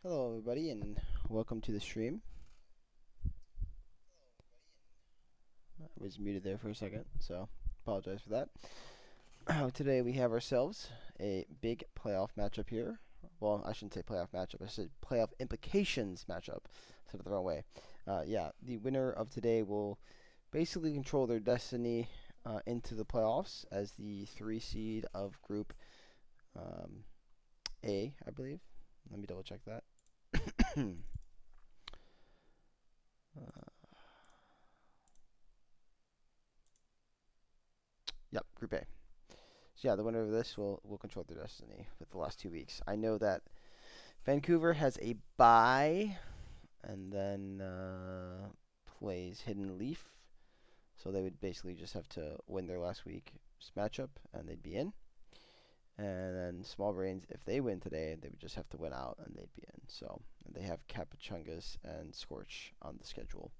Hello, everybody, and welcome to the stream. I was muted there for a second, so apologize for that. Today we have ourselves a big playoff matchup here. Well, I shouldn't say playoff matchup. I said playoff implications matchup. Said it the wrong way. Yeah, the winner of today will basically control their destiny into the playoffs as the 3 seed of Group um, A, I believe. Let me double check that. uh, yep, Group A. So yeah, the winner of this will control their destiny with the last 2 weeks. I know that Vancouver has a bye and then plays Hidden Leaf, so they would basically just have to win their last week's matchup and they'd be in. And then Small Brains, if they win today, they would just have to win out and they'd be in. So they have Capuchungas and Scorch on the schedule.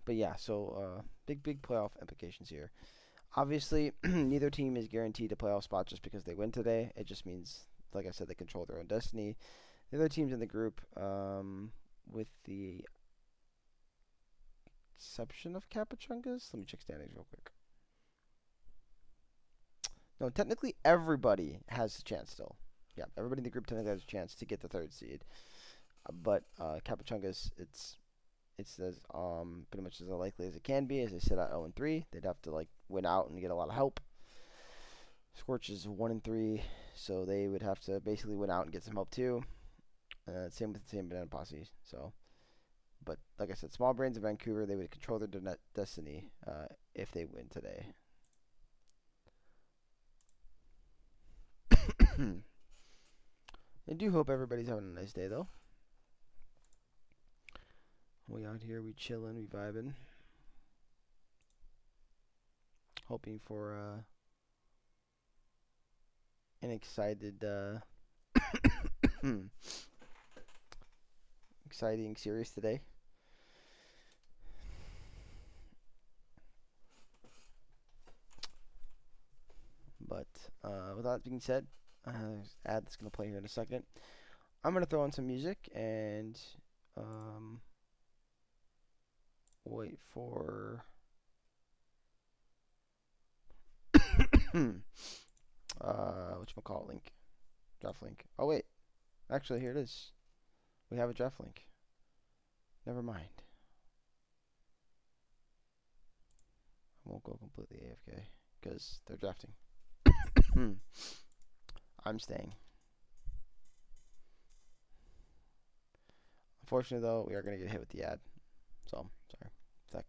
But yeah, so big playoff implications here. Obviously, neither team is guaranteed a playoff spot just because they win today. It just means, like I said, they control their own destiny. The other teams in the group, with the exception of Capuchungas, let me check standings real quick. No, technically everybody has a chance still. Yeah, everybody in the group technically has a chance to get the 3rd seed. But Capuchungas, it's as pretty much as likely as it can be. As they sit at 0-3, they'd have to like win out and get a lot of help. Scorch is 1-3, so they would have to basically win out and get some help too. Same with the same Banana Posse. So, but like I said, Small Brains in Vancouver, they would control their destiny if they win today. I do hope everybody's having a nice day though. We out here, we chilling, we vibing, hoping for an excited, exciting series today. But with that being said, ad that's gonna play here in a second. I'm gonna throw in some music and wait for whatchamacallit link. Draft link. Oh wait. Actually here it is. We have a draft link. Never mind. I won't go completely AFK because they're drafting. I'm staying. Unfortunately though, we are gonna get hit with the ad. So sorry if that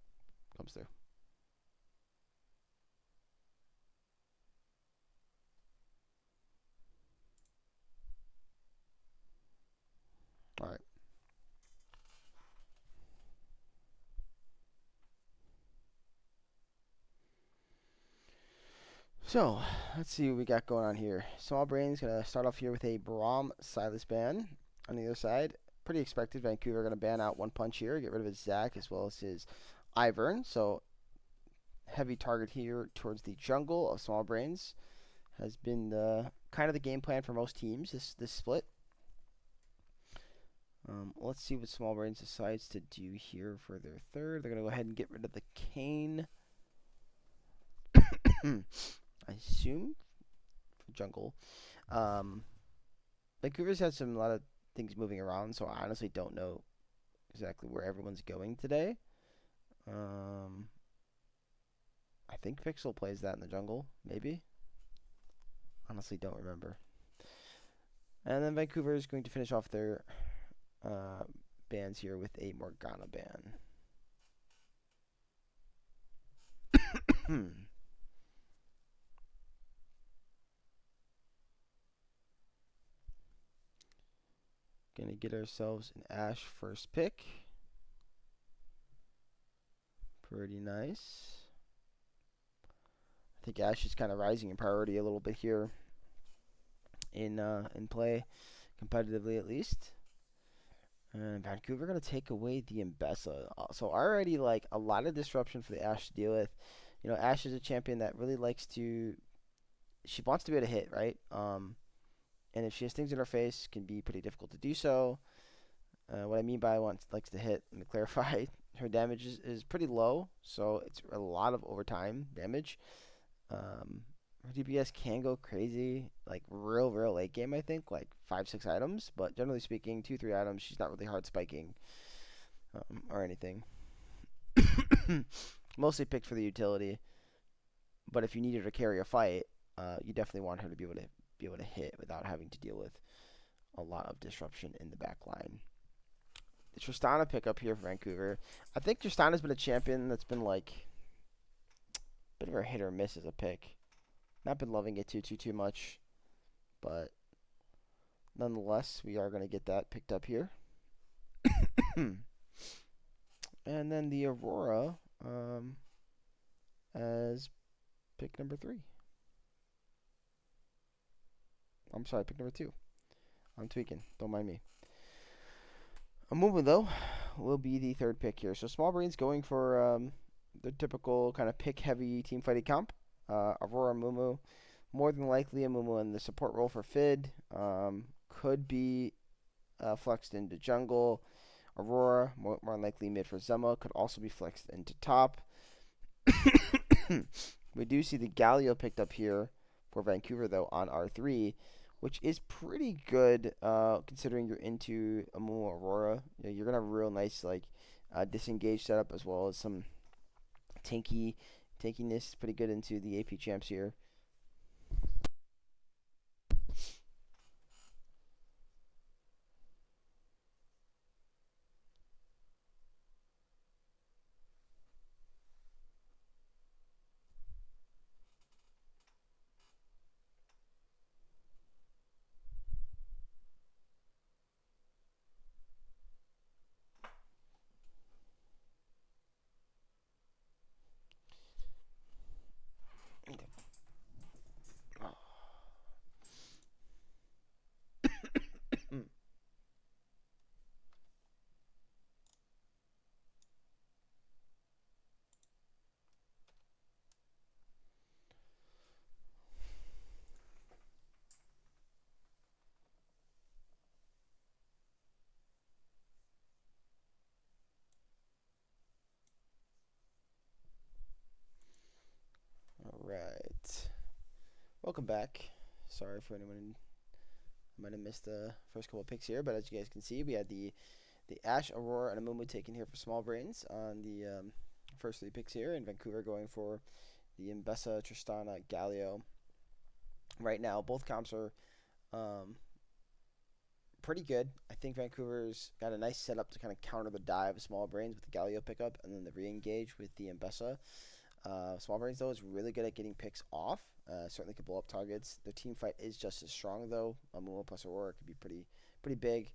comes through. Alright. So, let's see what we got going on here. Small Brain's going to start off here with a Braum Silas ban. On the other side, pretty expected. Vancouver going to ban out one punch here, get rid of his Zach as well as his Ivern. So, heavy target here towards the jungle of Small Brains has been the kind of the game plan for most teams this split. Let's see what Small Brains decides to do here for their third. They're going to go ahead and get rid of the Kane. I assume for jungle. Vancouver's had a lot of things moving around, so I honestly don't know exactly where everyone's going today. I think Pixel plays that in the jungle, maybe. Honestly, don't remember. And then Vancouver is going to finish off their bans here with a Morgana ban. Gonna get ourselves an Ashe first pick. Pretty nice. I think Ashe is kind of rising in priority a little bit here in play, competitively at least. And Vancouver gonna take away the Mbessa. So already like a lot of disruption for the Ashe to deal with. You know, Ashe is a champion that really likes to. She wants to be able to hit, right? and if she has things in her face, can be pretty difficult to do so. What I mean by likes to hit, let me clarify. Her damage is pretty low, so it's a lot of overtime damage. Um, her DPS can go crazy, like real late game. I think like 5-6 items, but generally speaking, 2-3 items. She's not really hard spiking or anything. Mostly picked for the utility, but if you need her to carry a fight, you definitely want her to be able to hit without having to deal with a lot of disruption in the back line. The Tristana pickup here for Vancouver. I think Tristana's been a champion that's been like a bit of a hit or miss as a pick. Not been loving it too much, but nonetheless, we are going to get that picked up here. And then the Aurora as pick number 3. I'm sorry, pick number 2. I'm tweaking. Don't mind me. Amumu, though, will be the 3rd pick here. So Small Brain's going for the typical kind of pick-heavy team-fighting comp. Aurora Amumu. More than likely Amumu in the support role for Fid. Could be flexed into jungle. Aurora, more likely mid for Zema. Could also be flexed into top. We do see the Galio picked up here for Vancouver, though, on R3, which is pretty good considering you're into Amumu Aurora. You know, you're going to have a real nice disengage setup as well as some tankiness. Pretty good into the AP champs here. Alright. Welcome back. Sorry for anyone who might have missed the first couple of picks here, but as you guys can see, we had the Ashe, Aurora, and Amumu taken here for Small Brains on the first 3 picks here, and Vancouver going for the Mbessa, Tristana, Galio. Right now, both comps are pretty good. I think Vancouver's got a nice setup to kind of counter the dive of Small Brains with the Galio pickup and then the re-engage with the Mbessa. Small Brains, though, is really good at getting picks off. Certainly could blow up targets. Their team fight is just as strong, though. Amumu plus Aurora could be pretty big.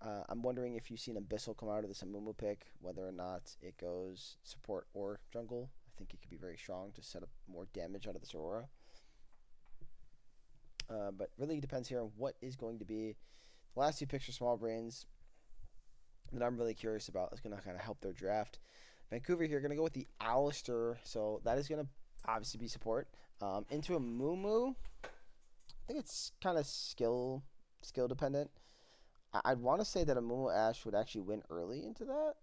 I'm wondering if you've seen Abyssal come out of this Amumu pick, whether or not it goes support or jungle. I think it could be very strong to set up more damage out of this Aurora. But really depends here on what is going to be the last 2 picks for Small Brains that I'm really curious about. It's going to kind of help their draft. Vancouver here going to go with the Alistair, so that is going to obviously be support. Into a Amumu, I think it's kind of skill dependent. I'd want to say that a Amumu Ashe would actually win early into that.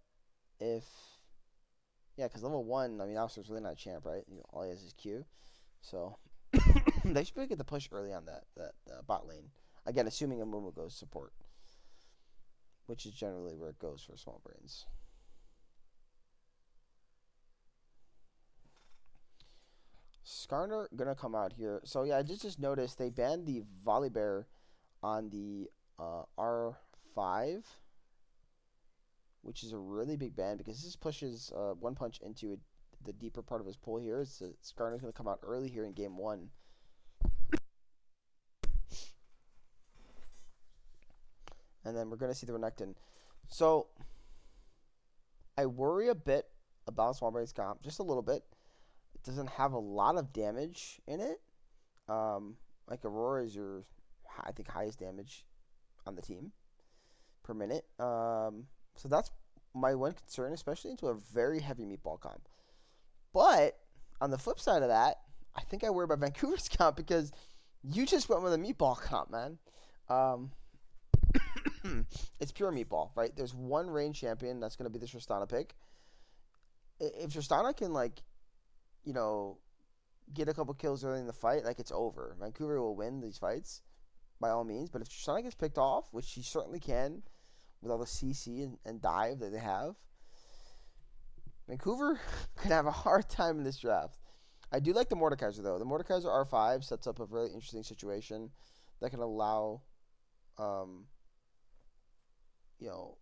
Because level 1, I mean, Alistair's really not a champ, right? You know, all he has is Q. So they should really get the push early on that bot lane. Again, assuming a Amumu goes support, which is generally where it goes for Small Brains. Skarner gonna come out here. So yeah, I just noticed they banned the Volibear on the R5, which is a really big ban because this pushes One Punch into the deeper part of his pool here. So Skarner's gonna come out early here in game 1. And then we're gonna see the Renekton. So I worry a bit about Small Brains comp, just a little bit. It doesn't have a lot of damage in it. Like Aurora is your, I think, highest damage on the team per minute. So that's my one concern, especially into a very heavy meatball comp. But on the flip side of that, I think I worry about Vancouver's comp because You just went with a meatball comp, man. Um, it's pure meatball, right? There's one reign champion that's gonna be the Tristana pick. If Tristana can you know, get a couple kills early in the fight, like it's over. Vancouver will win these fights by all means. But if Tristana gets picked off, which she certainly can with all the CC and dive that they have, Vancouver could have a hard time in this draft. I do like the Mordekaiser though. The Mordekaiser R5 sets up a really interesting situation that can allow, um, you know,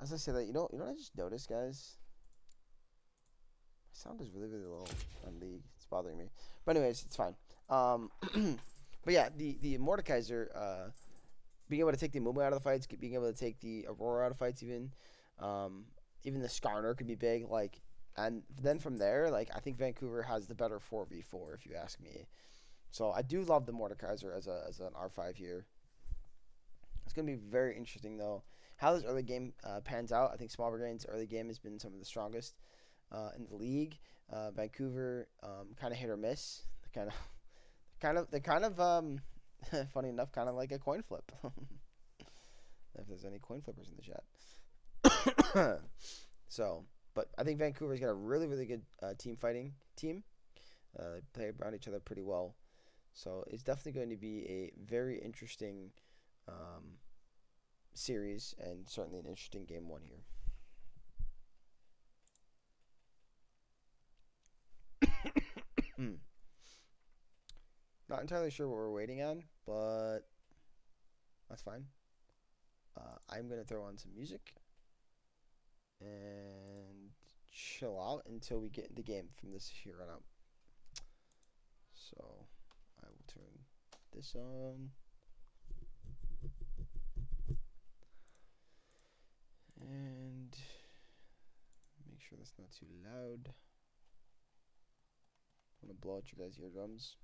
as I say that, you know what I just noticed, guys? My sound is really, really low on League. It's bothering me. But anyways, it's fine. Um, but yeah, the Mordekaiser, being able to take the Mumu out of the fights, being able to take the Aurora out of fights, um, even the Skarner could be big. And then from there, I think Vancouver has the better 4v4, if you ask me. So I do love the Mordekaiser as an R5 here. It's gonna be very interesting though how this early game pans out. I think Small Brigade's early game has been some of the strongest in the league. Vancouver kind of hit or miss. They're kind of funny enough, kind of like a coin flip. If there's any coin flippers in the chat. So, but I think Vancouver's got a really, really good team. They play around each other pretty well. So it's definitely going to be a very interesting series and certainly an interesting game one here. Not entirely sure what we're waiting on, but that's fine. I'm going to throw on some music and chill out until we get into the game from this here on out. So I will turn this on. And make sure that's not too loud. I'm going to blow out your guys' eardrums.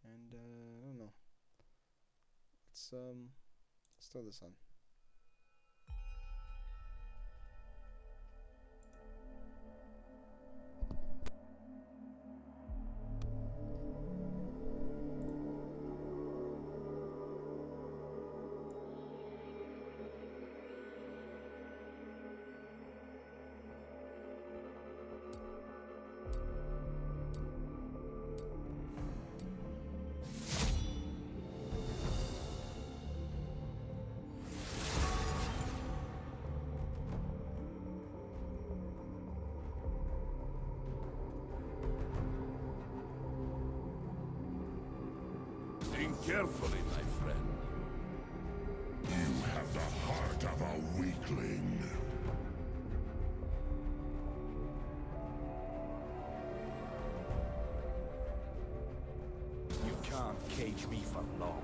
And I don't know. Let's throw this on. Think carefully, my friend. You have the heart of a weakling. You can't cage me for long.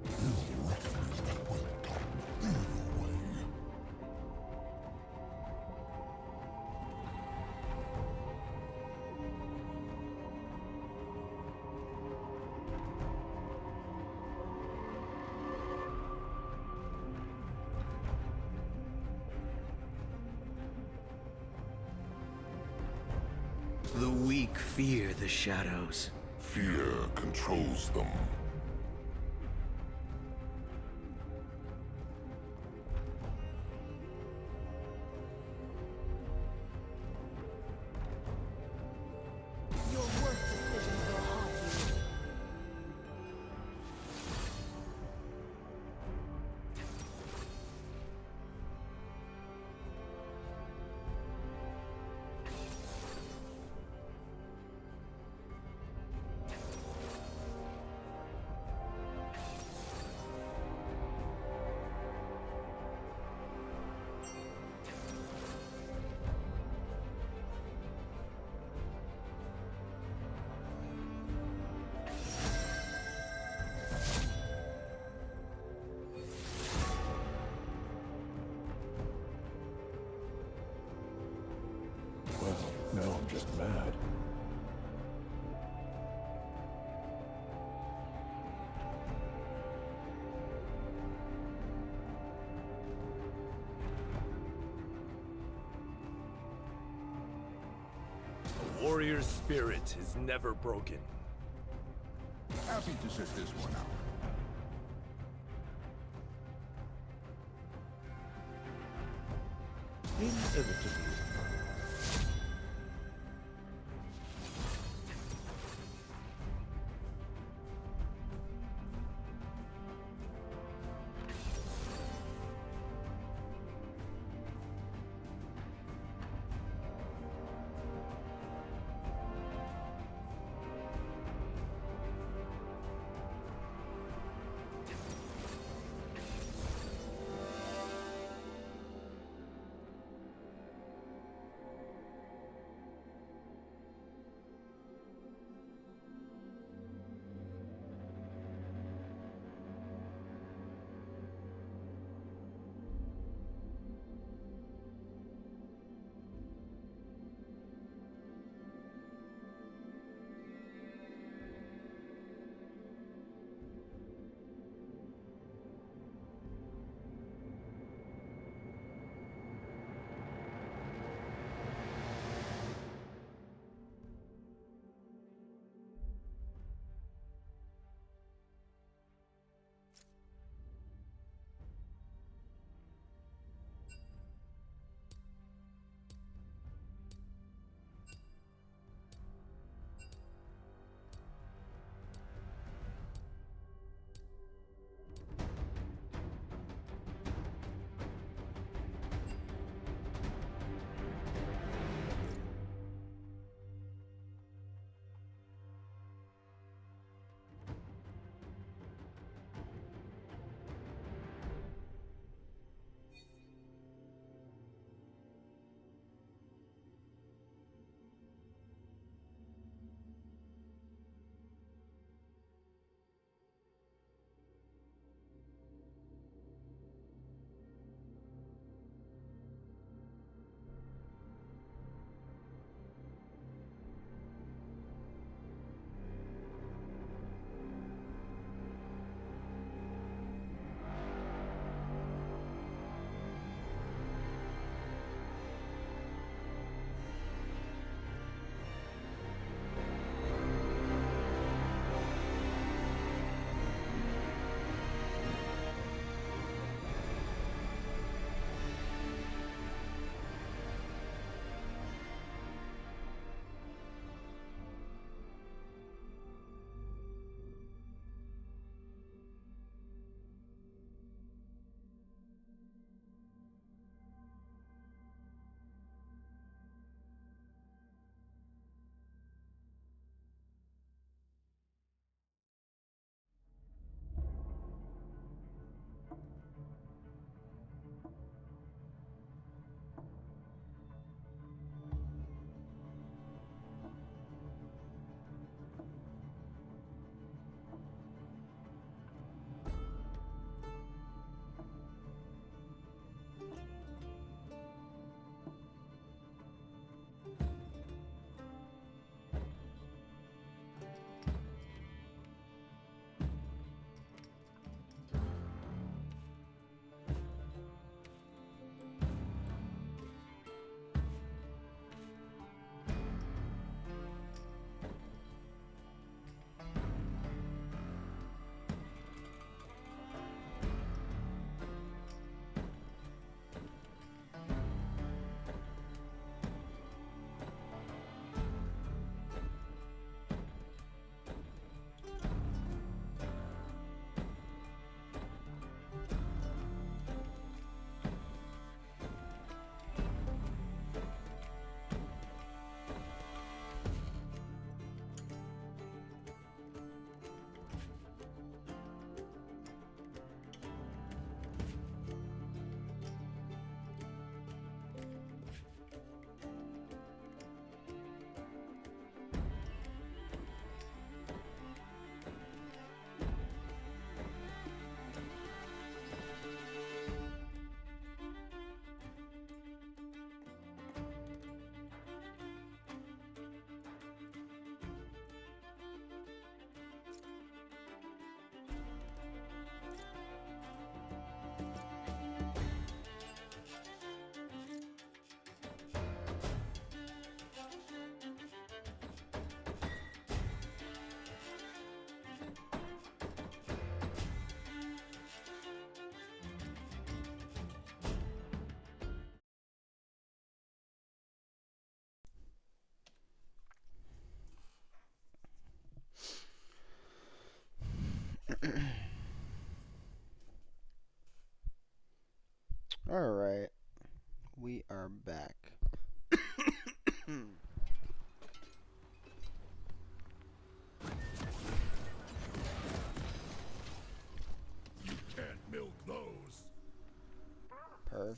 You recognize that will come either way. The weak fear the shadows. Fear controls them. Your worst decisions will haunt you. Well, now I'm just mad. warrior's spirit is never broken. Happy to sit this one out. Inevitably.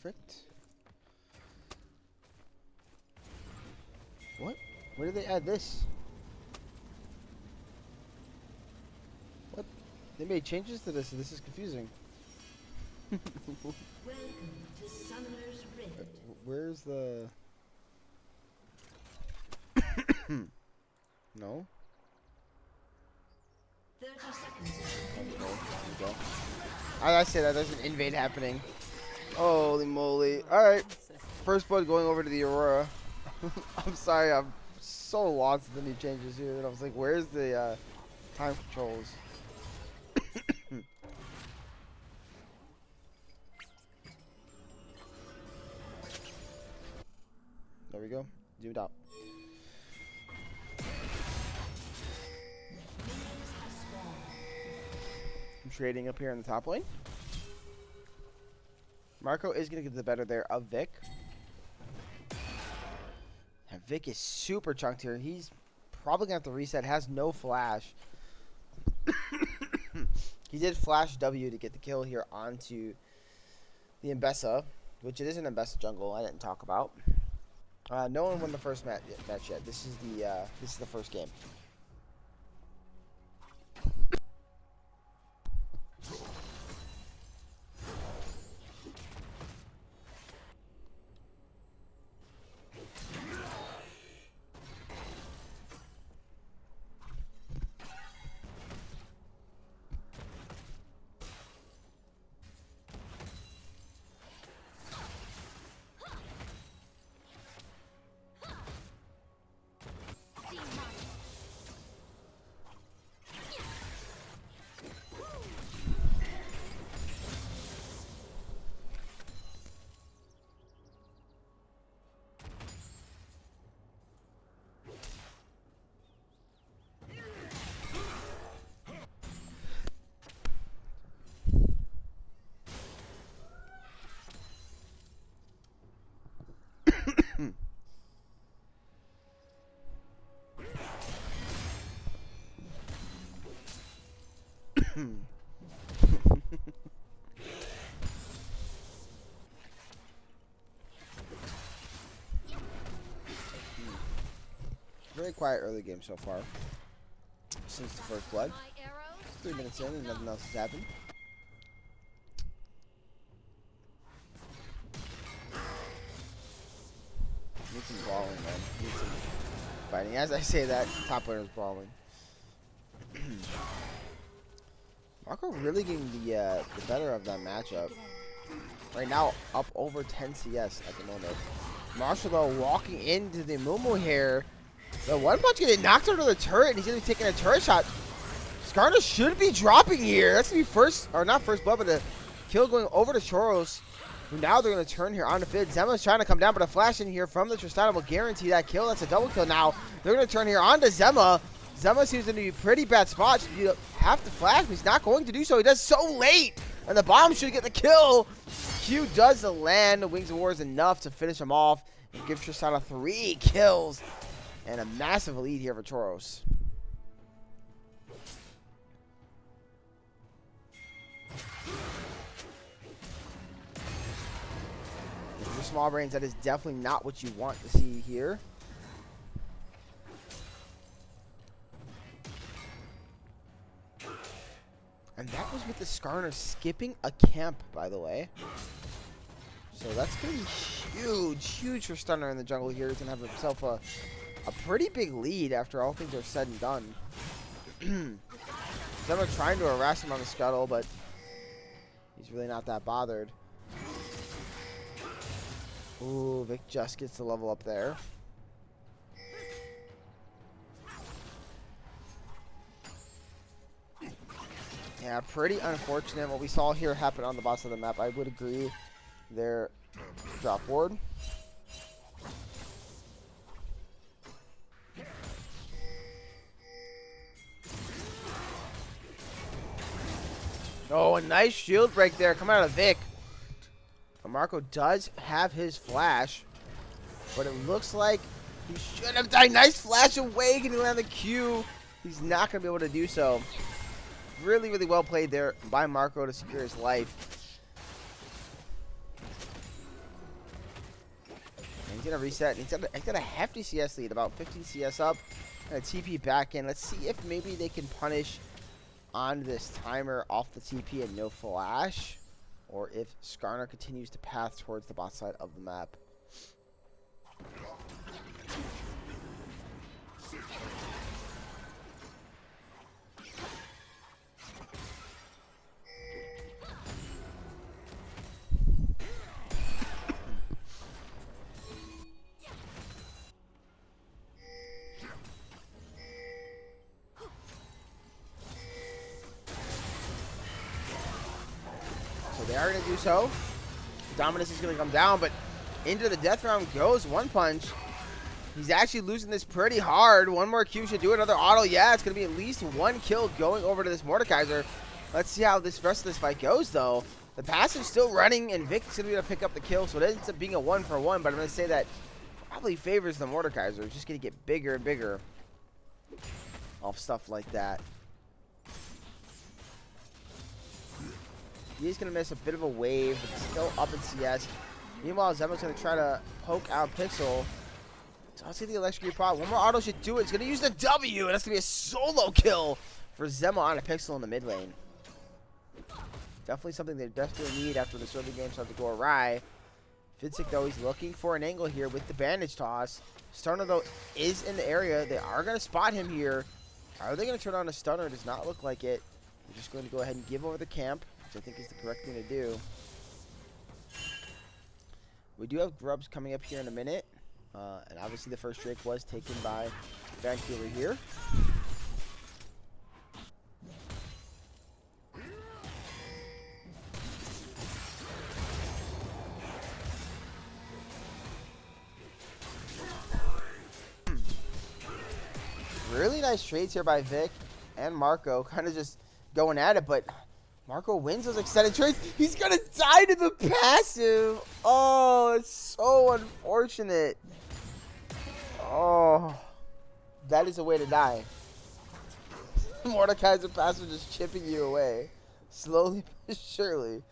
Perfect. What? Where did they add this? What? They made changes to this. This is confusing. Welcome to Summoner's Rift. Where's the... No? 30 seconds. There we go. I say that there's an invade happening. Holy moly. Alright. First blood going over to the Aurora. I'm sorry, I'm so lost in the new changes here. And I was like, where's the time controls? There we go. Zoomed out. I'm trading up here in the top lane. Marco is going to get the better there of Vic. And Vic is super chunked here. He's probably going to have to reset. Has no flash. He did flash W to get the kill here onto the Mbessa, which it is an Mbessa jungle I didn't talk about. No one won the first match yet. This is the first game. Very quiet early game so far. Since the first blood. 3 minutes in and nothing else has happened. Need some brawling, man. Need some fighting. As I say that, top laner is brawling. Marco really getting the better of that matchup. Right now, up over 10 CS at the moment. Marshall, though, walking into the Mumu here. The one punch getting knocked over the turret, and he's going to be taking a turret shot. Skarner should be dropping here. That's going to be first, or not first blood, but a kill going over to Choros. Who now they're going to turn here on the Fid. Zema's trying to come down, but a flash in here from the Tristana will guarantee that kill. That's a double kill now. They're going to turn here onto Zema. Zema seems to be a pretty bad spot. You have to flash, but he's not going to do so. He does so late, and the bomb should get the kill. Q does the land. The Wings of War is enough to finish him off and give Tristana 3 kills and a massive lead here for Choros. For small brains, that is definitely not what you want to see here. And that was with the Skarner skipping a camp, by the way. So that's going to be huge, huge for Stunner in the jungle here. He's going to have himself a pretty big lead after all things are said and done. Zema trying to harass him on the scuttle, but he's really not that bothered. Ooh, Vic just gets the level up there. Yeah, pretty unfortunate. What we saw here happen on the boss of the map, I would agree. Their drop ward. Oh, a nice shield break there coming out of Vic. But Marco does have his flash, but it looks like he should have died. Nice flash away, getting around the Q. He's not going to be able to do so. Really, really well played there by Marco to secure his life. going to reset. And he's got a hefty CS lead, about 15 CS up. And a TP back in. Let's see if maybe they can punish on this timer off the TP and no flash. Or if Skarner continues to path towards the bot side of the map. They are going to do so. Dominus is going to come down, but into the death round goes One Punch. He's actually losing this pretty hard. One more Q should do another auto. Yeah, it's going to be at least one kill going over to this Mordekaiser. Let's see how this rest of this fight goes, though. The passive's still running, and Vic's going to be able to pick up the kill, so it ends up being a 1-for-1, but I'm going to say that probably favors the Mordekaiser. It's just going to get bigger and bigger off stuff like that. He's going to miss a bit of a wave, but still up in CS. Meanwhile, Zemma's going to try to poke out Pixel. So I'll see the electric pot. One more auto should do it. It's going to use the W, and that's going to be a solo kill for Zemma on a Pixel in the mid lane. Definitely something they desperately need after the early game started to go awry. Fidzik, though, he's looking for an angle here with the bandage toss. Stunner, though, is in the area. They are going to spot him here. Are they going to turn on a stunner? It does not look like it. They're just going to go ahead and give over the camp, which I think is the correct thing to do. We do have grubs coming up here in a minute. And obviously the first Drake was taken by Vancouver here. Really nice trades here by Vic and Marco, kind of just going at it, but Marco wins those extended trades. He's going to die to the passive. Oh, it's so unfortunate. Oh, that is a way to die. Mordekaiser passive just chipping you away. Slowly but surely.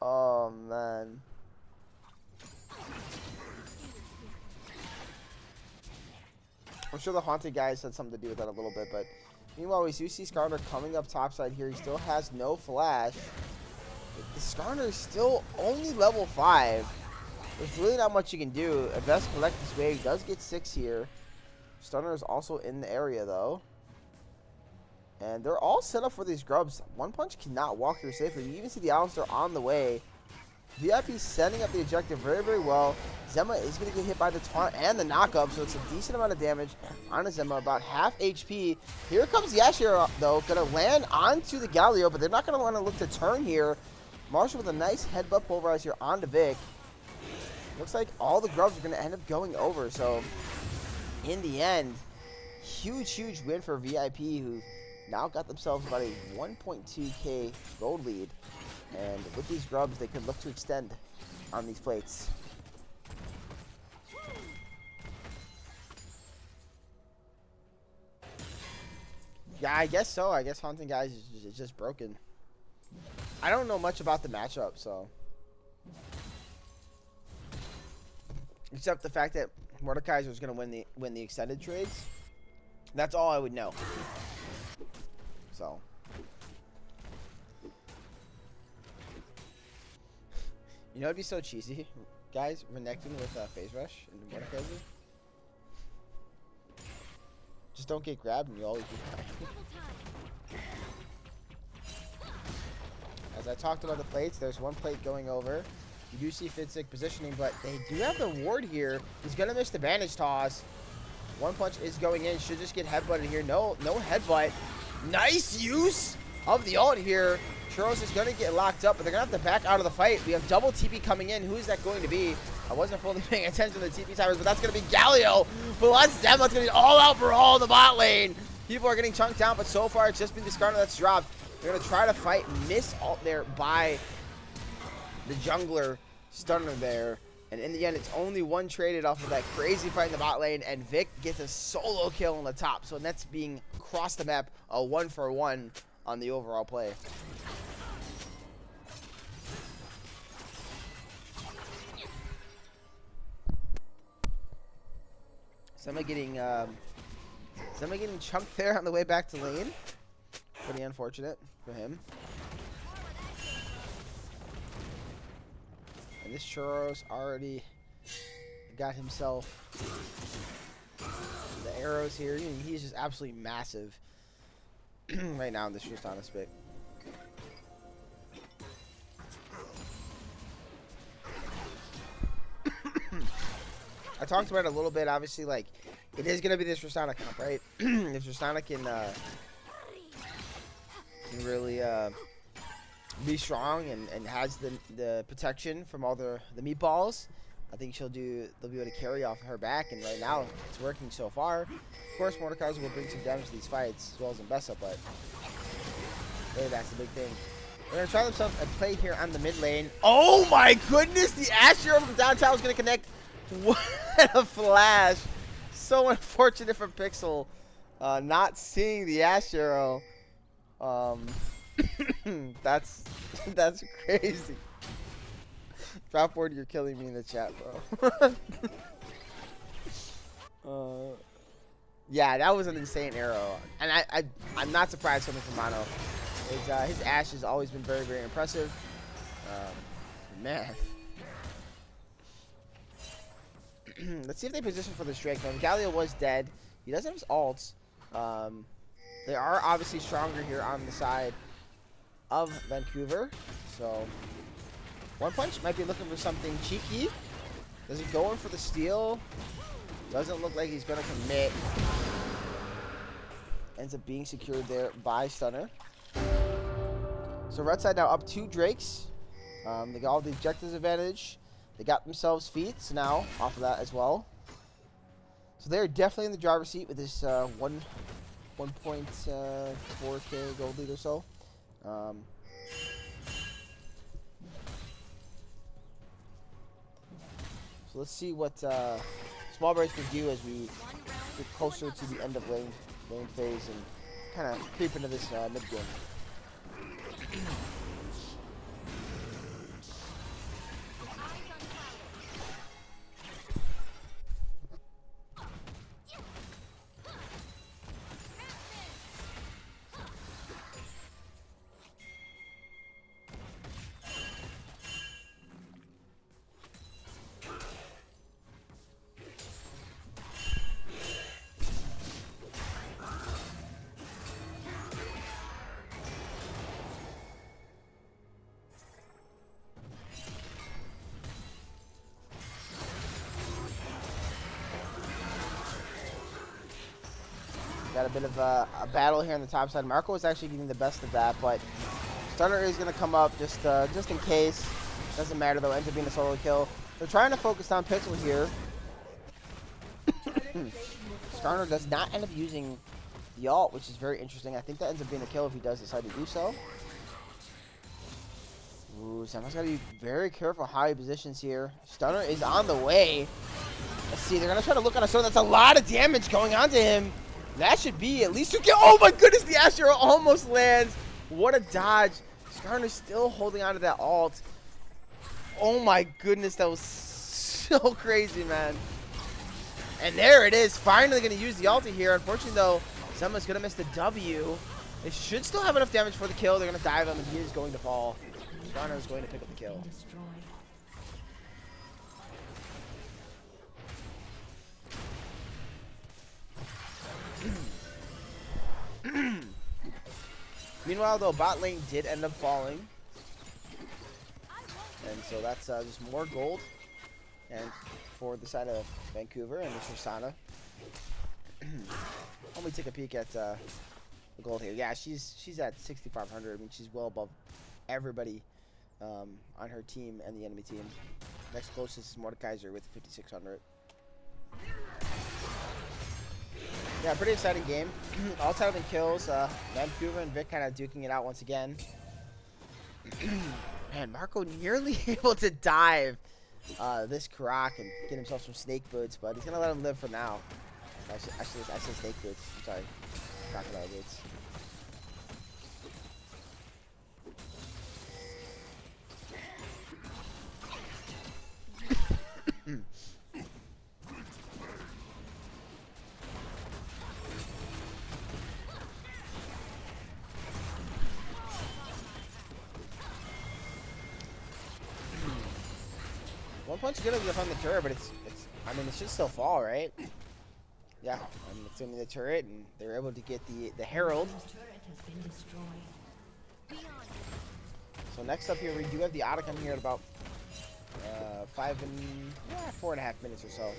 Oh, man. I'm sure the Haunted guys had something to do with that a little bit, but meanwhile, we do see Skarner coming up topside here. He still has no flash. The Skarner is still only level 5. There's really not much you can do. Best collect this wave. He does get 6 here. Stunner is also in the area, though. And they're all set up for these grubs. One Punch cannot walk through safely. You even see the Alistar on the way. VIP setting up the objective very, very well. Zemma is going to get hit by the taunt and the knockup, so it's a decent amount of damage on a Zemma, about half HP. Here comes Yashir, though, going to land onto the Galio, but they're not going to want to look to turn here. Marshall with a nice headbutt pulverize here onto Vic. Looks like all the grubs are going to end up going over, so in the end, huge, huge win for VIP, who now got themselves about a 1.2k gold lead. And with these grubs, they could look to extend on these plates. Yeah, I guess so. I guess Haunting Guys is just broken. I don't know much about the matchup, so. Except the fact that Mordekaiser is going to win the extended trades. That's all I would know. So. You know it'd be so cheesy, guys, Renekton with Phase Rush and Mordekaiser. Just don't get grabbed and you always be fine. As I talked about the plates, there's one plate going over. You do see Fidzik positioning, but they do have the ward here. He's going to miss the bandage toss. One Punch is going in. Should just get headbutted here. No headbutt. Nice use of the ult here. Churros is going to get locked up, but they're going to have to back out of the fight. We have double TP coming in. Who is that going to be? I wasn't fully paying attention to the TP timers, but that's going to be Galio. But let's Demon. It's going to be all out brawl in the bot lane. People are getting chunked down, but so far it's just been the Skarner that's dropped. They're going to try to fight. Miss ult there by the jungler Stunner there. And in the end, it's only one traded off of that crazy fight in the bot lane, and Vic gets a solo kill on the top. So that's being across the map, a 1-for-1 on the overall play. Somebody getting chunked there on the way back to lane. Pretty unfortunate for him. And this Churros already got himself the arrows here. He's just absolutely massive right now in this Tristana pick. I talked about it a little bit. Obviously, like, it is going to be this Tristana comp, right? If Tristana can really be strong and has the protection from all the meatballs, I think they'll be able to carry off her back. And right now, it's working so far. Of course, Mordekaiser will bring some damage to these fights, as well as Mbessa, but really, that's the big thing. They're going to try themselves a play here on the mid lane. Oh my goodness, the Asher from downtown is going to connect. What a flash. So unfortunate for Pixel not seeing the Ash Arrow. That's crazy. Dropboard, you're killing me in the chat, bro. Yeah, that was an insane arrow. And I'm not surprised coming from Mono. His Ash has always been very, very impressive. Man. Let's see if they position for the Drake. Now, Galio was dead. He doesn't have his ults. They are obviously stronger here on the side of Vancouver. So, One Punch might be looking for something cheeky. Does he go in for the steal? Doesn't look like he's going to commit. Ends up being secured there by Stunner. So, Red side now up 2 Drakes. They got all the objectives advantage. They got themselves feats now off of that as well. So they're definitely in the driver's seat with this 1.4k gold lead or so. So let's see what Small Berries can do as we get closer to the end of lane phase and kind of creep into this mid game. Got a bit of a battle here on the top side. Marco is actually getting the best of that, but Stunner is going to come up just in case. Doesn't matter though, ends up being a solo kill. They're trying to focus on Pixel here. Stunner does not end up using the ult, which is very interesting. I think that ends up being a kill if he does decide to do so. Ooh, someone's got to be very careful how he positions here. Stunner is on the way. Let's see, they're going to try to look on a Stunner. That's a lot of damage going on to him. That should be at least 2 kills. Oh my goodness, the Ash Arrow almost lands. What a dodge. Skarner's still holding on to that ult. Oh my goodness, that was so crazy, man. And there it is. Finally going to use the ulti here. Unfortunately, though, someone's going to miss the W. They should still have enough damage for the kill. They're going to dive him, and he is going to fall. Skarner is going to pick up the kill. Meanwhile, though, bot lane did end up falling. And so that's just more gold and for the side of Vancouver and the Tristana. Let me take a peek at the gold here. Yeah, she's at 6,500. I mean, she's well above everybody on her team and the enemy team. Next closest is Mordekaiser with 5,600. Yeah, pretty exciting game. All time in kills. Vancouver and Vic kind of duking it out once again. Man, Marco nearly able to dive this Karak and get himself some snake boots, but he's going to let him live for now. I said snake boots. I'm sorry. Crocodile boots. One punch is gonna defend the turret, but I mean, it should still fall, right? Yeah, I mean, it's gonna be the turret, and they're able to get the Herald. So next up here, we do have the Otacon here at about 4.5 minutes or so.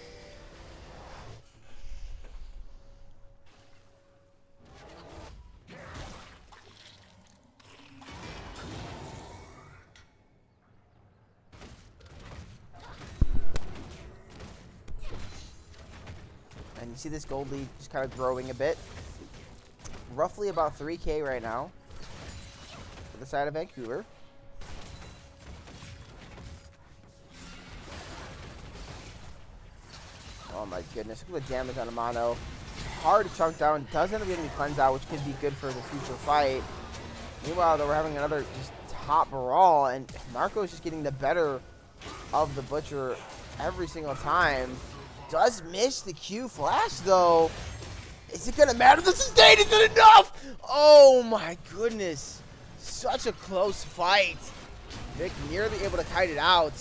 And you see this gold lead just kind of growing a bit. Roughly about 3K right now for the side of Vancouver. Oh my goodness, look at the damage on a mono. Hard to chunk down, does end up getting cleansed out, which could be good for the future fight. Meanwhile, though, we're having another just top brawl, and Marco's just getting the better of the Butcher every single time. Does miss the Q flash, though. Is it going to matter? The sustain isn't enough! Oh my goodness. Such a close fight. Vic nearly able to kite it out.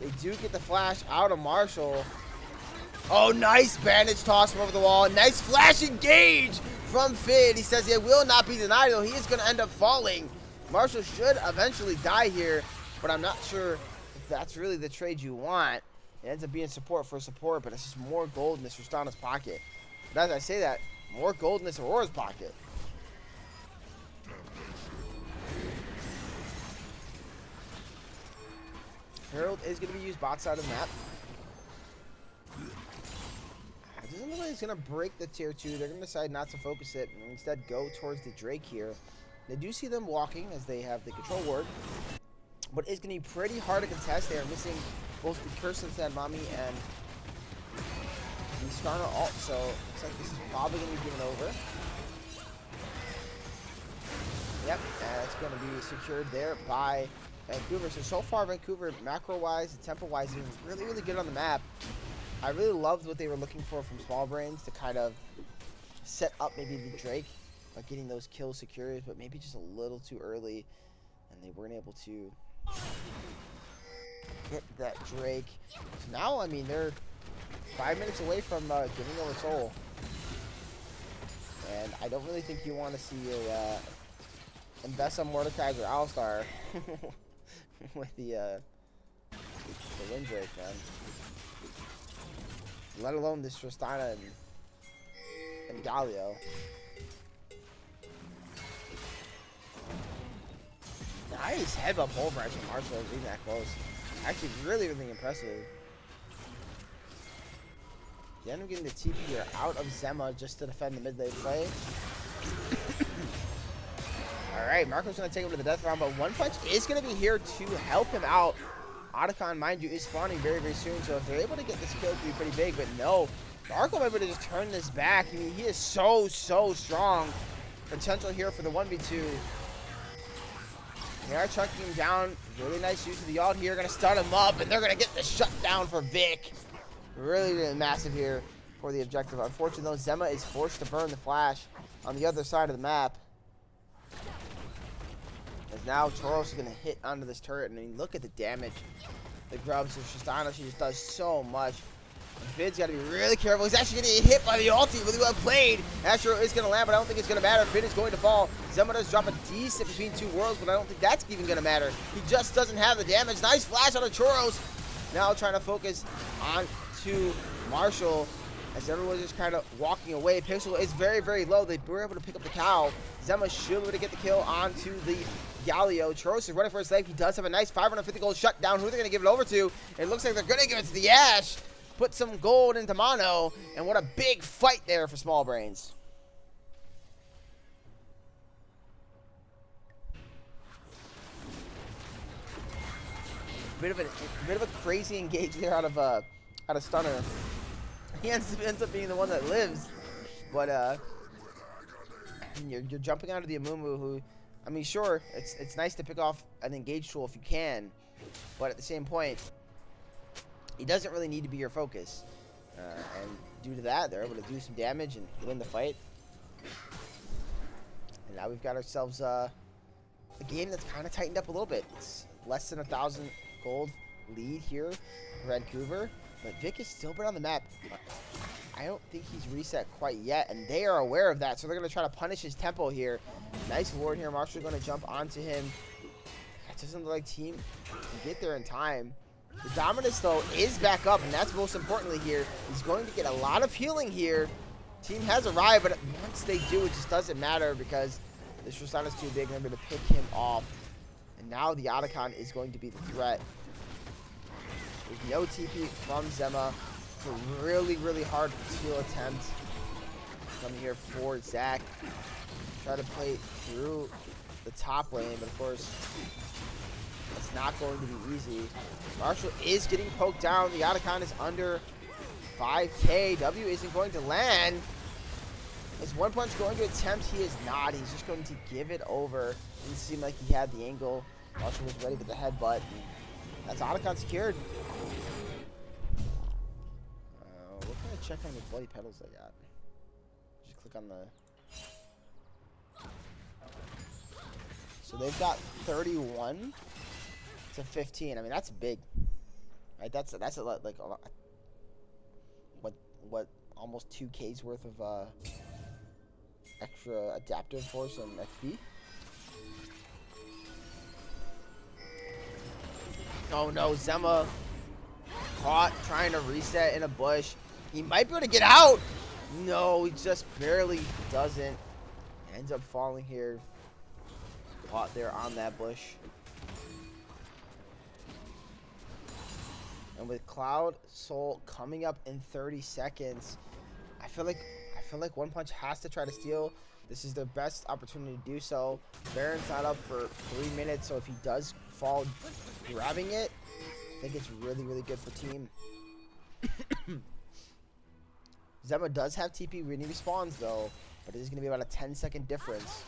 They do get the flash out of Marshall. Oh, nice bandage toss from over the wall. Nice flash engage from Fid. He says it will not be denied, though. He is going to end up falling. Marshall should eventually die here, but I'm not sure if that's really the trade you want. It ends up being support for support, but it's just more gold in this Tristana's pocket. But as I say that, more gold in this Aurora's pocket. Herald is going to be used bot side of the map. It doesn't look like it's going to break the tier 2. They're going to decide not to focus it and instead go towards the Drake here. They do see them walking as they have the control ward, but it's going to be pretty hard to contest. They are missing both the Curse and Mommy and the Starner ult, so looks like this is probably going to be given over. Yep, and it's going to be secured there by Vancouver. So far, Vancouver, macro-wise and tempo-wise, is really, really good on the map. I really loved what they were looking for from Small Brains to kind of set up maybe the Drake by getting those kills secured, but maybe just a little too early, and they weren't able to hit that Drake. So now, I mean, they're 5 minutes away from giving over Soul. And I don't really think you want to see a invest on Mordekaiser Alistar with the Wind Drake, man. Let alone this Tristana and Galio. Nice headbutt pulverize from Marshall being that close. Actually, really, really impressive. They end up getting the TP here out of Zema just to defend the mid lane play. Alright, Marco's going to take him to the death round, but One Punch is going to be here to help him out. Otacon, mind you, is spawning very, very soon, so if they're able to get this kill, it could be pretty big, but no. Marco might be able to just turn this back. I mean, he is so, so strong. Potential here for the 1v2. They are chunking him down. Really nice use of the ult here. Going to stun him up, and they're going to get the shutdown for Vic. Really, really massive here for the objective. Unfortunately, though, Zema is forced to burn the flash on the other side of the map. As now Toros is going to hit onto this turret. And I mean, look at the damage the grubs of Tristana. She just does so much. And Fid's got to be really careful. He's actually going to get hit by the ulti really well played. Astro is going to land, but I don't think it's going to matter. Fid is going to fall. Zema does drop a decent between two worlds, but I don't think that's even going to matter. He just doesn't have the damage. Nice flash out of Choros. Now trying to focus on to Marshall as everyone's just kind of walking away. Pixel is very, very low. They were able to pick up the cow. Zema should be able to get the kill onto the Galio. Choros is running for his life. He does have a nice 550 gold shutdown. Who are they going to give it over to? It looks like they're going to give it to the Ash. Put some gold into mono. And what a big fight there for Small Brains. Bit of a crazy engage there out of Stunner. He ends up being the one that lives, but you're jumping onto the Amumu, who, I mean, sure, it's nice to pick off an engage tool if you can, but at the same point, he doesn't really need to be your focus. And due to that, they're able to do some damage and win the fight. And now we've got ourselves a game that's kind of tightened up a little bit. It's less than 1,000 gold lead here for Vancouver, but Vic has still been on the map. I don't think he's reset quite yet, and they are aware of that, so they're going to try to punish his tempo here. Nice ward here. Marshall's going to jump onto him. That doesn't look like team can get there in time. The Dominus, though, is back up, and that's most importantly here. He's going to get a lot of healing here. Team has arrived, but once they do, it just doesn't matter because this Tristana's too big, and they're going to pick him off. And now the Otacon is going to be the threat. With no TP from Zema. It's a really, really hard steal attempt. Coming here for Zach. Try to play through the top lane, but of course, it's not going to be easy. Marshall is getting poked down. The Otacon is under 5k. W isn't going to land. Is One Punch going to attempt? He is not. He's just going to give it over. Didn't seem like he had the angle. Marshall was ready with the headbutt. That's Otacon secured. What can I check on the bloody pedals I got? Just click on the... So they've got 31 to 15. I mean, that's big. Right? That's a lot, like a lot, what almost 2K's worth of extra adaptive force and XP. Oh no, Zema caught trying to reset in a bush. He might be able to get out. No, he just barely doesn't. Ends up falling here. Caught there on that bush. And with Cloud Soul coming up in 30 seconds, I feel like One Punch has to try to steal. This is their best opportunity to do so. Baron's not up for 3 minutes, so if he does fall grabbing it, I think it's really, really good for team. Zema does have TP when he respawns though, but it is going to be about a 10-second difference.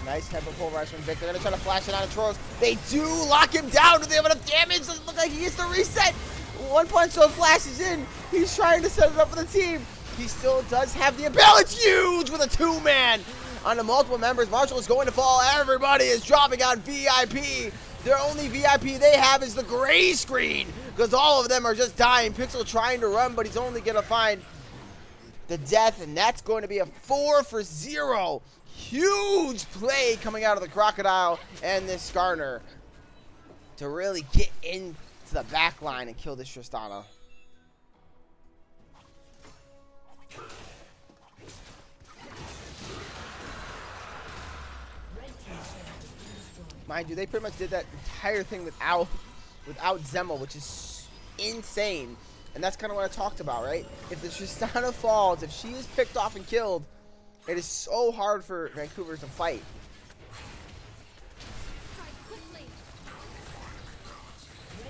Nice headbutt pulverize from Vic. They're going to try to flash it on Troros. They do lock him down. Do they have enough damage? Doesn't look like he gets the reset. One Punch so flashes in. He's trying to set it up for the team. He still does have the ability. It's huge with a 2-man on the multiple members. Marshall is going to fall. Everybody is dropping on VIP. Their only VIP they have is the gray screen because all of them are just dying. Pixel trying to run, but he's only going to find the death, and that's going to be a 4-for-0. Huge play coming out of the Crocodile and this Skarner to really get into the back line and kill this Tristana. Mind you, they pretty much did that entire thing without Zema, which is insane. And that's kind of what I talked about, right? If the Tristana falls, if she is picked off and killed, it is so hard for Vancouver to fight.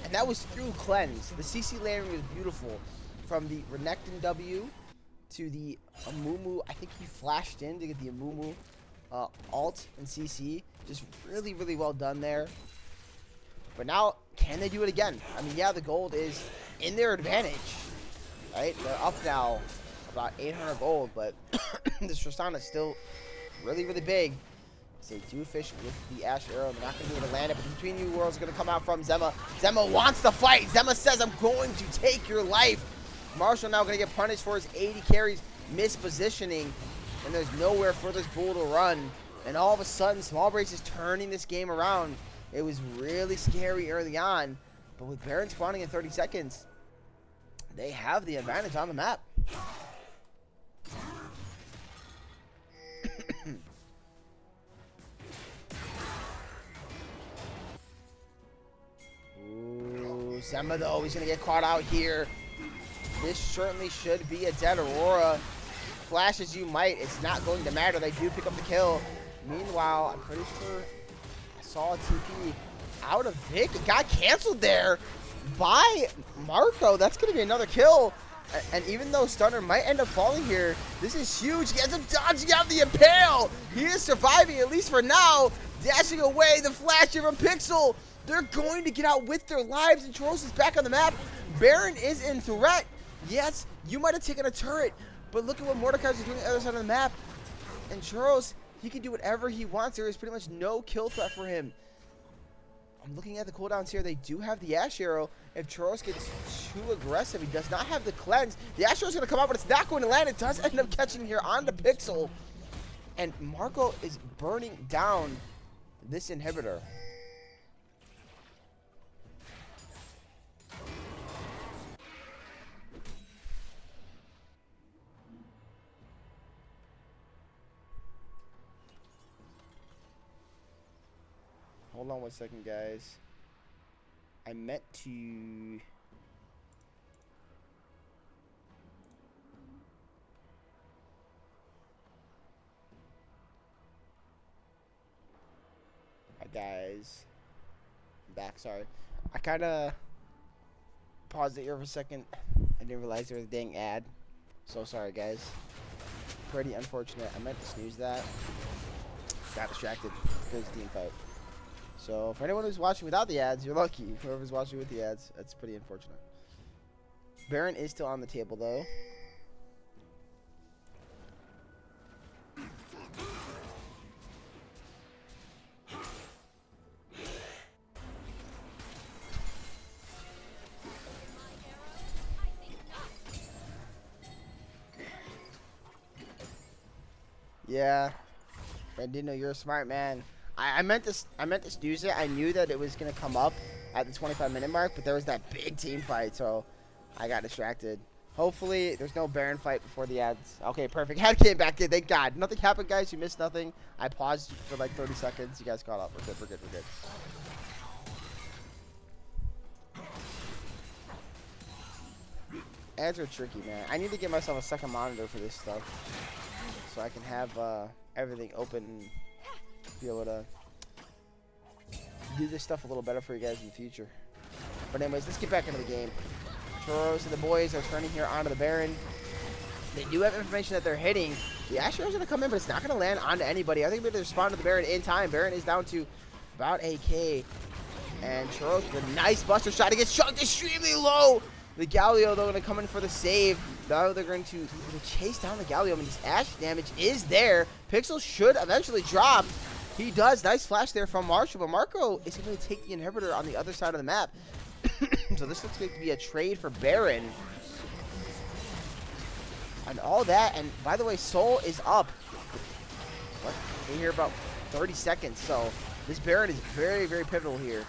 And that was through cleanse. The CC landing was beautiful. From the Renekton W to the Amumu. I think he flashed in to get the Amumu alt and CC. Just really, really well done there. But now, can they do it again? I mean, yeah, the gold is in their advantage. Right? They're up now about 800 gold, but this Tristana is still really, really big. So they do fish with the Ash Arrow. They're not going to be able to land it, but Between You Worlds is going to come out from Zema. Zema wants to fight. Zema says, I'm going to take your life. Marshall now going to get punished for his 80 carries mispositioning, and there's nowhere for this bull to run. And all of a sudden, Small Brace is turning this game around. It was really scary early on, but with Baron spawning in 30 seconds, they have the advantage on the map. Ooh, Zema though, he's gonna get caught out here. This certainly should be a dead Aurora. Flash as you might, it's not going to matter. They do pick up the kill. Meanwhile, I'm pretty sure I saw a TP out of Vic. It got canceled there by Marco. That's going to be another kill. And even though Stunner might end up falling here, this is huge. He ends up dodging out the Impale. He is surviving, at least for now. Dashing away the flash from Pixel. They're going to get out with their lives, and Troros is back on the map. Baron is in threat. Yes, you might have taken a turret, but look at what Mordekaiser is doing on the other side of the map. And Troros he can do whatever he wants. There is pretty much no kill threat for him. I'm looking at the cooldowns here. They do have the Ash Arrow. If Choros gets too aggressive, he does not have the cleanse. The Ash Arrow is going to come out, but it's not going to land. It does end up catching here on the Pixel. And Marco is burning down this inhibitor. Hold on one second, guys. I meant to... Hi, guys. I'm back, sorry. I kind of paused it here for a second. I didn't realize there was a dang ad. So sorry, guys. Pretty unfortunate. I meant to snooze that. Got distracted because of the team fight. So for anyone who's watching without the ads, you're lucky. Whoever's watching with the ads, that's pretty unfortunate. Baron is still on the table, though. Yeah, Brandino, you're a smart man. I meant to snooze it. I knew that it was gonna come up at the 25-minute mark, but there was that big team fight, so I got distracted. Hopefully, there's no Baron fight before the ads. Okay, perfect. Head came back in. Thank God. Nothing happened, guys. You missed nothing. I paused for like 30 seconds. You guys caught up. We're good. We're good. We're good. Ads are tricky, man. I need to get myself a second monitor for this stuff, so I can have everything open and be able to do this stuff a little better for you guys in the future. But anyways, let's get back into the game. Choros and the boys are turning here onto the Baron. They do have information that they're hitting. The Ash Arrow's going to come in, but it's not going to land onto anybody. I think we're going to respond to the Baron in time. Baron is down to about AK. And Choros with a nice buster shot. He gets chunked extremely low. The Galio, though, going to come in for the save. Now they're going to chase down the Galio. I mean, this Ash damage is there. Pixel should eventually drop. He does. Nice flash there from Marshall, but Marco is going to take the inhibitor on the other side of the map. So this looks like to be a trade for Baron. And all that. And by the way, Soul is up. What? We're here about 30 seconds. So this Baron is very, very pivotal here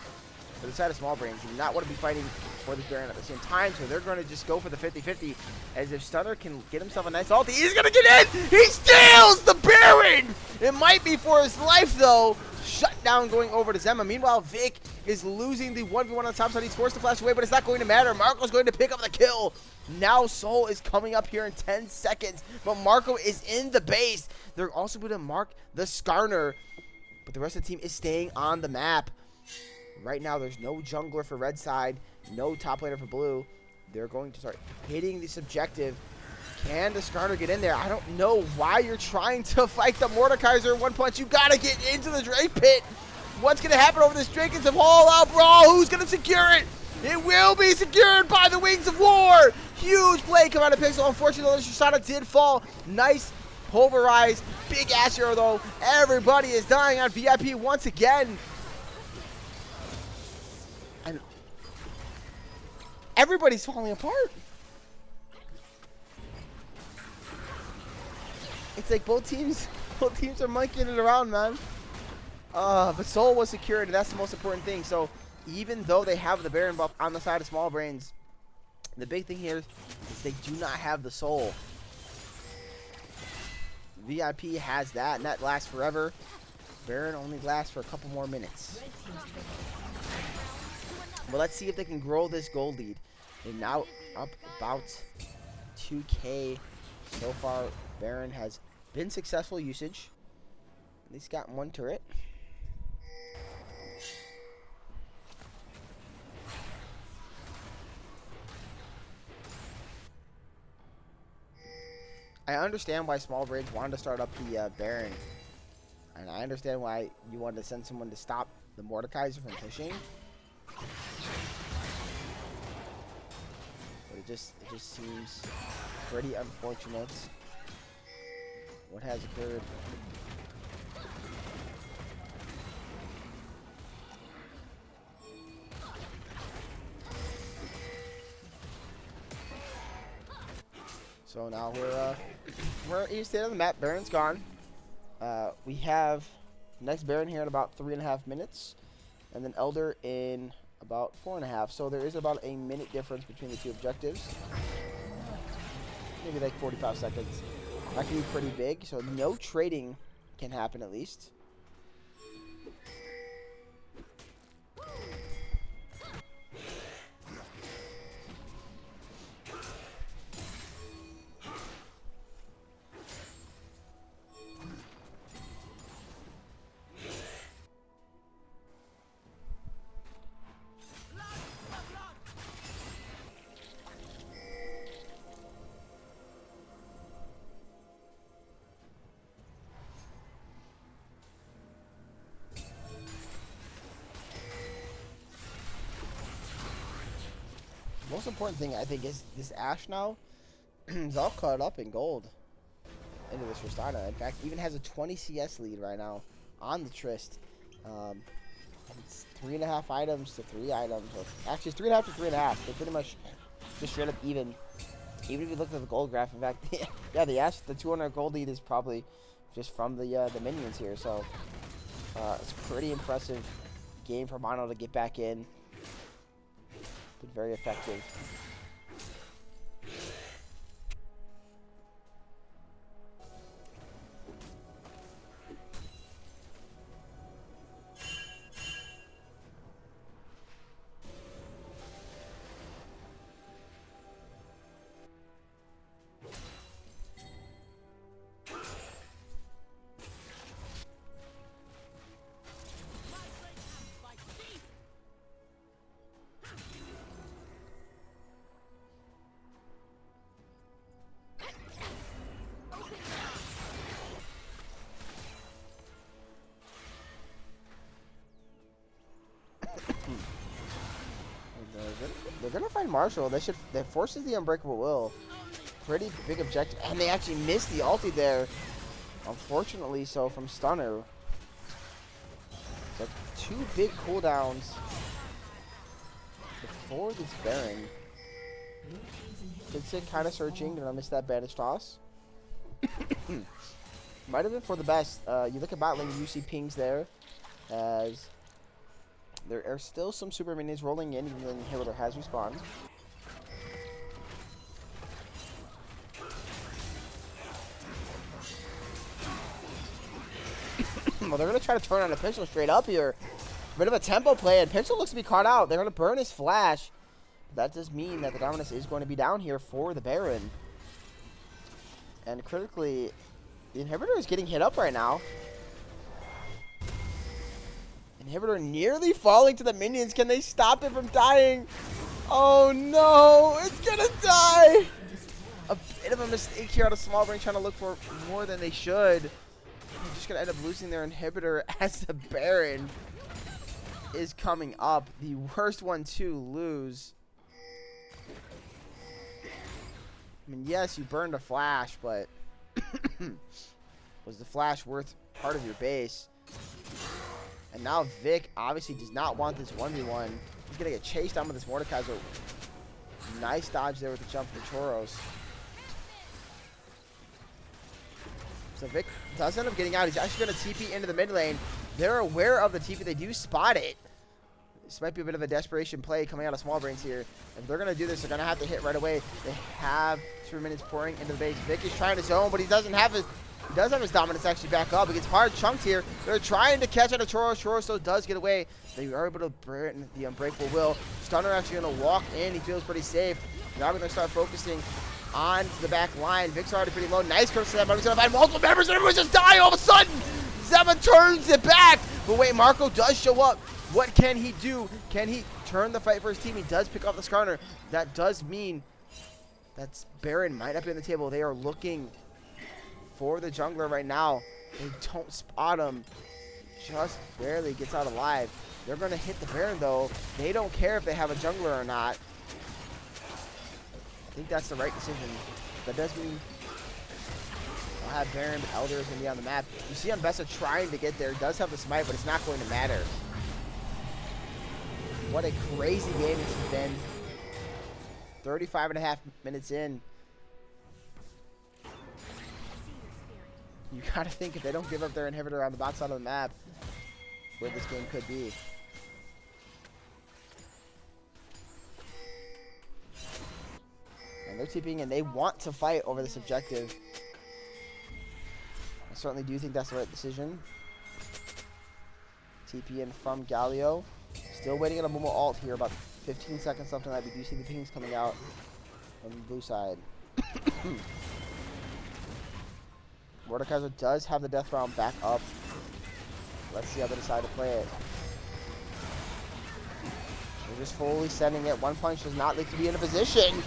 for the side of Small Brains. You do not want to be fighting for this Baron at the same time. So they're going to just go for the 50-50. As if Stunner can get himself a nice ulti. He's going to get in. He steals the Baron. It might be for his life, though. Shut down going over to Zema. Meanwhile, Vic is losing the 1v1 on the top side. He's forced to flash away, but it's not going to matter. Marco's going to pick up the kill. Now Soul is coming up here in 10 seconds, but Marco is in the base. They're also going to mark the Skarner, but the rest of the team is staying on the map. Right now, there's no jungler for red side, no top laner for blue. They're going to start hitting this objective. Can the Skarner get in there? I don't know why you're trying to fight the Mordekaiser in one punch. You got to get into the Drake pit. What's going to happen over this Drake? It's a all-out brawl. Who's going to secure it? It will be secured by the Wings of War. Huge play coming out of Pixel. Unfortunately, Shusana did fall. Nice pulverize. Big Ash Arrow, though. Everybody is dying on VIP once again. And everybody's falling apart. It's like both teams are monkeying it around, man. But Soul was secured, and that's the most important thing. So even though they have the Baron buff on the side of Small Brains, the big thing here is they do not have the Soul. VIP has that, and that lasts forever. Baron only lasts for a couple more minutes. But let's see if they can grow this gold lead. They're now up about 2K so far. Baron has been successful usage. At least got one turret. I understand why Small Brains wanted to start up the Baron. And I understand why you wanted to send someone to stop the Mordekaiser from pushing. But it just seems pretty unfortunate what has occurred. So now we're at east end of the map. Baron's gone. We have next Baron here in about 3.5 minutes, and then Elder in about 4.5. So there is about a minute difference between the two objectives. Maybe like 45 seconds. That can be pretty big. So no trading can happen at least. Most important thing I think is this Ashe now is all caught up in gold into this Tristana. In fact, even has a 20 CS lead right now on the Trist. It's 3.5 items to 3 items. Or actually, it's 3.5 to 3.5. They're pretty much just straight up even. Even if you look at the gold graph, in fact, yeah, the Ashe, the 200 gold lead is probably just from the minions here. So it's a pretty impressive game for Mono to get back in. Been very effective. They're gonna find Marshall. That forces the Unbreakable Will. Pretty big objective, and they actually missed the ulti there. Unfortunately, so from Stunner. So 2 big cooldowns before this Baron. Fixit kind of searching. Did I miss that bandage toss? Might have been for the best. You look at bot lane, you see pings there, as there are still some super minions rolling in, even though the inhibitor has respawned. Well, they're going to try to turn on a Pixel straight up here. Bit of a tempo play, and Pixel looks to be caught out. They're going to burn his flash. That does mean that the Dominus is going to be down here for the Baron. And critically, the inhibitor is getting hit up right now. Inhibitor nearly falling to the minions. Can they stop it from dying? Oh no, it's gonna die. A bit of a mistake here out of small brain, trying to look for more than they should. They're just gonna end up losing their inhibitor as the Baron is coming up. The worst one to lose. I mean, yes, you burned a flash, but was the flash worth part of your base? And now Vic obviously does not want this 1v1. He's going to get chased down with this Mordekaiser. Nice dodge there with the jump for Choros. So Vic does end up getting out. He's actually going to TP into the mid lane. They're aware of the TP. They do spot it. This might be a bit of a desperation play coming out of Small Brains here. If they're going to do this, they're going to have to hit right away. They have 2 minutes pouring into the base. Vic is trying to zone, but he doesn't have his... He does have his dominance actually back up. He gets hard chunked here. They're trying to catch out of Choros. Choros though does get away. They are able to burn the Unbreakable Will. Stunner actually going to walk in. He feels pretty safe. Now we're going to start focusing on the back line. Vic's already pretty low. Nice curse to that, but he's going to find multiple members and everyone's just dying all of a sudden. Zema turns it back. But wait, Marco does show up. What can he do? Can he turn the fight for his team? He does pick up the Skarner. That does mean that Baron might not be on the table. They are looking for the jungler right now. They don't spot him. Just barely gets out alive. They're going to hit the Baron though. They don't care if they have a jungler or not. I think that's the right decision. That does mean I'll have Baron, but Elder is going to be on the map. You see Ambessa trying to get there. Does have the smite, but it's not going to matter. What a crazy game this has been. 35.5 minutes in. You gotta think if they don't give up their inhibitor on the backside of the map, where this game could be. And they're TPing and they want to fight over this objective. I certainly do think that's the right decision. TP in from Galio. Still waiting on a Momo ult here. About 15 seconds left on that. We do see the pings coming out on the blue side. Mordekaiser does have the death round back up. Let's see how they decide to play it. They're just fully sending it. One punch does not look to be in a position.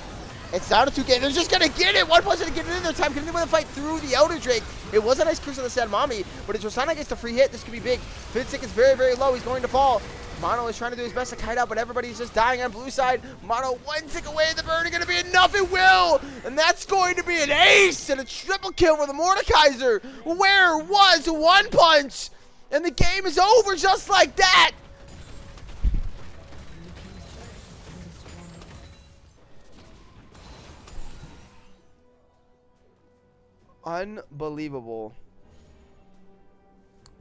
It's down to 2K. They're just going to get it. One punch to get it in their time. Continue with the fight through the Elder Drake. It was a nice curse on the Sadmami, but if Rosanna gets the free hit, this could be big. Fidstick is very, very low. He's going to fall. Mono is trying to do his best to kite out, but everybody's just dying on blue side. Mono, one tick away. The burn is going to be enough. It will. And that's going to be an ace and a triple kill for the Mordekaiser. Where was one punch? And the game is over just like that. Unbelievable.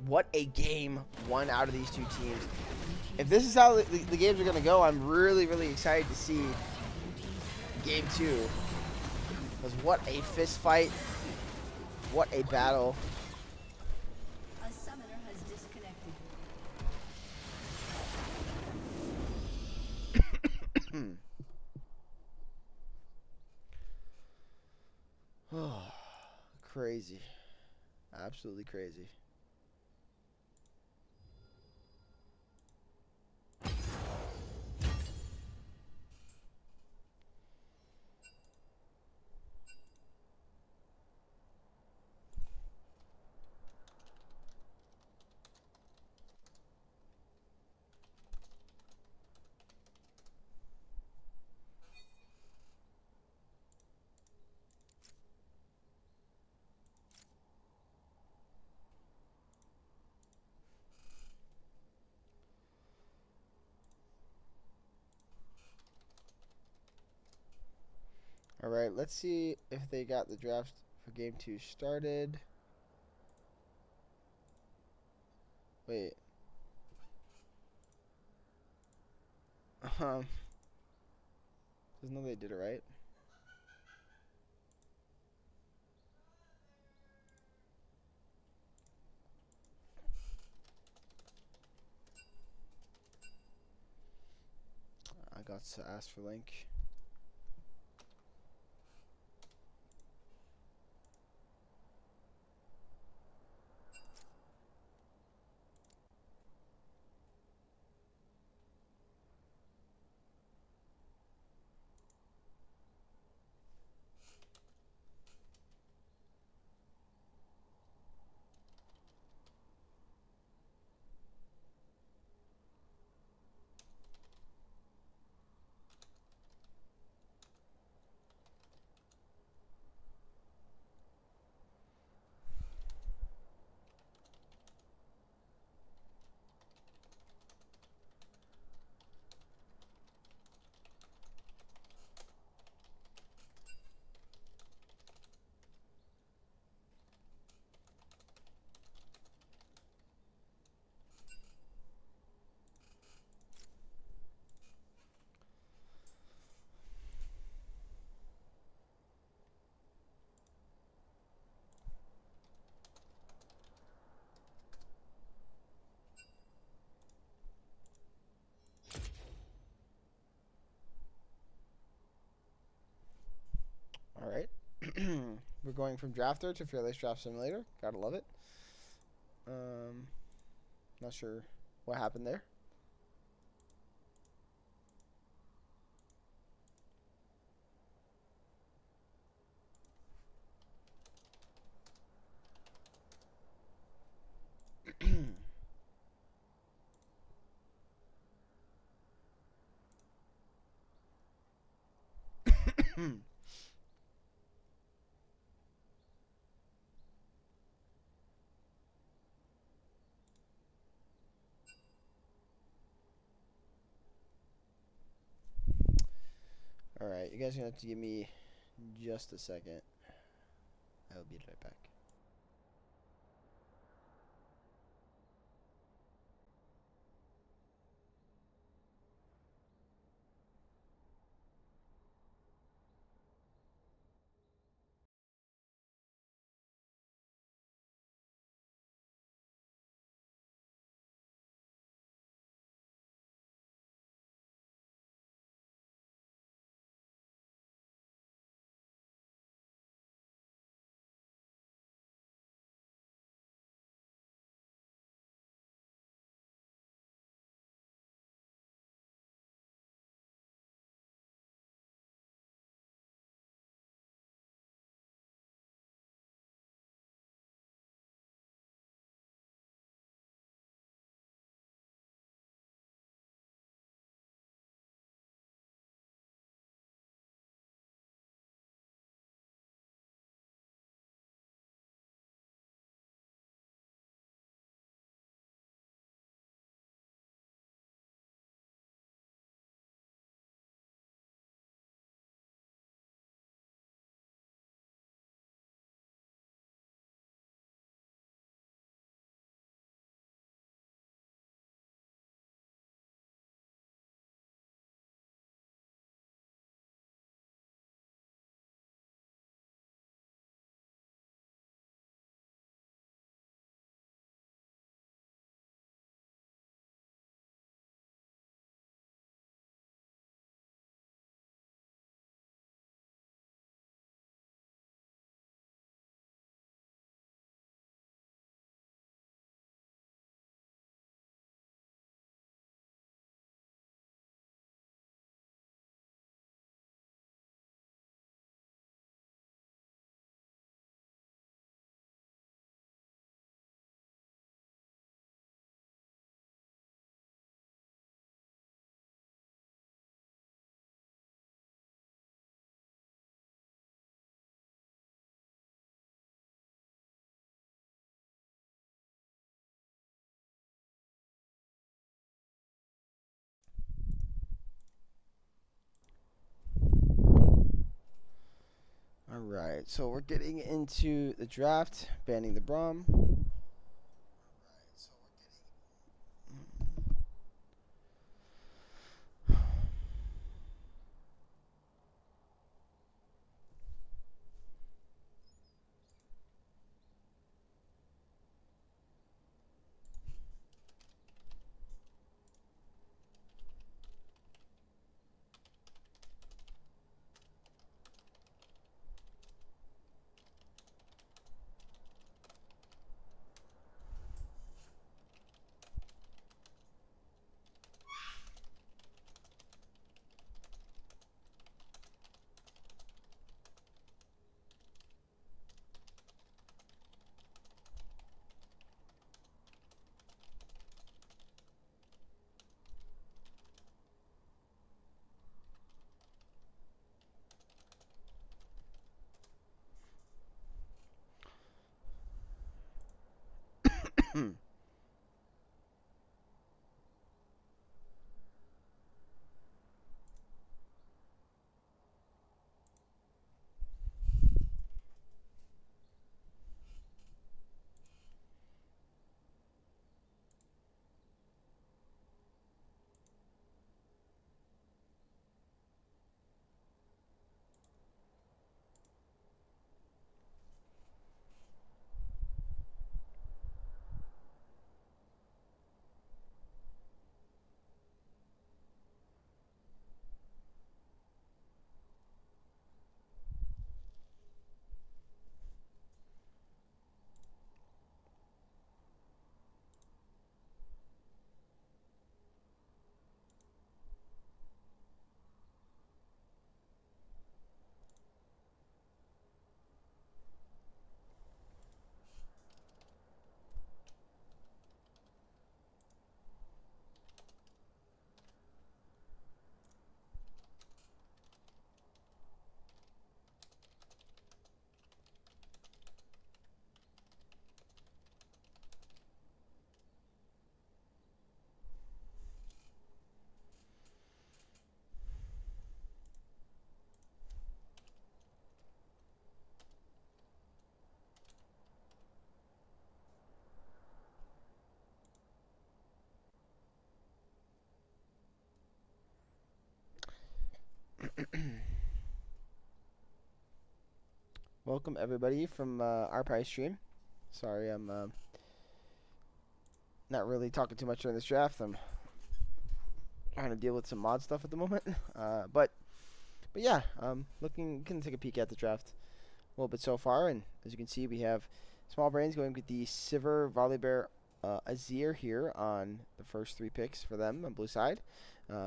What a game won out of these two teams. If this is how the games are going to go, I'm really, really excited to see game 2. Because what a fist fight. What a battle. A summoner has disconnected. Oh, crazy. Absolutely crazy. All right, let's see if they got the draft for game 2 started. Wait. Doesn't know they did it right. I got to ask for link. All right. We're going from drafter to fearless draft simulator. Gotta love it. Not sure what happened there. All right, you guys are gonna have to give me just a second. I'll be right back. Alright, so we're getting into the draft, banning the Braum. Welcome everybody from our prize stream. Sorry, I'm not really talking too much during this draft. I'm trying to deal with some mod stuff at the moment. But yeah, looking, can take a peek at the draft a little bit so far, and as you can see, we have Small Brains going with the Sivir, Volibear, Azir here on the first 3 picks for them on blue side.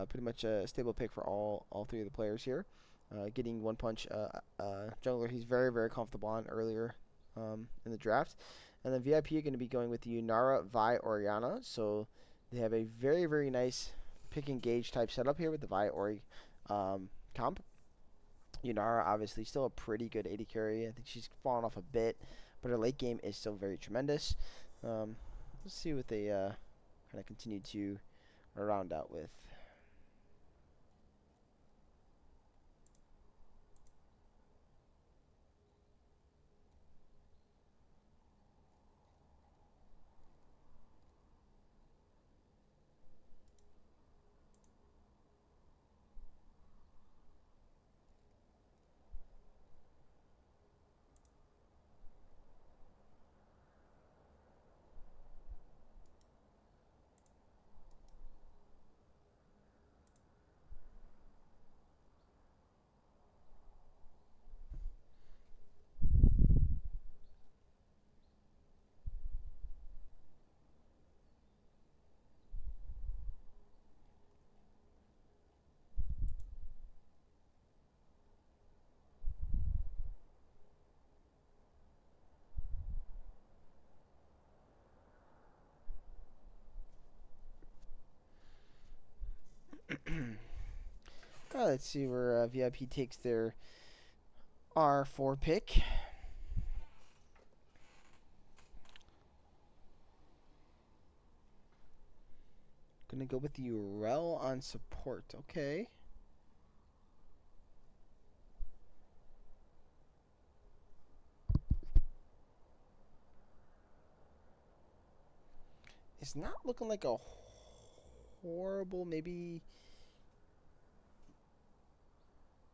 Pretty much a stable pick for all 3 of the players here. Getting One Punch jungler he's very comfortable on earlier in the draft. And then VIP are going to be going with the Unara, Vi, Orianna. So they have a very nice pick engage type setup here with the Vi Ori comp. Unara obviously still a pretty good AD carry. I think she's fallen off a bit, but her late game is still very tremendous. Let's see what they kind of continue to round out with. Let's see where VIP takes their R4 pick. Gonna go with the Urel on support. Okay. It's not looking like a horrible, maybe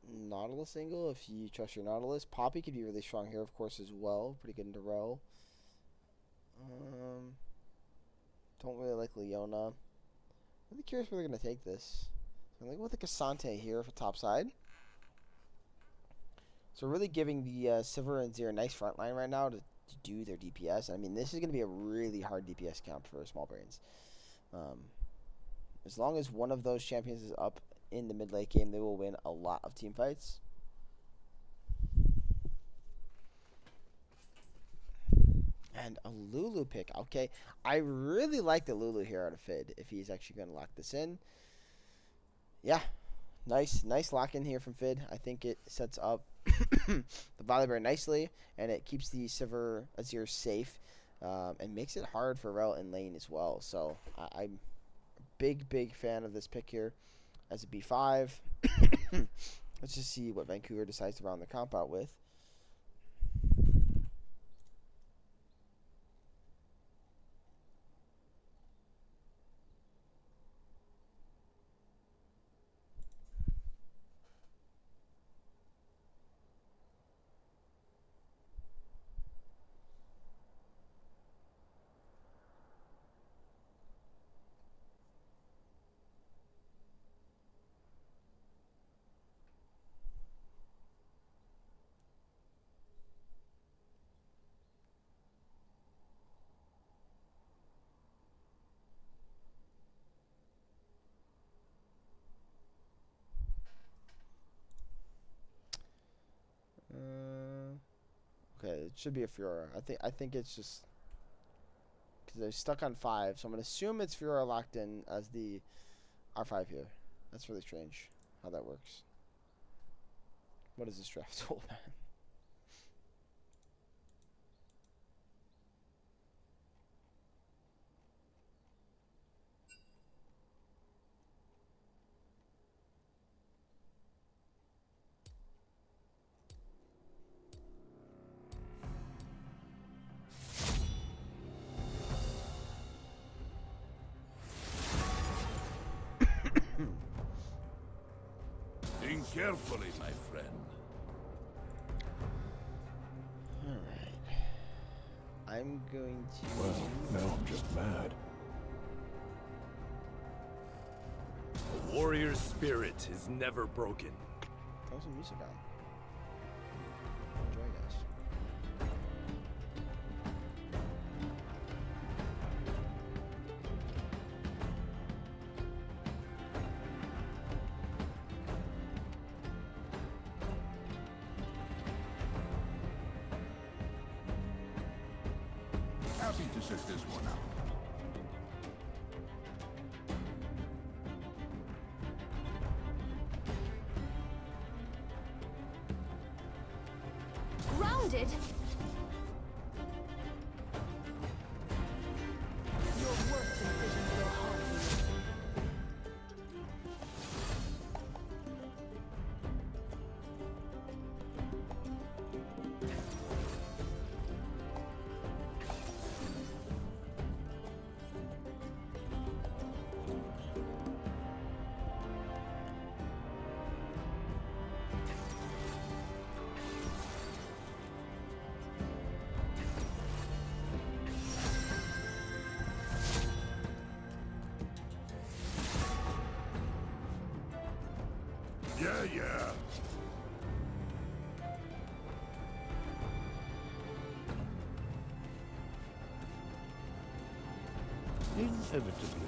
Nautilus angle if you trust your Nautilus. Poppy could be really strong here, of course, as well. Pretty good into row. Don't really like Leona. Really curious where they're going to take this. So I'm going with the Cassante here for top side. So really giving the Sivir and Zir a nice front line right now to do their DPS. I mean, this is going to be a really hard DPS camp for Small Brains. As long as one of those champions is up in the mid late game, they will win a lot of team fights. And a Lulu pick. Okay, I really like the Lulu here out of Fid if he's actually going to lock this in. Yeah, nice lock in here from Fid. I think it sets up the Volibear nicely, and it keeps the Sivir Azir safe, and makes it hard for Rel in lane as well. So I'm a big fan of this pick here as a B5. Let's just see what Vancouver decides to round the comp out with. Okay, it should be a Furora. I think it's just because they're stuck on 5, so I'm gonna assume it's Furora locked in as the R5 here. That's really strange how that works. What is this draft tool, man? Think carefully, my friend. Alright. I'm going to... Well, now I'm just mad. A warrior's spirit is never broken. Throw some music on. Enjoy, guys. Happy to sit this one out. Grounded? Your worst decisions will haunt you. Yeah. Inevitably.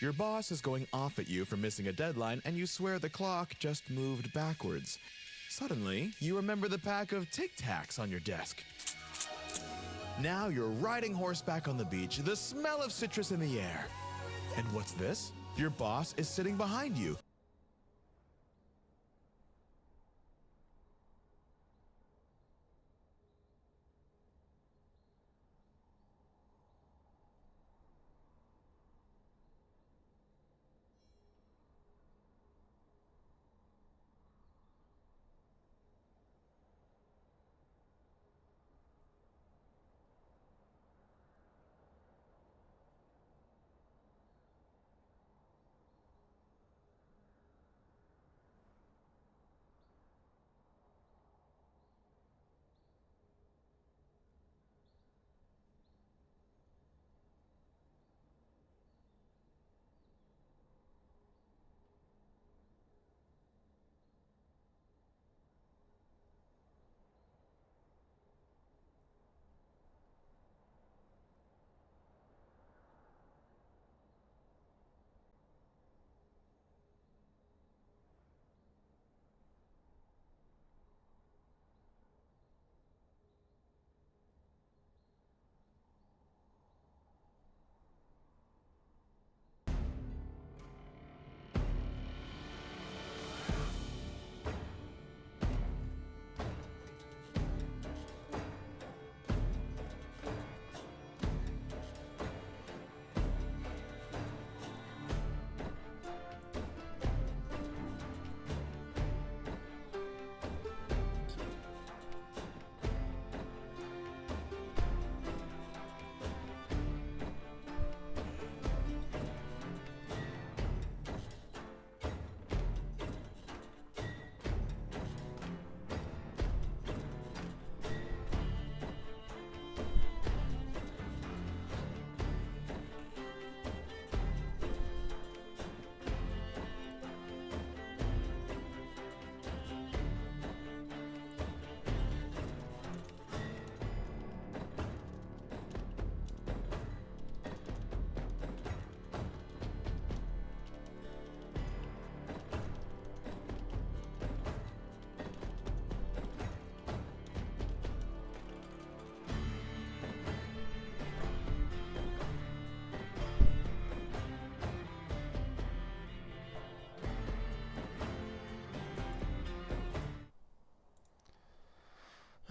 Your boss is going off at you for missing a deadline, and you swear the clock just moved backwards. Suddenly, you remember the pack of Tic Tacs on your desk. Now you're riding horseback on the beach, the smell of citrus in the air. And what's this? Your boss is sitting behind you.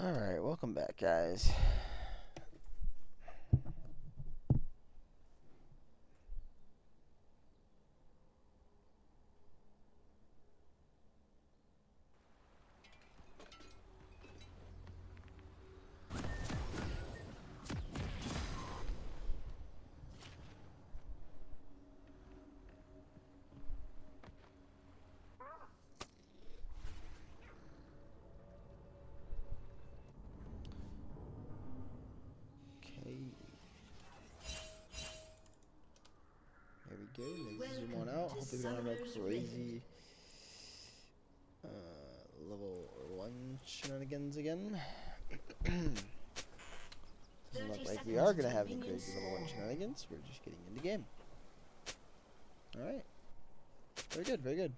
Alright, welcome back, guys. There we go. Let's zoom on out. Hopefully we don't have no crazy level 1 shenanigans again. Doesn't look like we are going to have any crazy level 1 shenanigans. We're just getting into game. Alright. Very good, very good.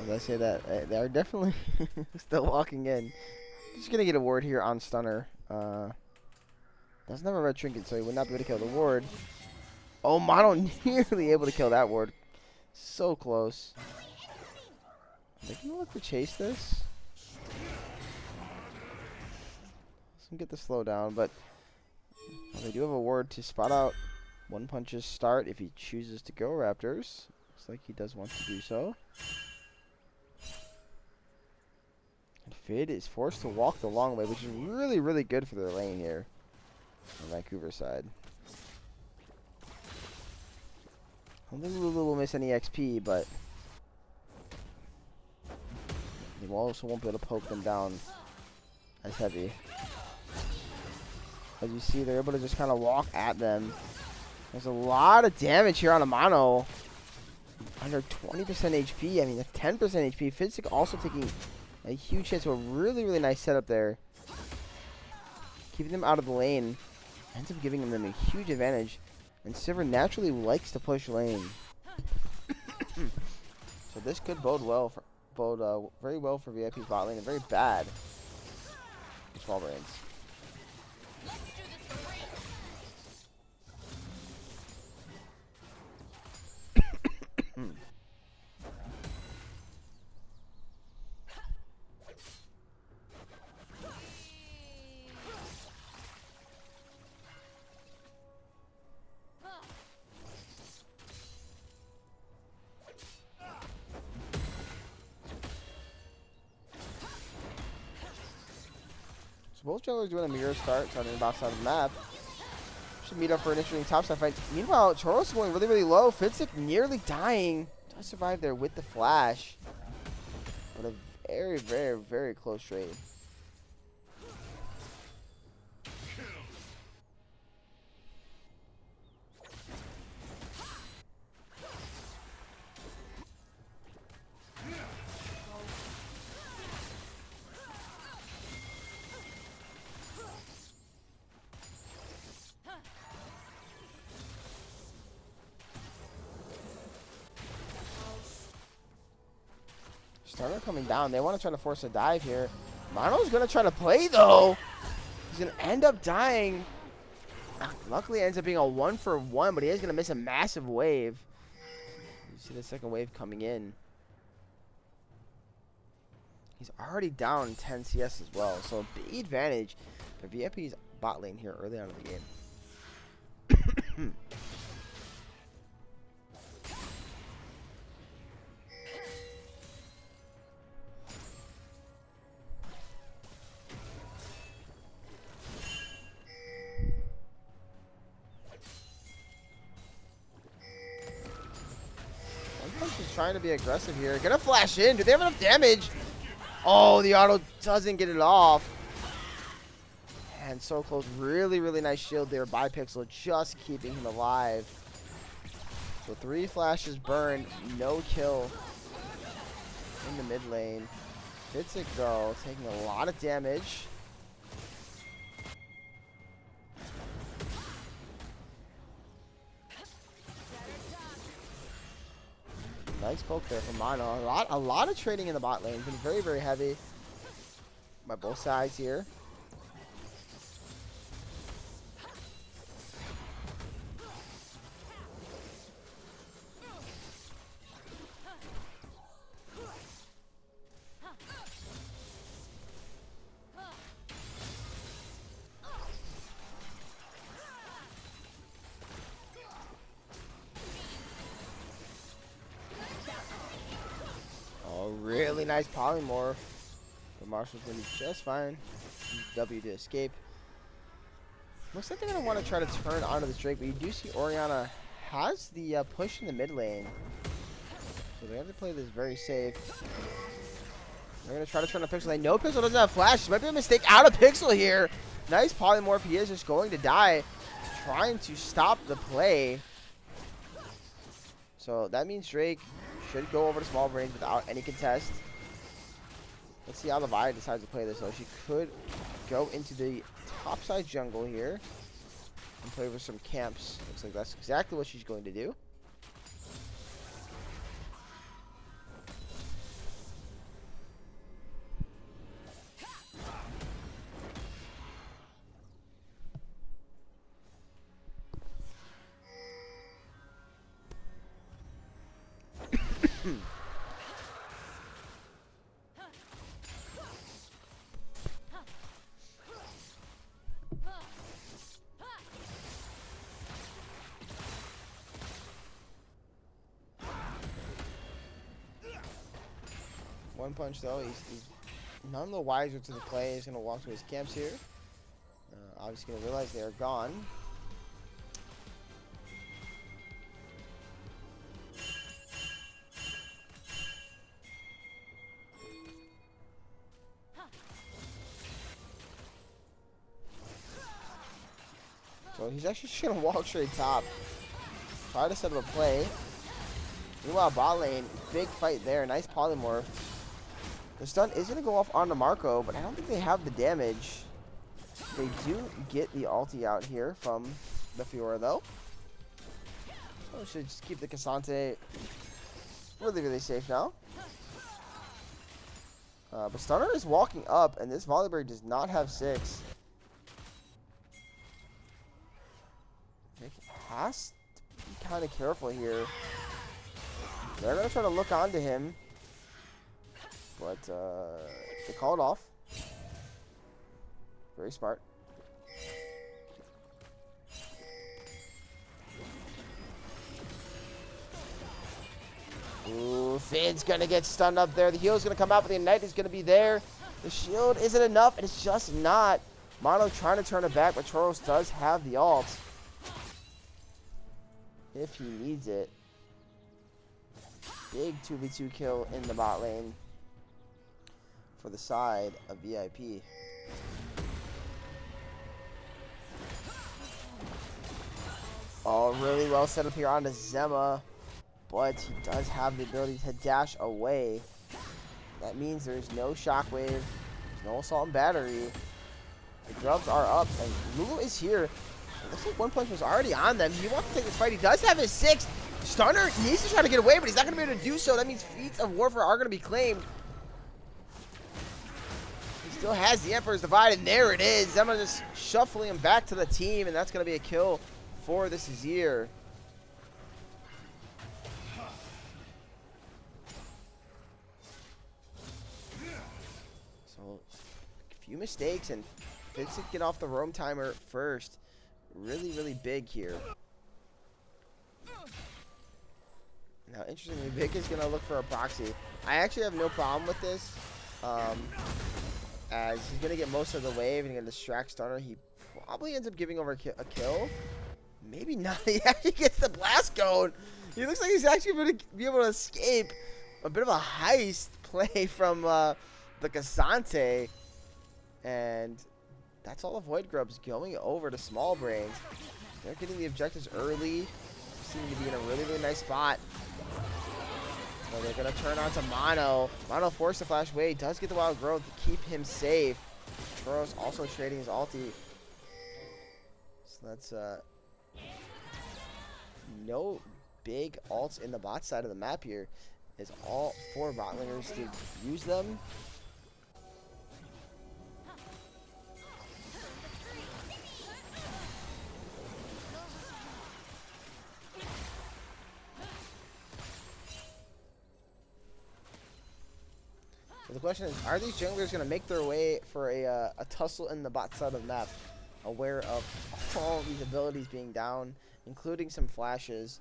As I say that, they are definitely still walking in. Just gonna get a ward here on Stunner. Doesn't have a red trinket, so he would not be able to kill the ward. Oh, Mono nearly able to kill that ward. So close. Are they gonna look to chase this? Let's get the slowdown, but well, they do have a ward to spot out One Punch's start if he chooses to go Raptors. Looks like he does want to do so. And Fid is forced to walk the long way, which is really, really good for their lane here on Vancouver side. I don't think Lulu will miss any XP, but they also won't be able to poke them down as heavy. As you see, they're able to just kind of walk at them. There's a lot of damage here on a Mono. under 20% HP. I mean, a 10% HP. Fidzik also taking a huge hit, so a really, really nice setup there. Keeping them out of the lane. Ends up giving them a huge advantage. And Sivir naturally likes to push lane. So this could bode very well for VIP's bot lane and very bad for small brains. Both junglers doing a mirror start, starting on the bot side of the map. Should meet up for an interesting topside fight. Meanwhile, Choros is going really, really low. Fidzik nearly dying. Does survive there with the flash. But a very, very, very close trade. Starter coming down. They want to try to force a dive here. Mono's going to try to play, though. He's going to end up dying. Luckily, it ends up being a 1-for-1, but he is going to miss a massive wave. You see the second wave coming in. He's already down 10 CS as well, so a big advantage for VIP's bot lane here early on in the game. Trying to be aggressive here. Gonna flash in. Do they have enough damage? Oh, the auto doesn't get it off. And so close. Really, really nice shield there by Pixel, just keeping him alive. So 3 flashes burned, no kill in the mid lane. Fidzik though, taking a lot of damage. Nice poke there from Mono. A lot of trading in the bot lane. Been very, very heavy by both sides here. Really nice polymorph. But Marshall's gonna be just fine. W to escape. Looks like they're gonna want to try to turn onto this Drake, but you do see Orianna has the push in the mid lane. So they have to play this very safe. They're gonna try to turn on Pixel. They know Pixel doesn't have flash. This might be a mistake out of Pixel here. Nice polymorph. He is just going to die. Trying to stop the play. So that means Drake should go over to small range without any contest. Let's see how Levi decides to play this though. She could go into the topside jungle here and play with some camps. Looks like that's exactly what she's going to do. One punch though, he's none the wiser to the play. He's going to walk to his camps here. Obviously going to realize they are gone. So he's actually just going to walk straight top. Try to set up a play. Meanwhile, bot lane, big fight there. Nice polymorph. The stun is going to go off onto Marco, but I don't think they have the damage. They do get the ulti out here from the Fiora, though. So should just keep the Cassante really, really safe now. But Stunner is walking up, and this Volibear does not have 6. Vic has to be kind of careful here. They're going to try to look onto him. But they call it off. Very smart. Ooh, Finn's going to get stunned up there. The heal's going to come out, but the Ignite is going to be there. The shield isn't enough, and it's just not. Mono trying to turn it back, but Choros does have the ult. If he needs it. Big 2v2 kill in the bot lane for the side of VIP. Oh, really well set up here onto Zema, but he does have the ability to dash away. That means there's no shockwave, there's no assault and battery. The grubs are up, and Lulu is here. It looks like One Punch was already on them. He wants to take this fight. He does have his 6. Stunner needs to try to get away, but he's not going to be able to do so. That means feats of warfare are going to be claimed. He still has the Emperor's Divide, and there it is. Zema just shuffling him back to the team, and that's going to be a kill for this Azir. So, a few mistakes, and Fitz get off the roam timer first. Really, really big here. Now, interestingly, Vic is going to look for a proxy. I actually have no problem with this, as he's going to get most of the wave and going to distract Stunner. He probably ends up giving over a kill. Maybe not. He actually gets the blast going. He looks like he's actually going to be able to escape. A bit of a heist play from the Cassante. And that's all the Void Grubs going over to Small Brains. They're getting the objectives early. Seem to be in a really, really nice spot. So they're going to turn on to Mono. Mono forced to flash away. Does get the Wild Growth to keep him safe. Choros also trading his ulti. So that's no big ults in the bot side of the map here. As all 4 bot laners did use them. So the question is, are these junglers going to make their way for a tussle in the bot side of the map? Aware of all these abilities being down, including some flashes.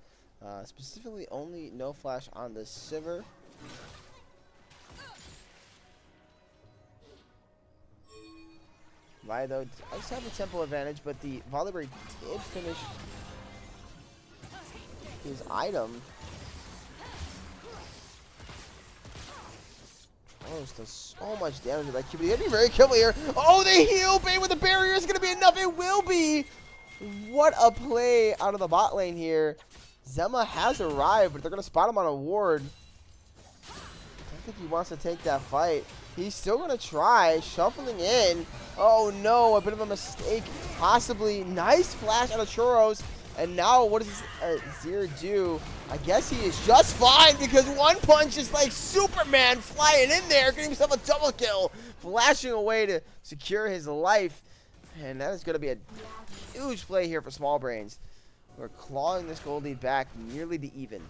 Specifically, only no flash on the Sivir. Vi, though, does have a tempo advantage, but the Volibear did finish his item. Oh, does so much damage with that Q, but he had to be very careful here. Oh, they heal bait with the barrier is going to be enough. It will be. What a play out of the bot lane here. Zema has arrived, but they're going to spot him on a ward. I don't think he wants to take that fight. He's still going to try, shuffling in. Oh no, a bit of a mistake. Possibly. Nice flash out of Choros. And now what does Azir do? I guess he is just fine because One Punch is like Superman flying in there, getting himself a double kill, flashing away to secure his life. And that is going to be a huge play here for Small Brains. We're clawing this gold lead back nearly to even.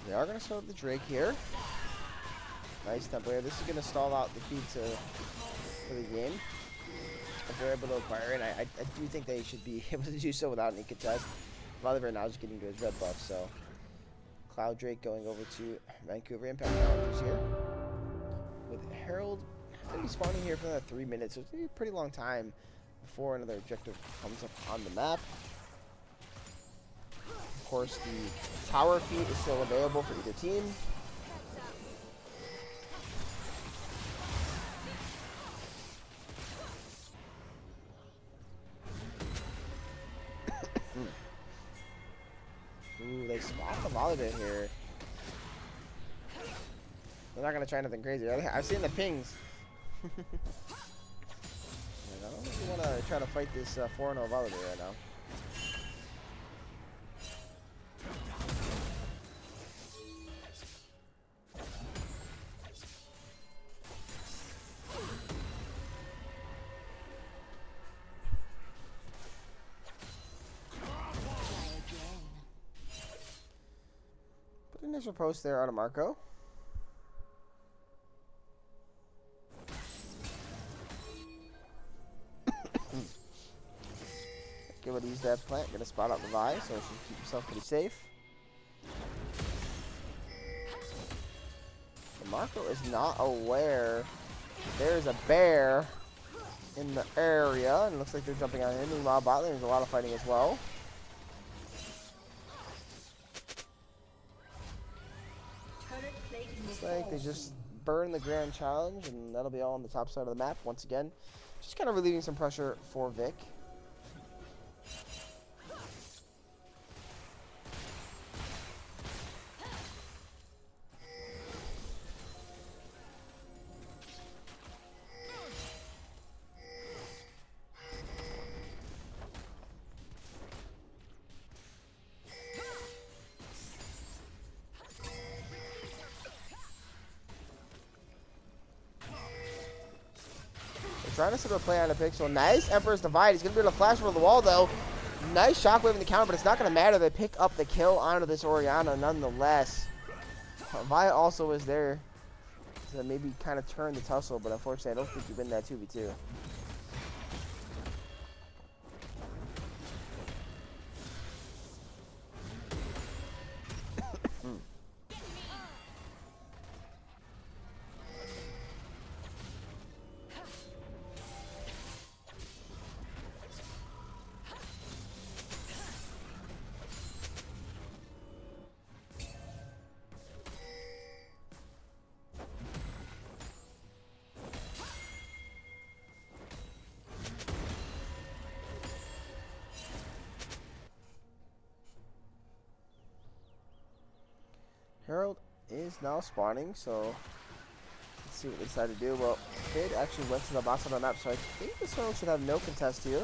They are going to start with the Drake here. Nice tempo here. This is going to stall out the feats for the game. if they're able to acquire it. And I do think they should be able to do so without any contest. Volibear now is getting to his red buff, so Cloud Drake going over to Vancouver Impact Challengers here. With Herald going to be spawning here for another 3 minutes, so it's going to be a pretty long time before another objective comes up on the map. Of course, the tower feat is still available for either team. Ooh, they spot the Volibear here. They're not going to try nothing crazy, right? I've seen the pings. I don't think you want to try to fight this 4-0 Volibear right now. Put an initial post there out of Marco. Give it a use that plant, gonna spot out the Vi, so you should keep yourself pretty safe. And Marco is not aware there's a bear in the area, and it looks like they're jumping on him. Meanwhile, bot lane, there's a lot of fighting as well. Looks like they just burn the Grand Challenge, and that'll be all on the top side of the map once again. Just kind of relieving some pressure for Vic. Trying to set up a play on a pixel. Nice Emperor's Divide. He's going to be able to flash over the wall, though. Nice shockwave in the counter, but it's not going to matter. They pick up the kill onto this Orianna nonetheless. Vi also was there to maybe kind of turn the tussle, but unfortunately, I don't think you win that 2v2. Herald is now spawning, so let's see what they decide to do. Well, Kid actually went to the boss on the map, so I think this Herald should have no contest here.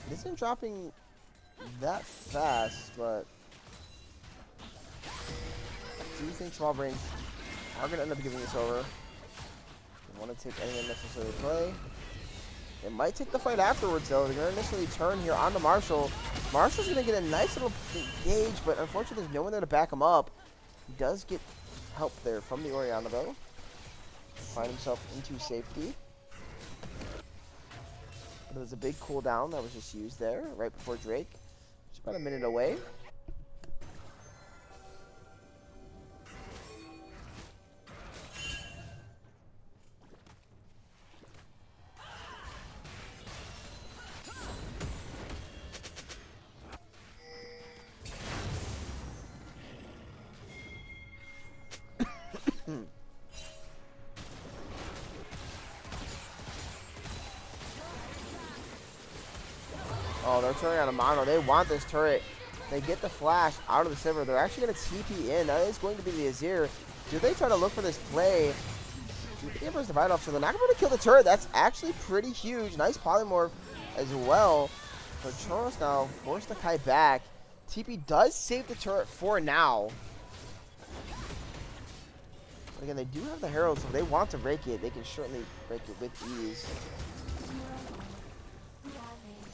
It isn't dropping that fast, but I do think Small Brains are going to end up giving this over. They want to take any unnecessary play. It might take the fight afterwards, though. They're going to initially turn here onto Marshall. Marshall's going to get a nice little engage, but unfortunately there's no one there to back him up. He does get help there from the Orianna, though. Find himself into safety. But there's a big cooldown that was just used there right before Drake. Just about a minute away. Oh, they're turning on a mono. They want this turret. They get the flash out of the Sivir. They're actually going to TP in. That is going to be the Azir. Do they try to look for this play? Do the Emperor's Divide off, so they're not going to kill the turret. That's actually pretty huge. Nice polymorph as well. But Choros now forced the Kai back. TP does save the turret for now. But again, they do have the Herald, so if they want to break it, they can certainly break it with ease.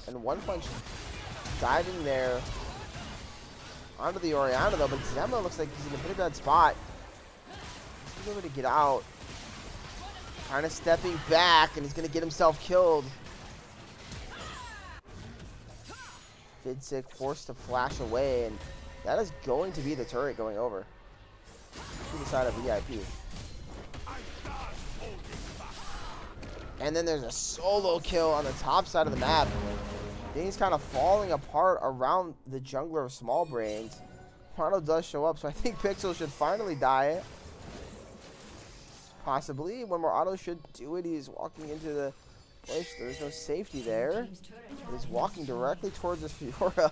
And One Punch diving there onto the Orianna, though, but Zema looks like he's in a pretty bad spot. He's able to get out. Kind of stepping back, and he's going to get himself killed. Vidsick forced to flash away, and that is going to be the turret going over to the side of VIP. And then there's a solo kill on the top side of the map. Things kind of falling apart around the jungler of Small Brains. Mono does show up, so I think Pixel should finally die. Possibly. One more auto should do it. He's walking into the place. There's no safety there. He's walking directly towards this Fiora.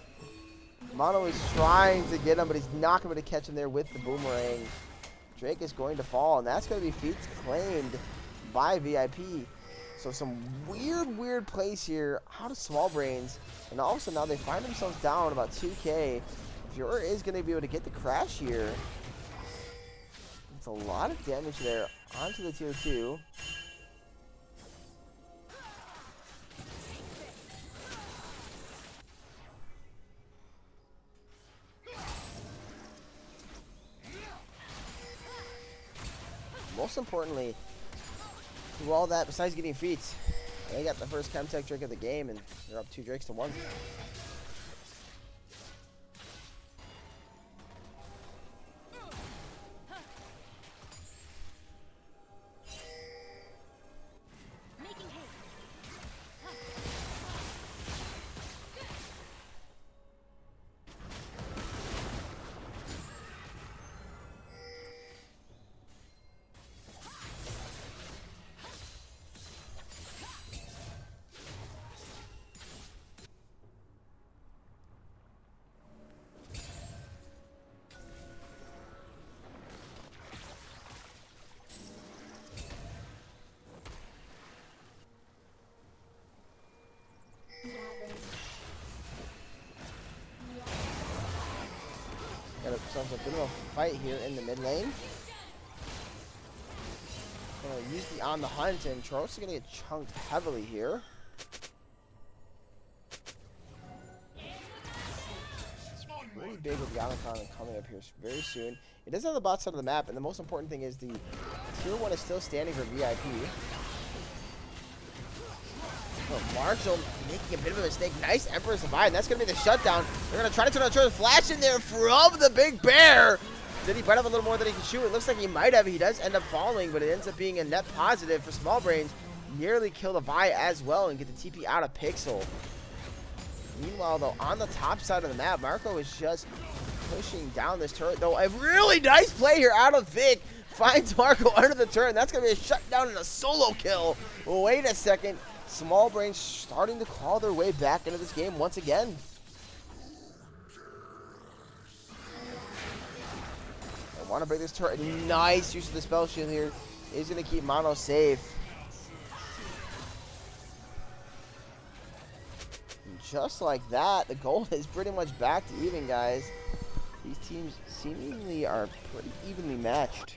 Mono is trying to get him, but he's not going to catch him there with the boomerang. Drake is going to fall, and that's going to be feats claimed by VIP. So some weird plays here out of Small Brains. And all of a sudden now they find themselves down about 2k. Fiora is going to be able to get the crash here. It's a lot of damage there onto the tier 2. Most importantly, through all that, besides getting feats, they got the first Chemtech Drake of the game, and they're up 2 Drakes to 1. Got ourselves a bit of a fight here in the mid lane. Gonna use the on the hunt, and Charles is gonna get chunked heavily here. It's pretty big with the Icon coming up here very soon. It is on the bot side of the map, and the most important thing is the tier 1 is still standing for VIP. Oh, Marshall making a bit of a mistake. Nice Emperor survive, and that's going to be the shutdown. They're going to try to turn on Charles. Flash in there from the Big Bear. Did he bite off a little more than he can shoot? It looks like he might have. He does end up falling, but it ends up being a net positive for Small Brains. Nearly kill the Vi as well and get the TP out of Pixel. Meanwhile, though, on the top side of the map, Marco is just pushing down this turret. Though a really nice play here out of Vic. Finds Marco under the turret, and that's going to be a shutdown and a solo kill. Well, wait a second. Small Brains starting to claw their way back into this game once again. I want to break this turret. Nice use of the spell shield here. Is going to keep Mono safe. And just like that, the goal is pretty much back to even, guys. These teams seemingly are pretty evenly matched.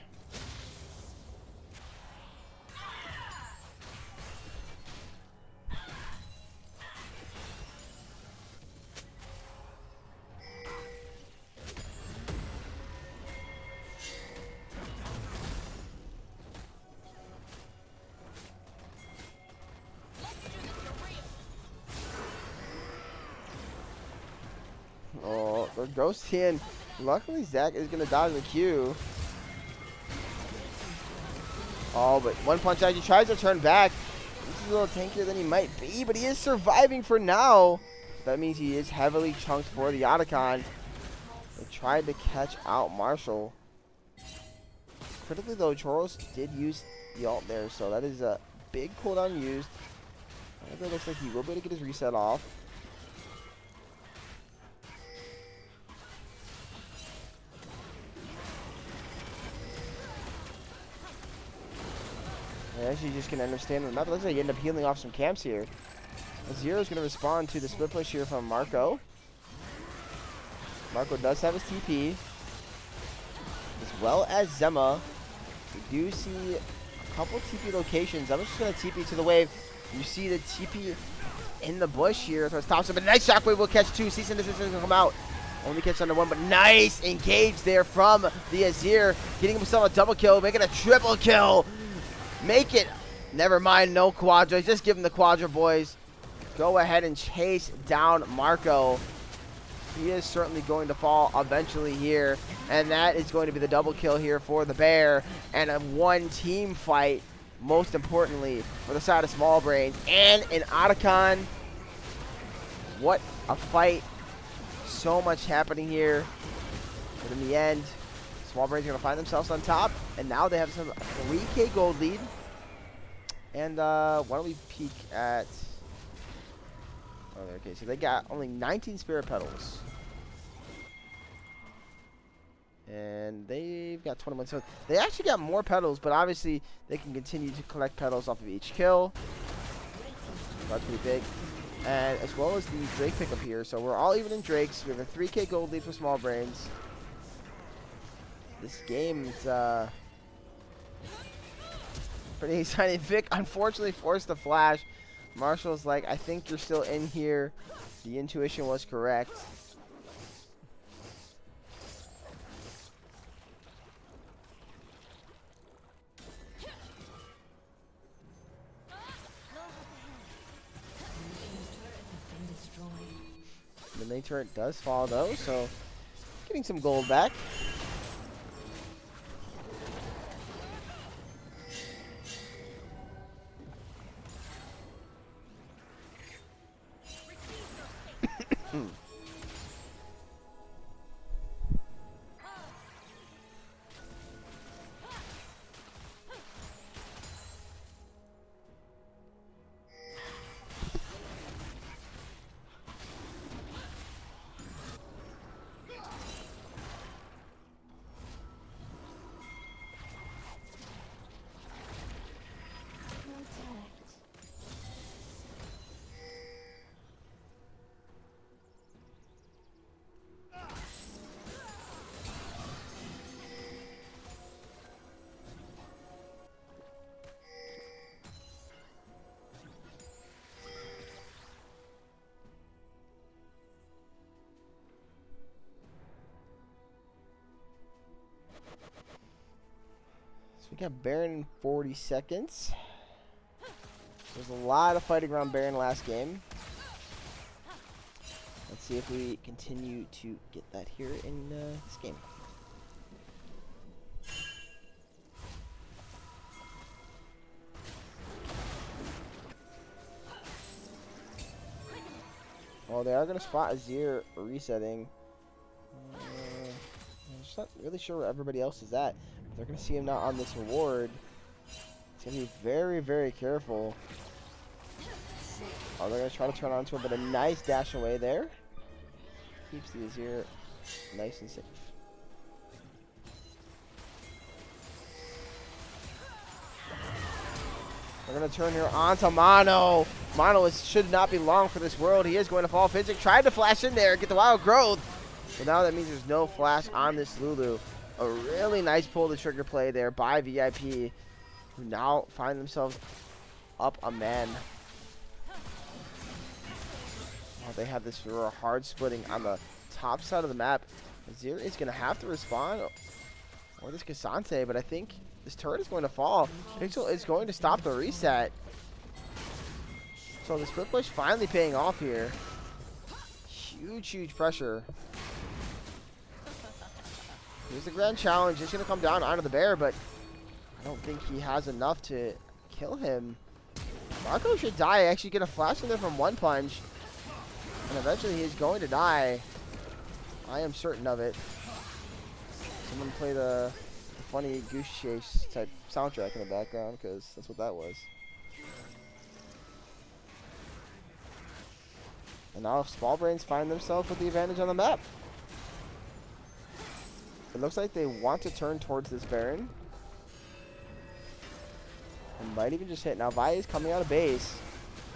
Oh, they're ghosting. Luckily, Zach is going to dodge the Q. Oh, but one punch out. He tries to turn back. He's a little tankier than he might be, but he is surviving for now. That means he is heavily chunked for the Otacon. They tried to catch out Marshall. Critically, though, Choros did use the ult there, so that is a big cooldown used. It looks like he will be able to get his reset off. Actually, just can understand the map. Looks like you end up healing off some camps here. Zero is going to respond to the split push here from Marco. Marco does have his TP, as well as Zema. We do see a couple TP locations. I'm just going to TP to the wave. You see the TP in the bush here. Towards Thompson, but a nice shockwave will catch 2. Cease and desist is going to come out. Only catch under one, but nice engage there from the Azir. Getting himself a double kill, making a triple kill. Make it. Never mind, no Quadra. Just give him the Quadra, boys. Go ahead and chase down Marco. He is certainly going to fall eventually here. And that is going to be the double kill here for the Bear. And a one team fight, most importantly, for the side of Small Brains. And an Otacon. What a fight. So much happening here. But in the end, Small Brains are going to find themselves on top. And now they have some 3K gold lead. And why don't we peek at... Oh, okay, so they got only 19 Spirit Petals. And they've got 21. So they actually got more petals, but obviously they can continue to collect petals off of each kill. That's pretty big. And as well as the Drake pickup here. So we're all even in Drakes. We have a 3K gold lead for Small Brains. This game is pretty exciting. Vic unfortunately forced the flash. Marshall's like, I think you're still in here. The intuition was correct. The main turret does fall though, so getting some gold back. So we got Baron in 40 seconds. There's a lot of fighting around Baron last game. Let's see if we continue to get that here in this game. Well, they are going to spot Azir resetting. I'm just not really sure where everybody else is at. They're going to see him now on this reward. It's going to be very, very careful. Oh, they're going to try to turn onto him, but a nice dash away there. Keeps the Azir nice and safe. We're going to turn here onto Mono. Mono should not be long for this world. He is going to fall. Physic tried to flash in there, get the wild growth. But now that means there's no flash on this Lulu. A really nice pull the trigger play there by VIP, who now find themselves up a man. Oh, they have this hard splitting on the top side of the map. Azir is going to have to respond, or this Cassante, but I think this turret is going to fall. Pixel is going to stop the reset. So the split push finally paying off here. Huge, huge pressure. Here's the grand challenge. It's going to come down onto the bear, but I don't think he has enough to kill him. Marco should die. Actually get a flash in there from one punch. And eventually he's going to die. I am certain of it. Someone play the funny Goose Chase type soundtrack in the background, because that's what that was. And now if Small Brains find themselves with the advantage on the map. It looks like they want to turn towards this Baron. And might even just hit. Now Vi is coming out of base.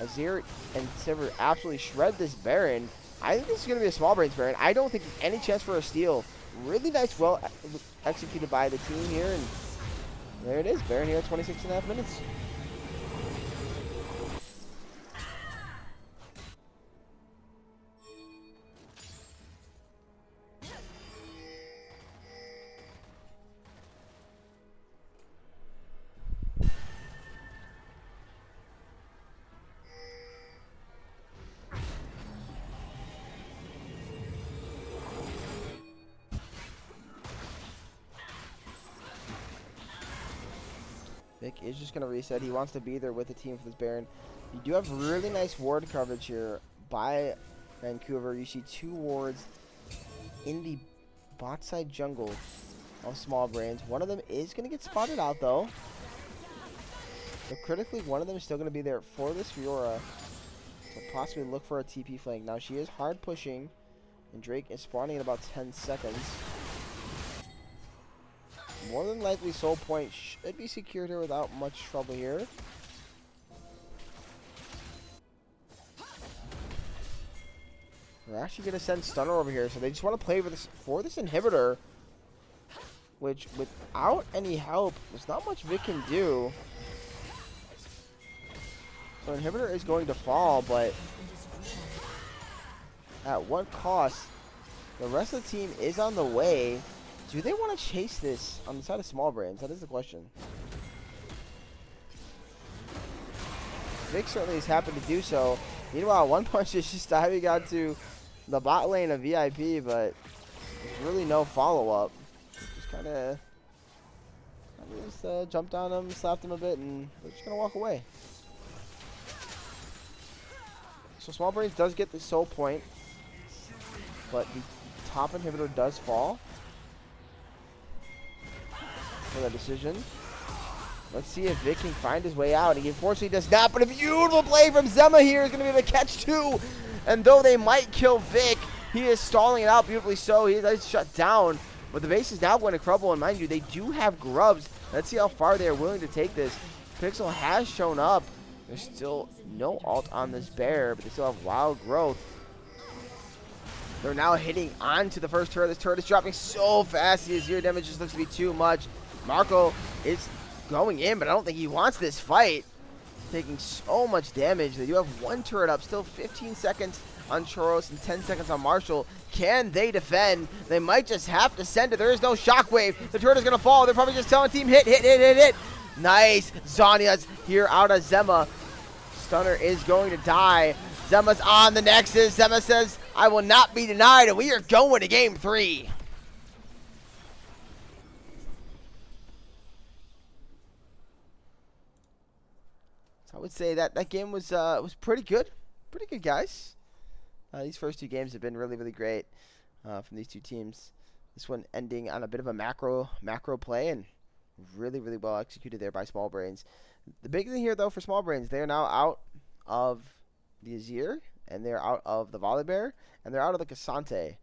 Azir and Sivir absolutely shred this Baron. I think this is going to be a Small Brains Baron. I don't think there's any chance for a steal. Really nice, well executed by the team here. And there it is. Baron here at 26.5 minutes. Vic is just going to reset. He wants to be there with the team for this Baron. You do have really nice ward coverage here by Vancouver. You see 2 wards in the bot side jungle of Small Brains. One of them is going to get spotted out, though. But critically, one of them is still going to be there for this Fiora. So possibly look for a TP flank. Now, she is hard pushing, and Drake is spawning in about 10 seconds. More than likely, Soul Point should be secured here without much trouble here. We're actually going to send Stunner over here, so they just want to play for this inhibitor, which, without any help, there's not much Vic can do. So inhibitor is going to fall, but at what cost? The rest of the team is on the way. Do they want to chase this on the side of Small Brains? That is the question. Vic certainly is happy to do so. Meanwhile, One Punch is just diving out to the bot lane of VIP, but there's really no follow-up. Just kind of jumped on him, slapped him a bit, and they're just going to walk away. So Small Brains does get the soul point, but the top inhibitor does fall for the decision. Let's see if Vic can find his way out. He unfortunately does not, but a beautiful play from Zema here is going to be the catch too. And though they might kill Vic, he is stalling it out beautifully so. He is shut down, but the base is now going to crumble. And mind you, they do have grubs. Let's see how far they are willing to take this. Pixel has shown up. There's still no ult on this bear, but they still have wild growth. They're now hitting onto the first turret. This turret is dropping so fast. His zero damage just looks to be too much. Marco is going in, but I don't think he wants this fight. Taking so much damage. They do have 1 turret up. Still 15 seconds on Choros and 10 seconds on Marshall. Can they defend? They might just have to send it. There is no shockwave. The turret is going to fall. They're probably just telling team hit, hit, hit, hit, hit. Nice. Zanya's here out of Zema. Stunner is going to die. Zema's on the Nexus. Zema says, I will not be denied, and we are going to game 3. So I would say that game was pretty good. Pretty good, guys. These first 2 games have been really, really great from these 2 teams. This one ending on a bit of a macro play, and really, really well executed there by Small Brains. The big thing here, though, for Small Brains, they are now out of the Azir, and they're out of the Volibear, and they're out of the Cassante,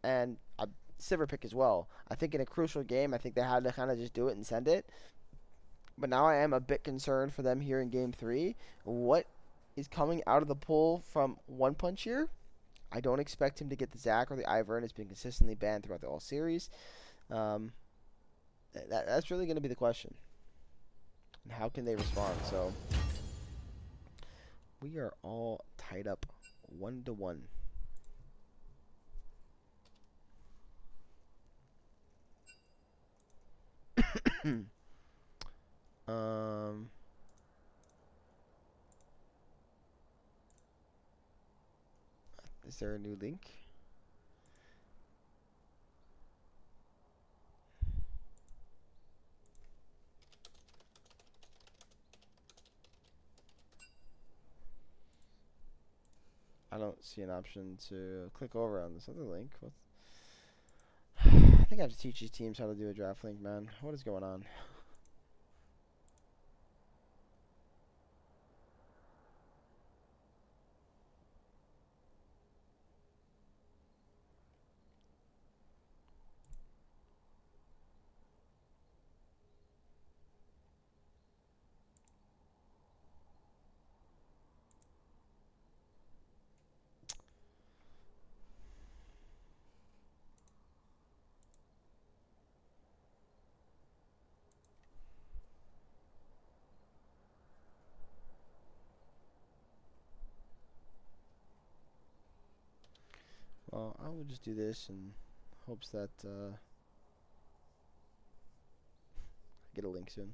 and a Silver Pick as well. I think in a crucial game, I think they had to kind of just do it and send it. But now I am a bit concerned for them here in Game 3. What is coming out of the pool from One Punch here? I don't expect him to get the Zac or the Ivern. It's been consistently banned throughout the whole series. That's really going to be the question. And how can they respond? So we are all tied up 1-1. Is there a new link? I don't see an option to click over on this other link. I think I have to teach these teams how to do a draft link, man. What is going on? Well, I will just do this in hopes that I get a link soon.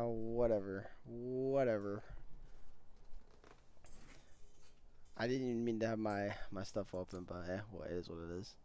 Whatever. Whatever. I didn't even mean to have my stuff open, but well, it is what it is.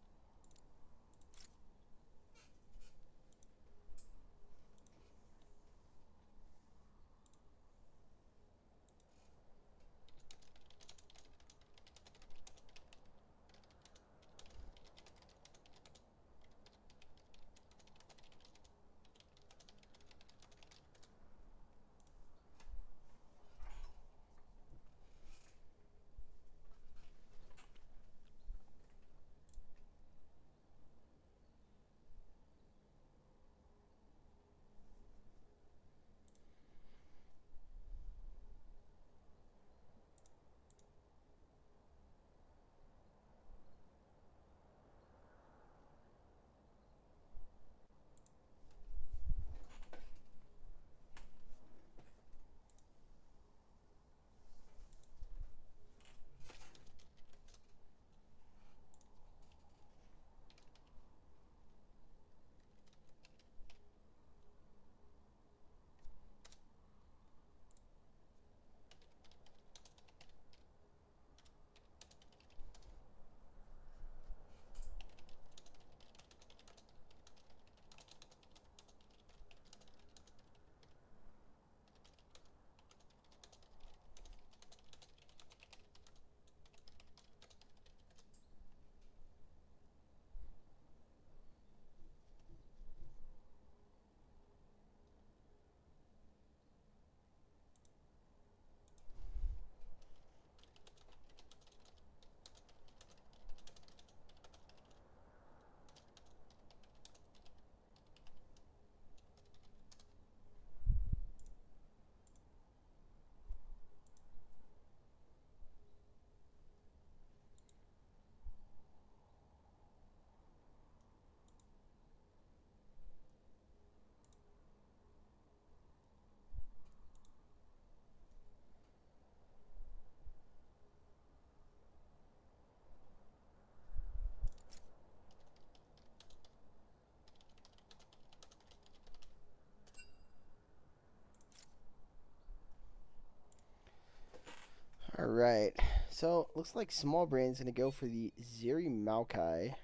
All right. So looks like Small Brain's gonna go for the Zeri Maokai.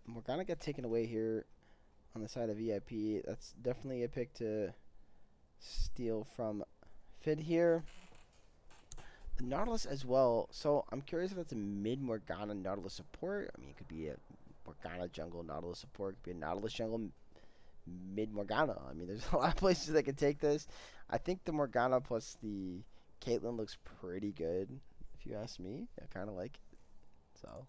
Morgana got taken away here on the side of VIP. That's definitely a pick to steal from Fid here. The Nautilus as well. So I'm curious if that's a mid Morgana Nautilus support. I mean, it could be a Morgana jungle Nautilus support. It could be a Nautilus jungle mid Morgana. I mean, there's a lot of places that could take this. I think the Morgana plus the Caitlyn looks pretty good, if you ask me. I kind of like it. So.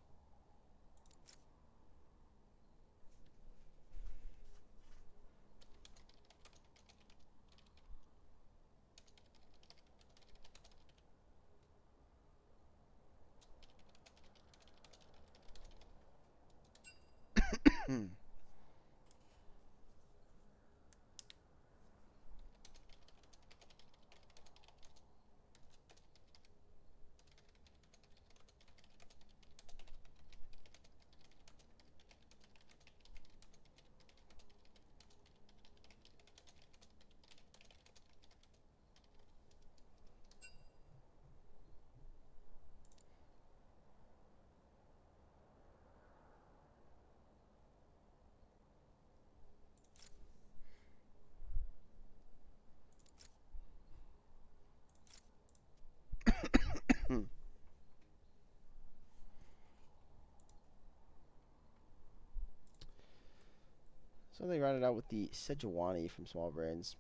So they rounded out with the Sejuani from Small Brains.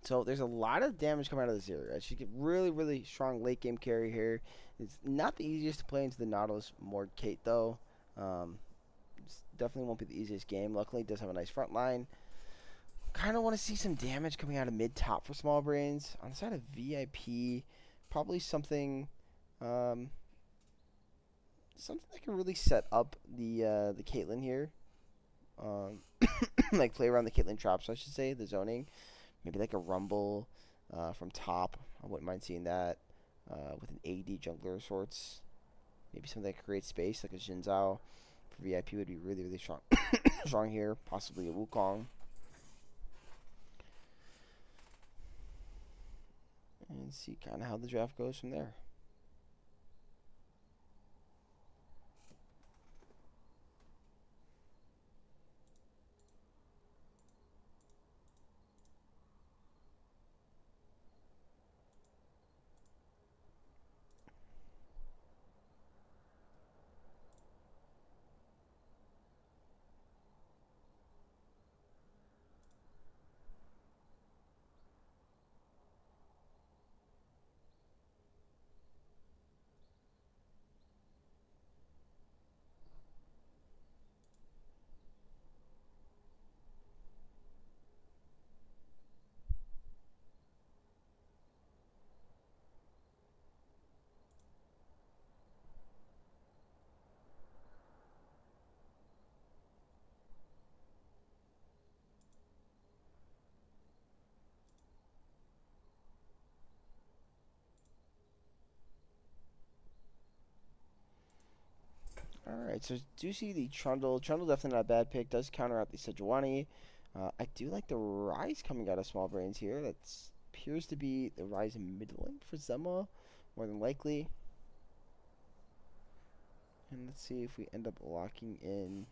So there's a lot of damage coming out of this area. She get really, really strong late game carry here. It's not the easiest to play into the Nautilus Mord Kate though. Definitely won't be the easiest game. Luckily, it does have a nice front line. Kind of want to see some damage coming out of mid top for Small Brains. On the side of VIP, probably something, something that can really set up the Caitlyn here. Like play around the Caitlyn traps, I should say, the zoning. Maybe like a Rumble from top. I wouldn't mind seeing that with an AD jungler of sorts. Maybe something that creates space, like a Xin Zhao for VIP would be really, really strong. Strong here. Possibly a Wukong. and see kind of how the draft goes from there. Alright, so do you see the Trundle? Trundle definitely not a bad pick. Does counter out the Sejuani. I do like the Rise coming out of Small Brains here. That appears to be the Rise in Midland for Zema, more than likely. And let's see if we end up locking in.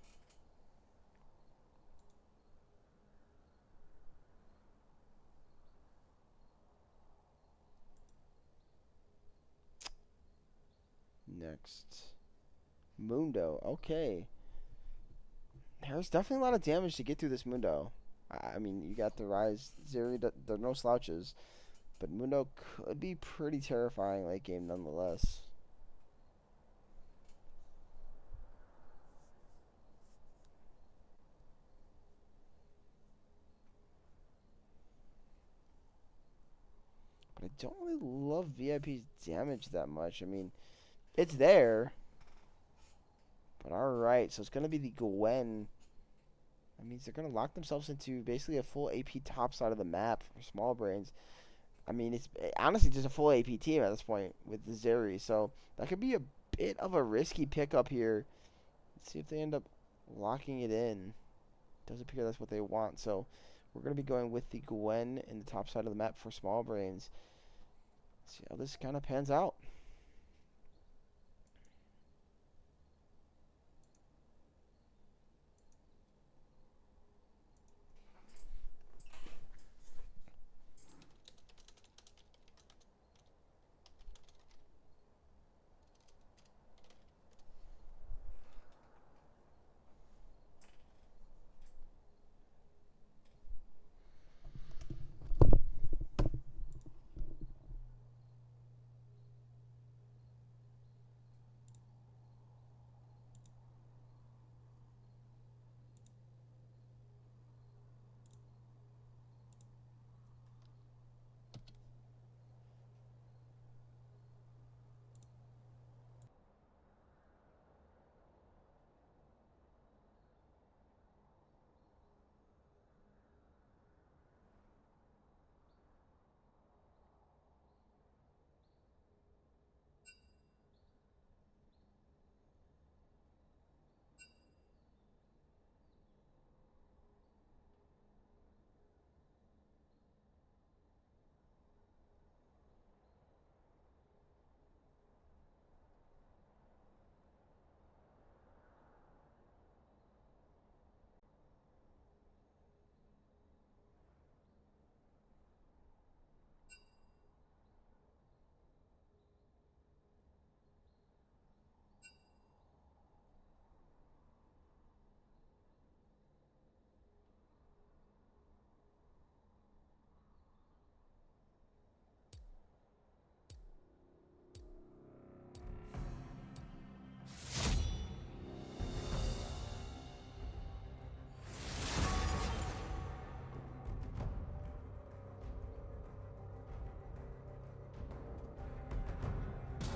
Next. Mundo. Okay. There's definitely a lot of damage to get through this Mundo. I mean, you got the Rise, Zeri, they're no slouches. But Mundo could be pretty terrifying late game nonetheless. But I don't really love VIP's damage that much. I mean, it's there. But alright, so it's going to be the Gwen. That means they're going to lock themselves into basically a full AP top side of the map for Small Brains. I mean, it's honestly just a full AP team at this point with the Zeri. So that could be a bit of a risky pickup here. Let's see if they end up locking it in. Does appear that's what they want. So we're going to be going with the Gwen in the top side of the map for Small Brains. Let's see how this kind of pans out.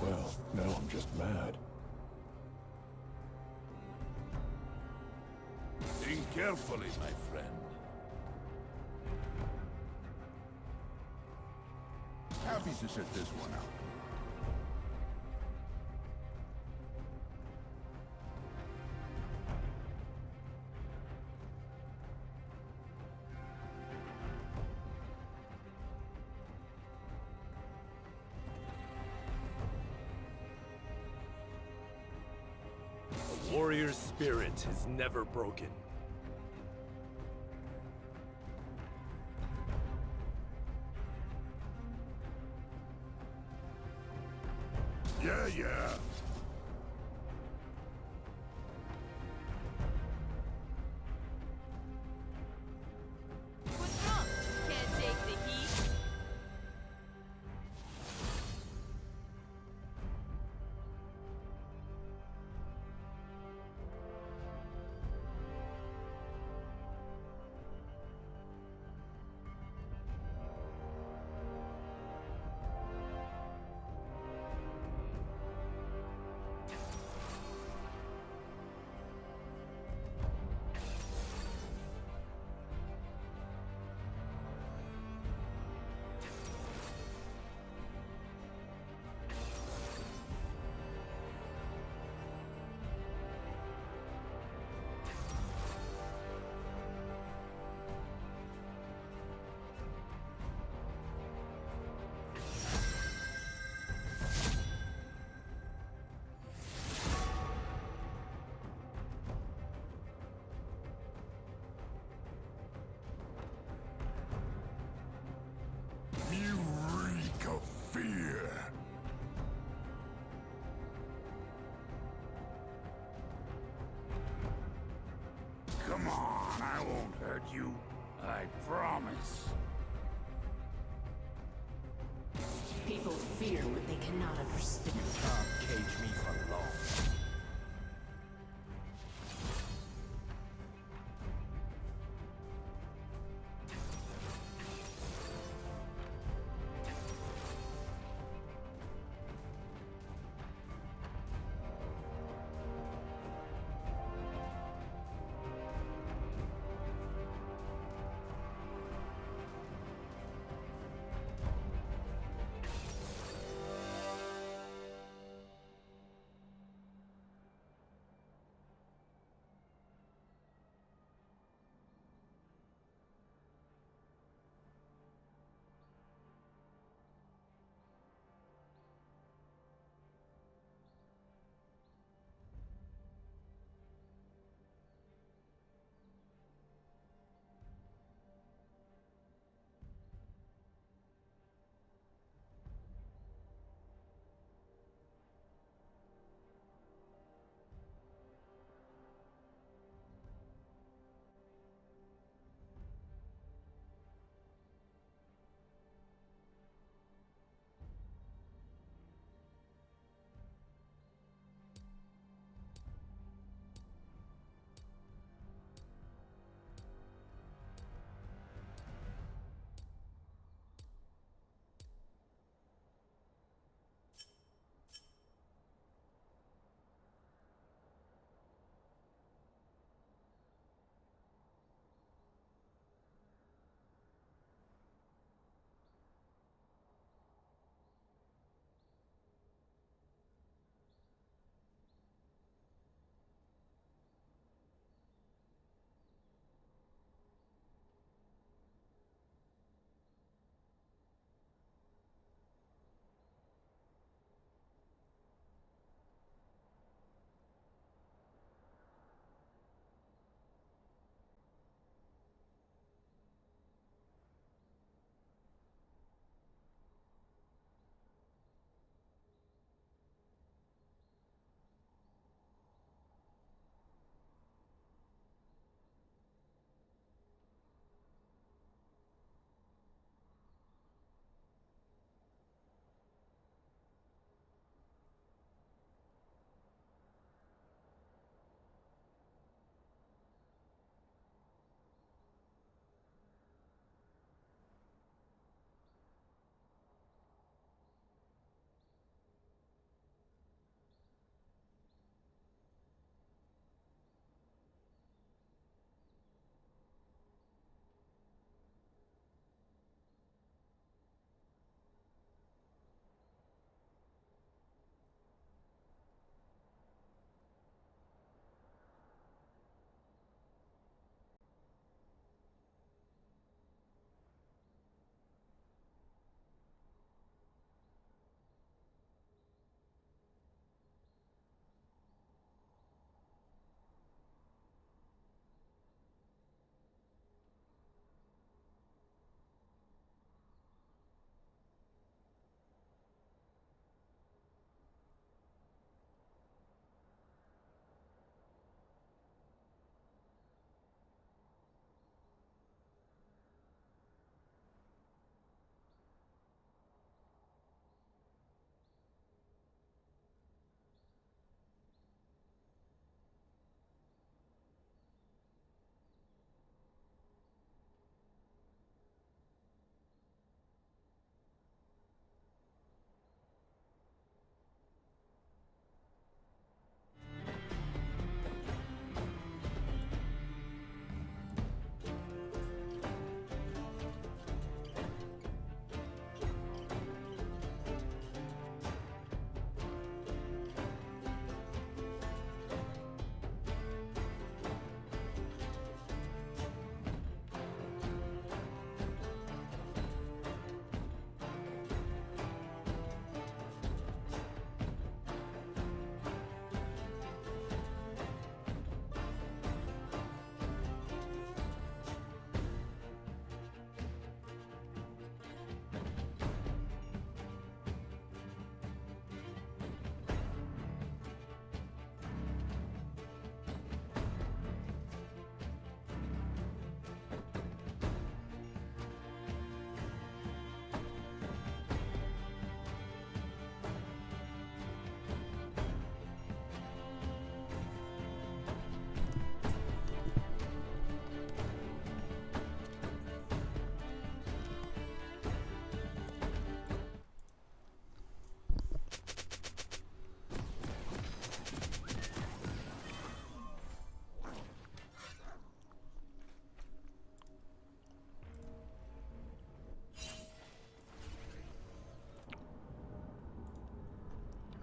Well, now I'm just mad. Think carefully, my friend. Happy to sit this one out. warrior's spirit is never broken. Yeah. What's wrong? Can't take the heat? You reek of fear. Come on, I won't hurt you. I promise. People fear what they cannot understand. Can't cage me for long.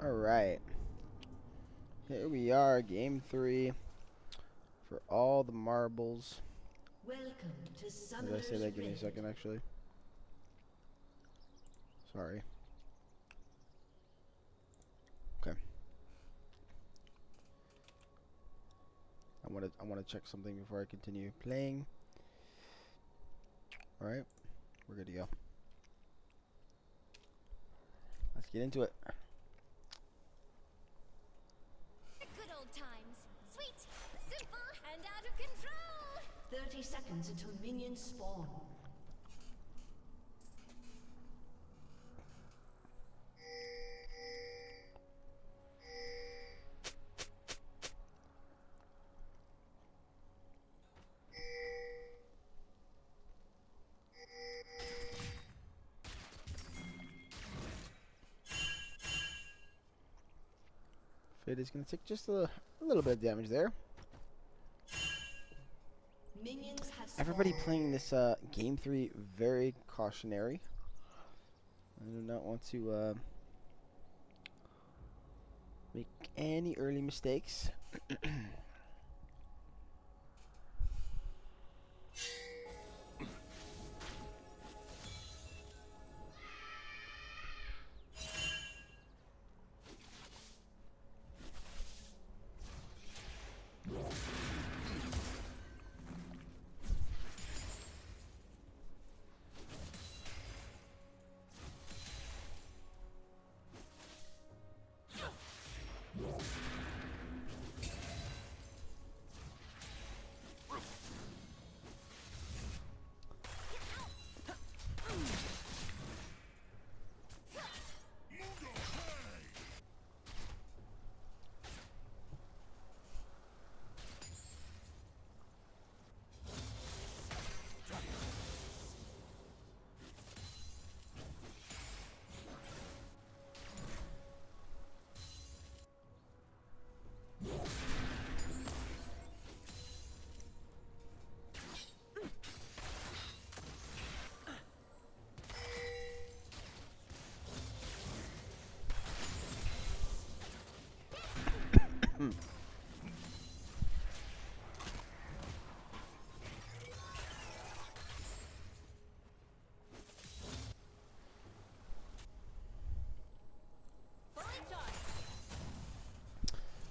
Alright. Here we are, game 3. For all the marbles. Welcome to Did I Summoner's say that? Give me a Rift. second, actually. Sorry. Okay. I wanna check something before I continue playing. Alright. We're good to go. Let's get into it. Good old times. Sweet, simple, and out of control. 30 seconds until minions spawn. Fade is gonna take just a little bit of damage there. Minions have Everybody spawned. playing this game 3 very cautionary. I do not want to make any early mistakes.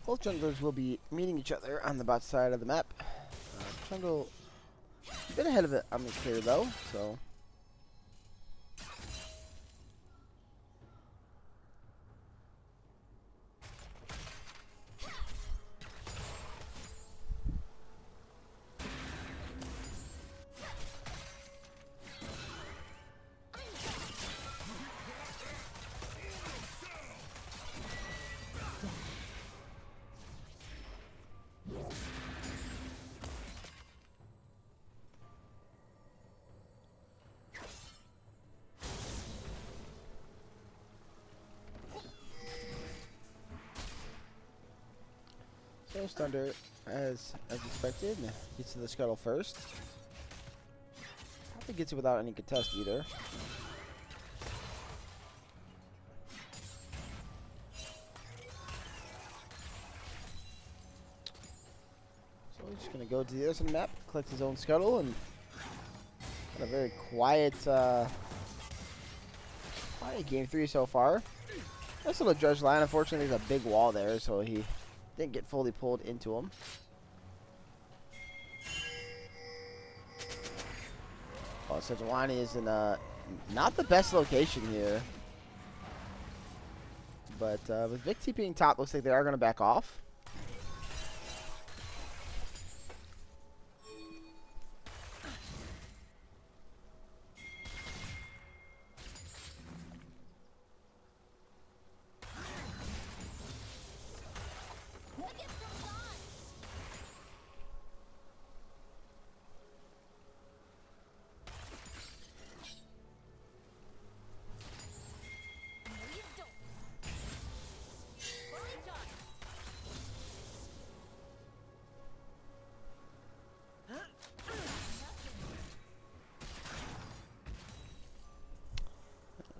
Both junglers will be meeting each other on the bot side of the map. Jungle a bit ahead of it on the clear though, so Thunder, as expected, gets to the scuttle first. Probably gets it without any contest either. So he's just gonna go to the other side of the map, collect his own scuttle, and had a very quiet, quiet game 3 so far. Nice little judge line. Unfortunately, there's a big wall there, so he didn't get fully pulled into him. Oh, Sejuani is in not the best location here. But with Vic TPing top, looks like they are going to back off.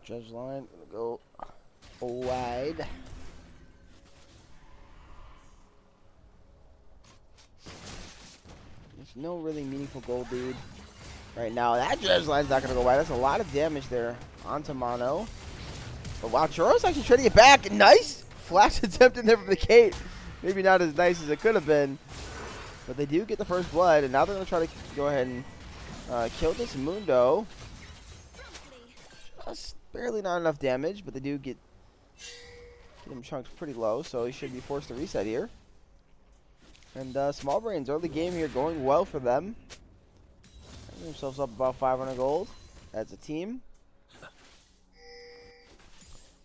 Judge line, gonna go wide. no really meaningful gold lead right now. That dredge line's not going to go wide. That's a lot of damage there onto Mono. But wow, Churros actually trying to get back. Nice flash attempt in there from the Kate. Maybe not as nice as it could have been. But they do get the first blood, and now they're going to try to go ahead and kill this Mundo. Just barely not enough damage, but they do get him chunks pretty low, so he should be forced to reset here. And Small Brains, early game here, going well for them. Getting themselves up about 500 gold as a team.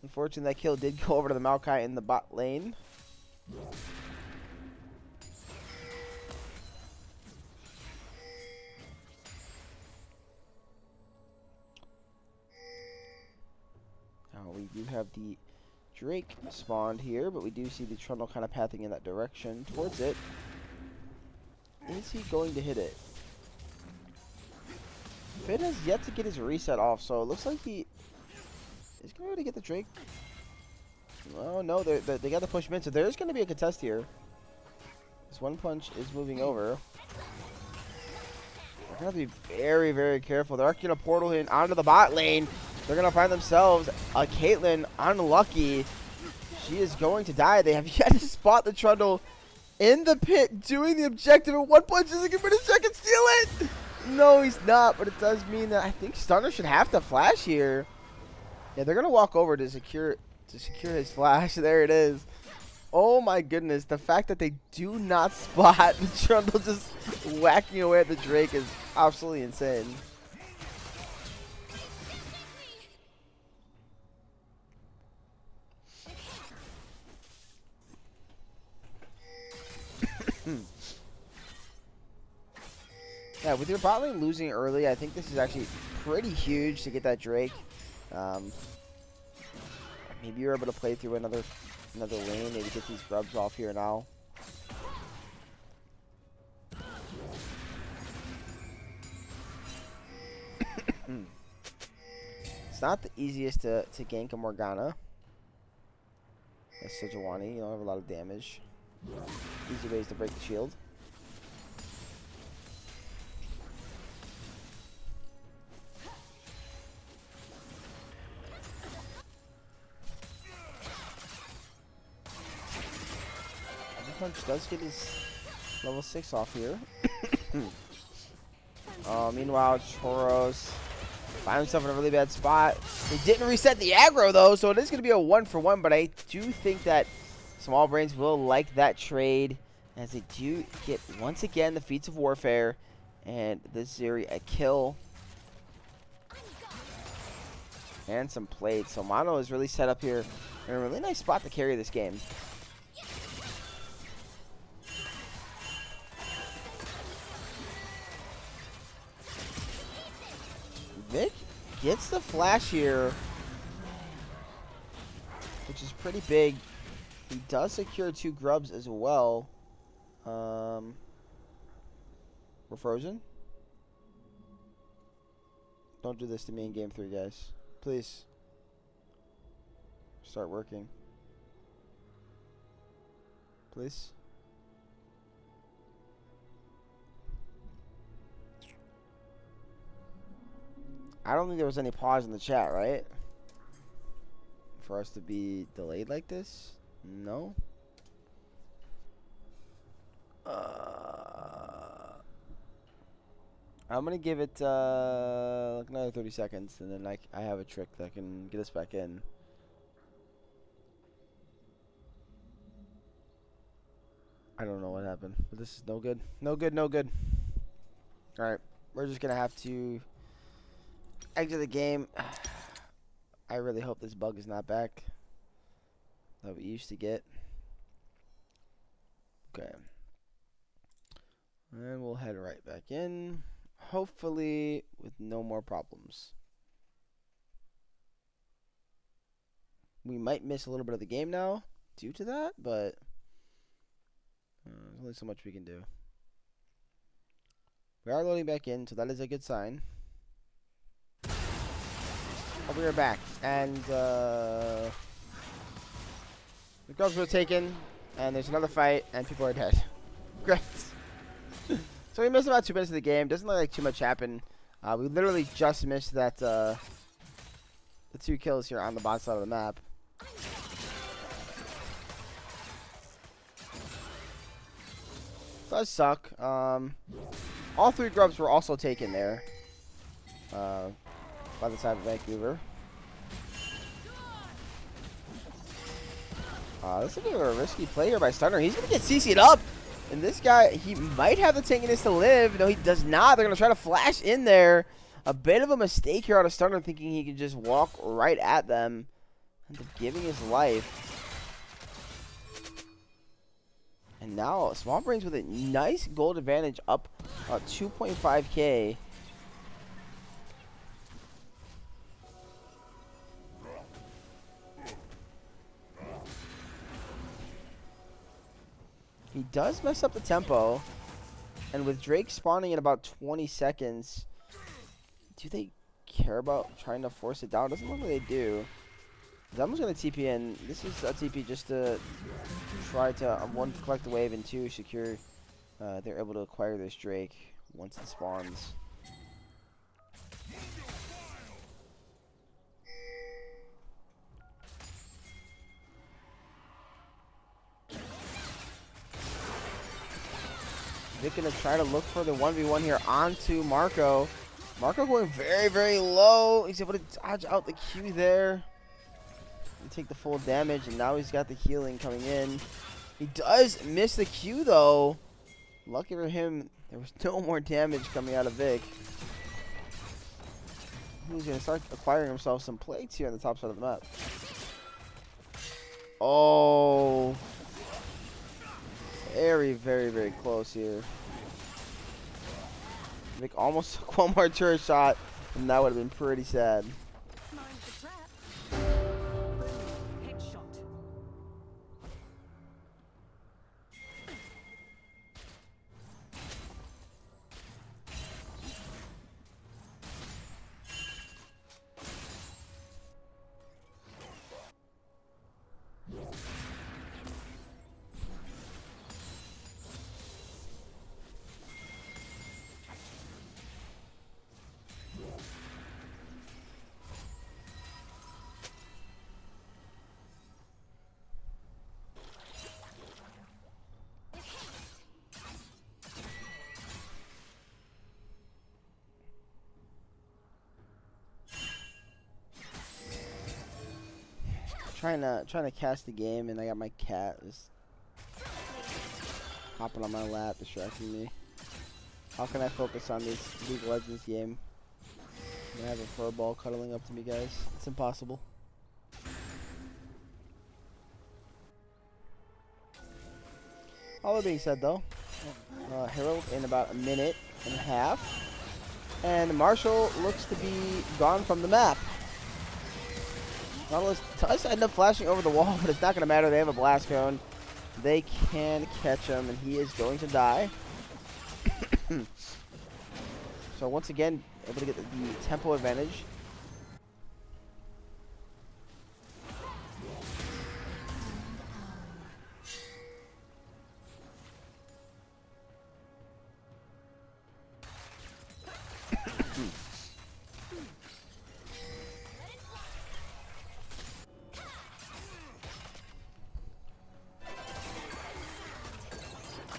Unfortunately, that kill did go over to the Maokai in the bot lane. Now we do have the Drake spawned here, but we do see the Trundle kind of pathing in that direction towards it. Is he going to hit it? Finn has yet to get his reset off, so it looks like he is going to get the Drake. Oh no, they got to push mid, so there's going to be a contest here. This one punch is moving over. They're going to be very, very careful. They're going to portal in onto the bot lane. They're going to find themselves a Caitlyn unlucky. She is going to die. They have yet to spot the Trundle in the pit doing the objective, and one punch isn't going to second steal it. No, he's not, but it does mean that I think Stunner should have to flash here. Yeah, they're going to walk over to secure his flash. There it is. Oh my goodness, the fact that they do not spot the Trundle just whacking away at the Drake is absolutely insane. Yeah, with your bot lane losing early, I think this is actually pretty huge to get that Drake. Maybe you're able to play through another lane, maybe get these grubs off here now. It's not the easiest to gank a Morgana. As Sejuani, you don't have a lot of damage. Easy ways to break the shield. Punch does get his level 6 off here. Meanwhile, Choros find himself in a really bad spot. They didn't reset the aggro though, so it is going to be a 1-for-1, but I do think that Small Brains will like that trade as they do get, once again, the Feats of Warfare and this Zeri a kill and some plates. So Mono is really set up here in a really nice spot to carry this game. Vic gets the flash here, which is pretty big. He does secure 2 grubs as well. We're frozen. Don't do this to me in game 3, guys. Please. Start working. Please. I don't think there was any pause in the chat, right? For us to be delayed like this? No? I'm going to give it like another 30 seconds, and then I have a trick that can get us back in. I don't know what happened, but this is no good. No good, no good. Alright, we're just going to have to exit the game. I really hope this bug is not back that we used to get. Okay. And we'll head right back in. Hopefully with no more problems. We might miss a little bit of the game now due to that, but there's only so much we can do. We are loading back in, so that is a good sign. Oh, we are back, and the girls were taken, and there's another fight, and people are dead. Great. So we missed about 2 minutes of the game. Doesn't look like too much happened. We literally just missed that the 2 kills here on the bottom side of the map. Does suck. All 3 grubs were also taken there by the side of Vancouver. This is a bit of a risky play here by Stunner. He's going to get CC'd up. And this guy, he might have the tankiness to live. No, he does not. They're going to try to flash in there. A bit of a mistake here out of Stunner, thinking he could just walk right at them. End up giving his life. And now, Small Brains with a nice gold advantage up 2.5k. He does mess up the tempo. And with Drake spawning in about 20 seconds, do they care about trying to force it down? Doesn't look like they do. Zemo's going to TP in. This is a TP just to try to, 1, collect the wave, and 2, secure. They're able to acquire this Drake once it spawns. Vic gonna try to look for the 1v1 here onto Marco. Marco going very, very low. He's able to dodge out the Q there and take the full damage, and now he's got the healing coming in. He does miss the Q though. Lucky for him, there was no more damage coming out of Vic. He's gonna start acquiring himself some plates here on the top side of the map. Oh. Very, very, very close here. Vic almost took 1 more turret shot, and that would have been pretty sad. Trying to cast the game, and I got my cat just hopping on my lap, distracting me. How can I focus on this League of Legends game when I have a fur ball cuddling up to me, guys? It's impossible. All that being said, though, Herald in about 1.5 minutes, and Marshall looks to be gone from the map. Nautilus does end up flashing over the wall, but it's not going to matter. They have a blast cone. They can catch him, and he is going to die. So once again, able to get the tempo advantage.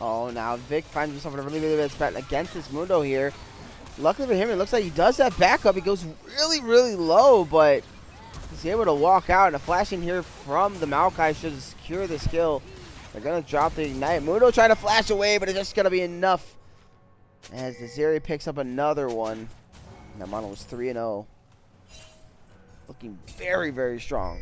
Oh, now Vic finds himself in a really, really bad spot against this Mundo here. Luckily for him, it looks like he does have backup. He goes really, really low, but he's able to walk out. And a flash in here from the Maokai should secure this kill. They're going to drop the Ignite. Mundo trying to flash away, but it's just going to be enough. As the Zeri picks up another one. And that mono was 3-0. Looking very, very strong.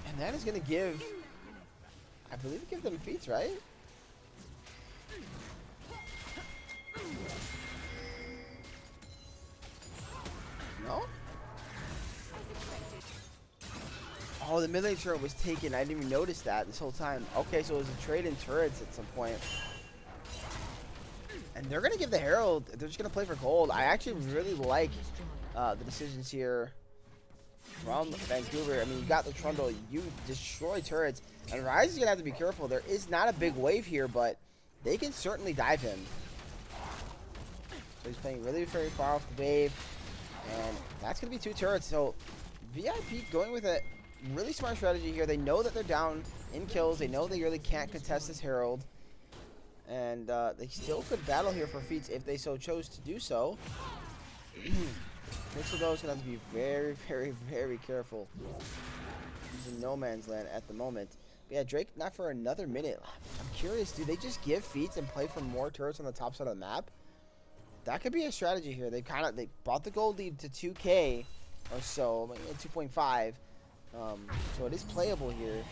And that is going to give, I believe it gives them feats, right? No? Oh, the mid-lane turret was taken. I didn't even notice that this whole time. Okay, so it was a trade in turrets at some point. And they're going to give the Herald. They're just going to play for gold. I actually really like the decisions here from Vancouver. I mean, you got the Trundle. You destroy turrets. And Rise is going to have to be careful. There is not a big wave here, but they can certainly dive him. So he's playing really very far off the wave. And that's going to be 2 turrets. So VIP going with a really smart strategy here. They know that they're down in kills. They know they really can't contest this Herald. And they still could battle here for feats if they so chose to do so. Pixel though is going to have to be very, very, very careful. He's in no man's land at the moment. But yeah, Drake not for another minute. I'm curious, do they just give feats and play for more turrets on the top side of the map? That could be a strategy here. They brought the gold lead to 2K or so, 2.5. So it is playable here.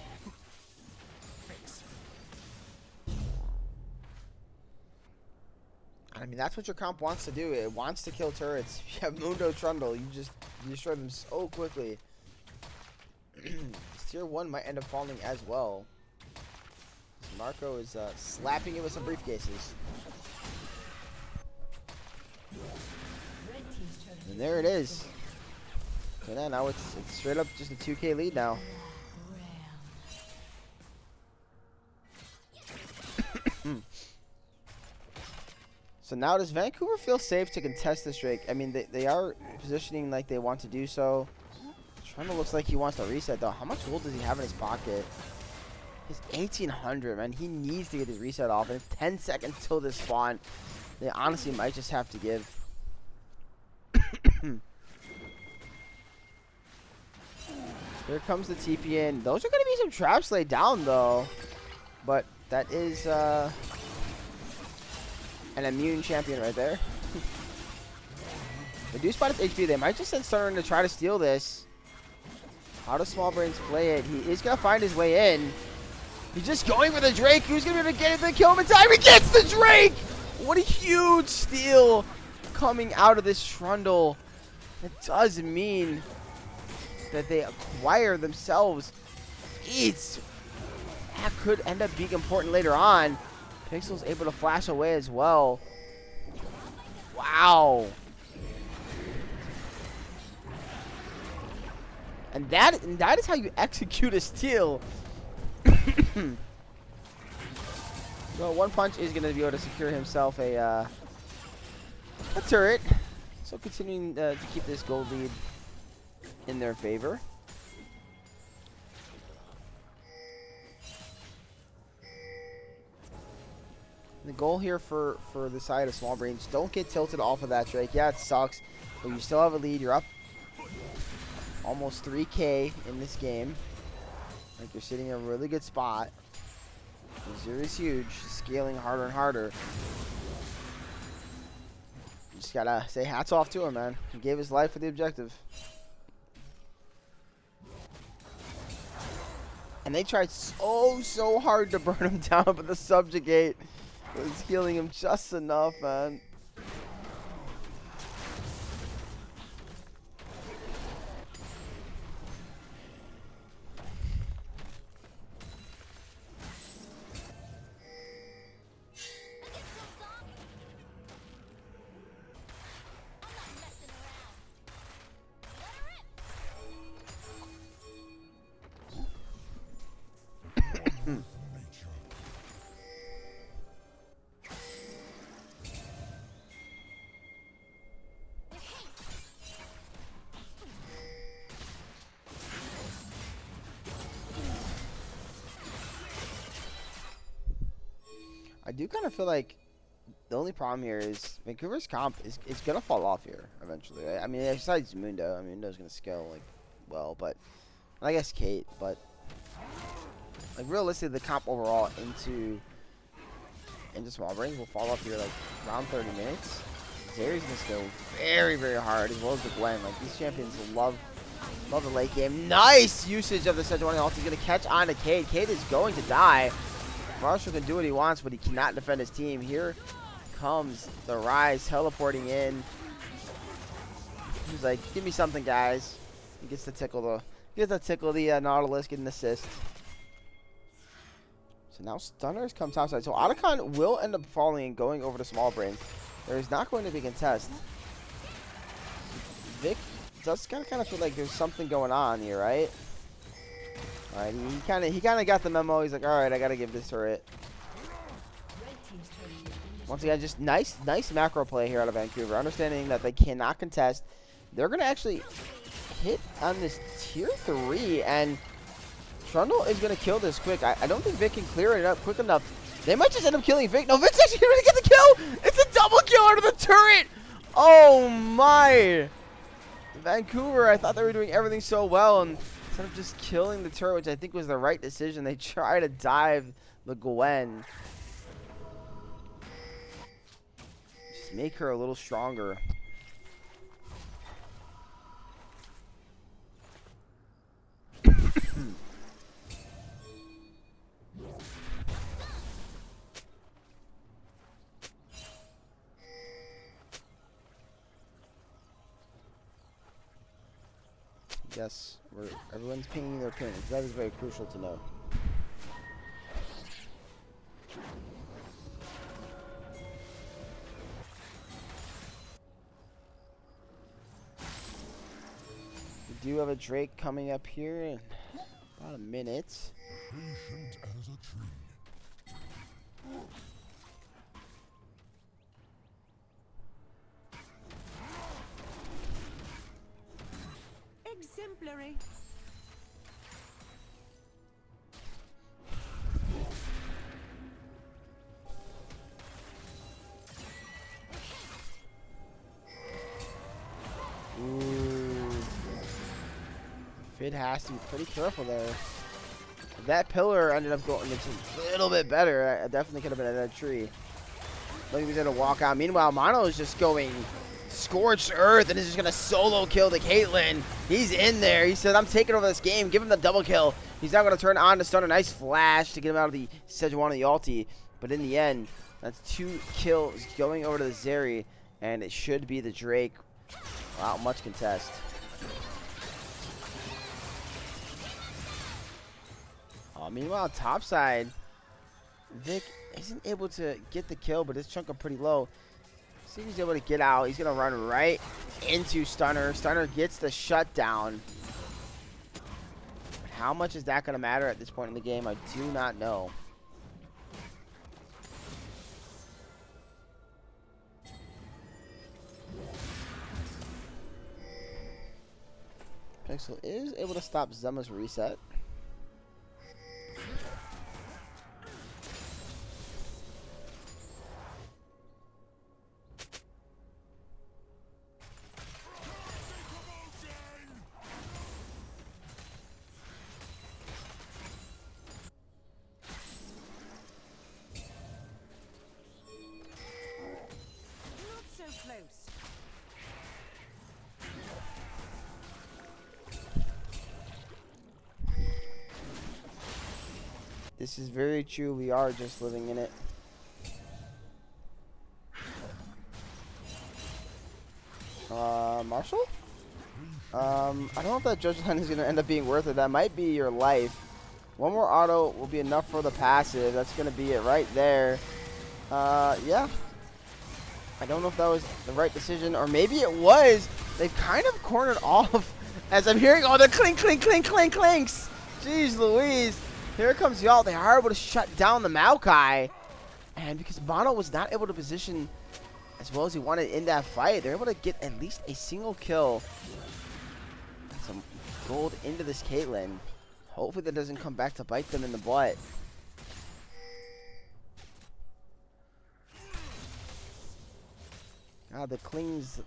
I mean, that's what your comp wants to do. It wants to kill turrets. If you have Mundo Trundle, you destroy them so quickly. Tier 1 might end up falling as well. Marco is slapping it with some briefcases. And there it is. So yeah, now it's straight up just a 2K lead now. So now does Vancouver feel safe to contest this Drake? I mean, they are positioning like they want to do so. Trundle looks like he wants to reset though. How much gold does he have in his pocket? He's 1800, man. He needs to get his reset off. And it's 10 seconds till this spawn. They honestly might just have to give. Here comes the TP in. Those are going to be some traps laid down, though. But that is an immune champion right there. They do spot his HP. They might just send Starter to try to steal this. How does Small Brains play it? He is going to find his way in. He's just going for the Drake. Who's going to be able to get it to kill him in time? He gets the Drake! What a huge steal coming out of this Trundle. It does mean that they acquire themselves feats. That could end up being important later on. Pixel's able to flash away as well. Wow. And that is how you execute a steal. Well, one punch is going to be able to secure himself a turret. So continuing to keep this gold lead in their favor. The goal here for the side of Small Brains, don't get tilted off of that Drake. Yeah, it sucks, but you still have a lead. You're up almost 3K in this game. Like, you're sitting in a really good spot. Zero is huge, scaling harder and harder. You just gotta say hats off to him, man. He gave his life for the objective. And they tried so hard to burn him down, but the subjugate was healing him just enough, man. I do kind of feel like the only problem here is Vancouver's comp is going to fall off here eventually, right? I mean, besides Mundo. I mean, Mundo's going to scale, like, well, but I guess Kate, but like, realistically, the comp overall into Small Brains will fall off here, like, around 30 minutes. Zeri's going to scale very hard, as well as the Gwen. Like, these champions love the late game. Nice usage of the Sejuani ult. He's going to catch on to Kate. Kate is going to die. Marshall can do what he wants, but he cannot defend his team. Here comes the Rise teleporting in. He's like, give me something, guys. He gets to tickle Gets a tickle the Nautilus, get an assist. So now Stunners come topside. So Otacon will end up falling and going over to Small Brain. There is not going to be a contest. Vic does kind of feel like there's something going on here, right? All right, he kind of got the memo. He's like, all right, I gotta give this turret. Once again, just nice macro play here out of Vancouver. Understanding that they cannot contest. They're gonna actually hit on this tier 3, and Trundle is gonna kill this quick. I don't think Vic can clear it up quick enough. They might just end up killing Vic. No, Vic's actually gonna get the kill. It's a double kill out of the turret. Oh my! Vancouver, I thought they were doing everything so well, and instead of just killing the turret, which I think was the right decision, they try to dive the Gwen. Just make her a little stronger. Yes, everyone's pinging their pings. That is very crucial to know. We do have a Drake coming up here in about a minute. Patient as a tree. Exemplary. Ooh. Fid has to be pretty careful there. If that pillar ended up going into a little bit better, I definitely could have been at that tree. Look, he's gonna walk out. Meanwhile, Mono is just going scorched earth and is just gonna solo kill the Caitlyn. He's in there. He said, I'm taking over this game. Give him the double kill. He's now gonna turn on to stun. A nice flash to get him out of the Sejuani the ulti. But in the end, that's 2 kills going over to the Zeri, and it should be the Drake. Wow, much contest. Meanwhile, topside, Vic isn't able to get the kill, but his chunk up pretty low. See if he's able to get out. He's going to run right into Stunner. Stunner gets the shutdown. But how much is that going to matter at this point in the game? I do not know. Pixel is able to stop Zema's reset. This is very true. We are just living in it. Marshall? I don't know if that judge line is going to end up being worth it. That might be your life. One more auto will be enough for the passive. That's going to be it right there. Yeah. I don't know if that was the right decision, or maybe it was. They've kind of cornered off as I'm hearing all the clink, clink, clink, clink, clinks. Jeez Louise. Here comes y'all. They are able to shut down the Maokai. And because Mono was not able to position as well as he wanted in that fight, they're able to get at least a single kill. And some gold into this Caitlyn. Hopefully that doesn't come back to bite them in the butt. God, the clings,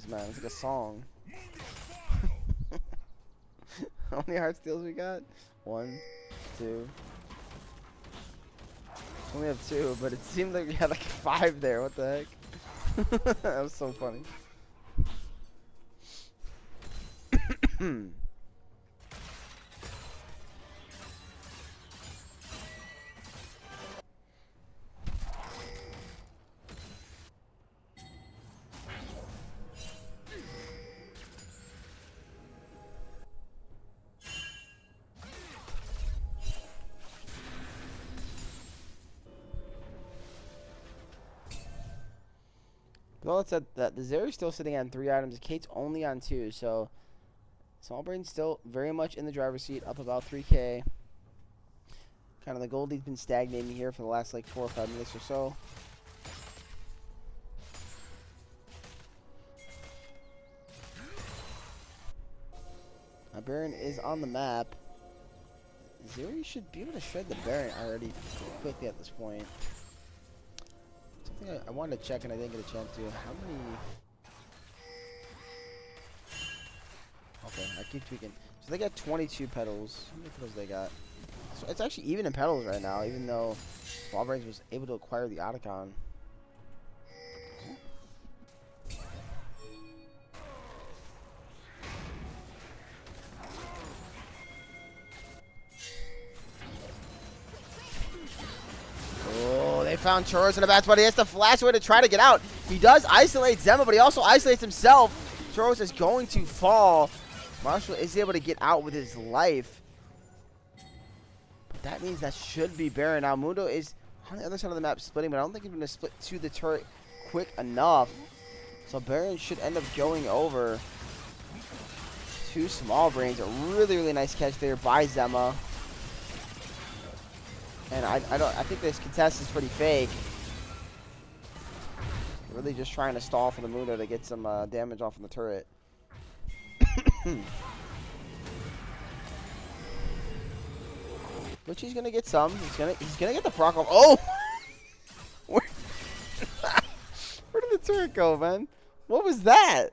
man. It's like a song. How many heart steals we got? 1, 2. Only have 2, but it seemed like we had like 5 there. What the heck? That was so funny. Well, it's that the Zeri's still sitting on 3 items. Kate's only on 2, so Smallbrain's still very much in the driver's seat, up about 3K. Kind of the Goldie's been stagnating here for the last like 4 or 5 minutes or so. Baron is on the map. Zeri should be able to shred the Baron already quickly at this point. Something I wanted to check and I didn't get a chance to. How many... Okay, I keep tweaking. So they got 22 petals. How many petals they got? So it's actually even in petals right now, even though Smallbrains was able to acquire the Otacon. Oh, they found Churros in a bad spot. He has to flash away to try to get out. He does isolate Zemma, but he also isolates himself. Churros is going to fall. Marshall is able to get out with his life. But that means that should be Baron. Now, Mundo is on the other side of the map splitting, but I don't think he's going to split to the turret quick enough. So Baron should end up going over to Smallbrains. A really, really nice catch there by Zemma. And I think this contest is pretty fake. Really just trying to stall for the Mundo to get some damage off on the turret. Which he's gonna get some. He's gonna get the proc off. Oh! Where did the turret go, man? What was that?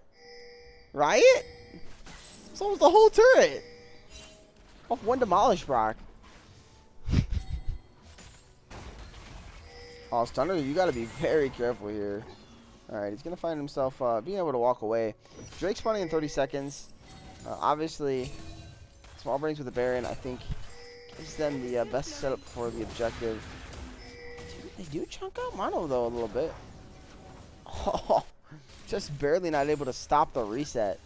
Riot? It's almost the whole turret. Off one demolish proc. Oh, Stunner, you gotta be very careful here. Alright, he's gonna find himself being able to walk away. Drake's spawning in 30 seconds. Obviously, Smallbrains with the Baron, I think, gives them the best setup for the objective. They do chunk out Mono, though, a little bit. Oh, just barely not able to stop the reset.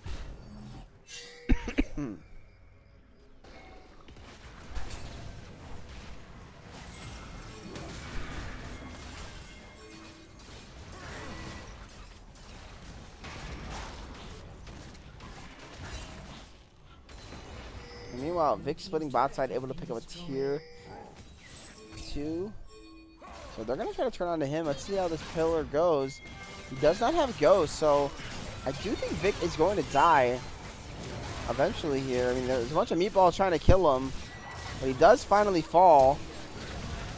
Meanwhile, Vic splitting bot side, able to pick up a tier 2. So they're going to try to turn on to him. Let's see how this pillar goes. He does not have Ghost, so I do think Vic is going to die eventually here. I mean, there's a bunch of meatballs trying to kill him, but he does finally fall.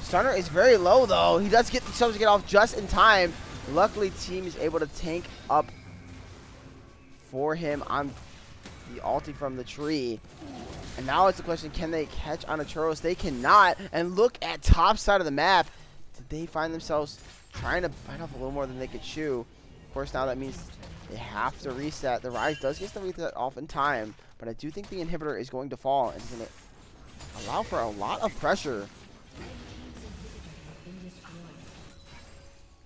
Stunner is very low, though. He does get the subs to get off just in time. Luckily, team is able to tank up for him on the ulti from the tree. And now it's the question, can they catch on a Churros? They cannot. And look at top side of the map. Did they find themselves trying to bite off a little more than they could chew? Of course, now that means they have to reset. The Rise does get the reset off in time, but I do think the inhibitor is going to fall and is going to allow for a lot of pressure.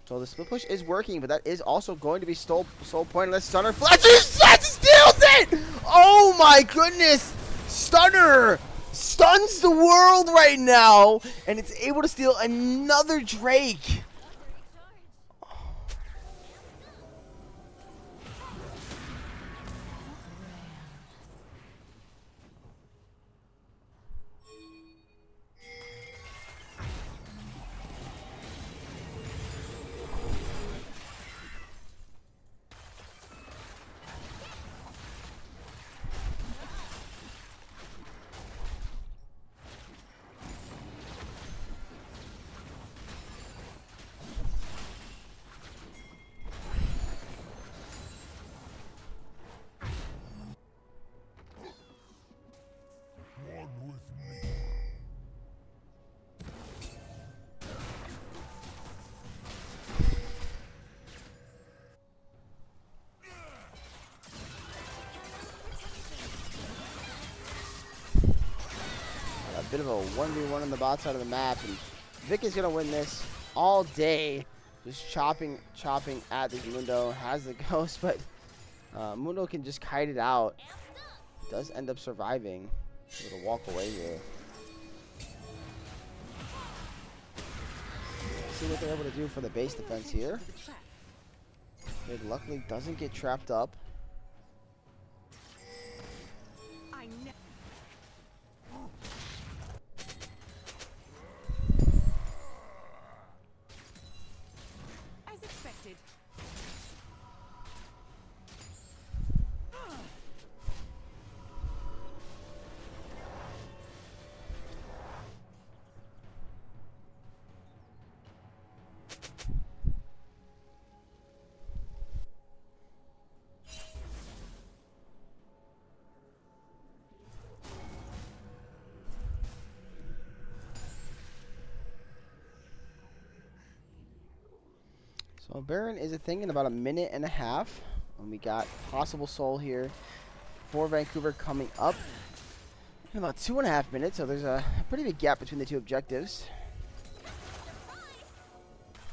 So the split push is working, but that is also going to be so pointless. Stunner flashes, steals it! Oh my goodness! Stunner stuns the world right now, and it's able to steal another Drake. Bit of a 1v1 on the bot side of the map, and Vic is gonna win this all day, just chopping at this Mundo. Has the Ghost, but Mundo can just kite it out. Does end up surviving. Able to walk away here. See what they're able to do for the base defense here. It luckily doesn't get trapped up. As expected. So Baron is a thing in about a minute and a half. And we got possible soul here for Vancouver coming up in about 2.5 minutes. So there's a pretty big gap between the two objectives.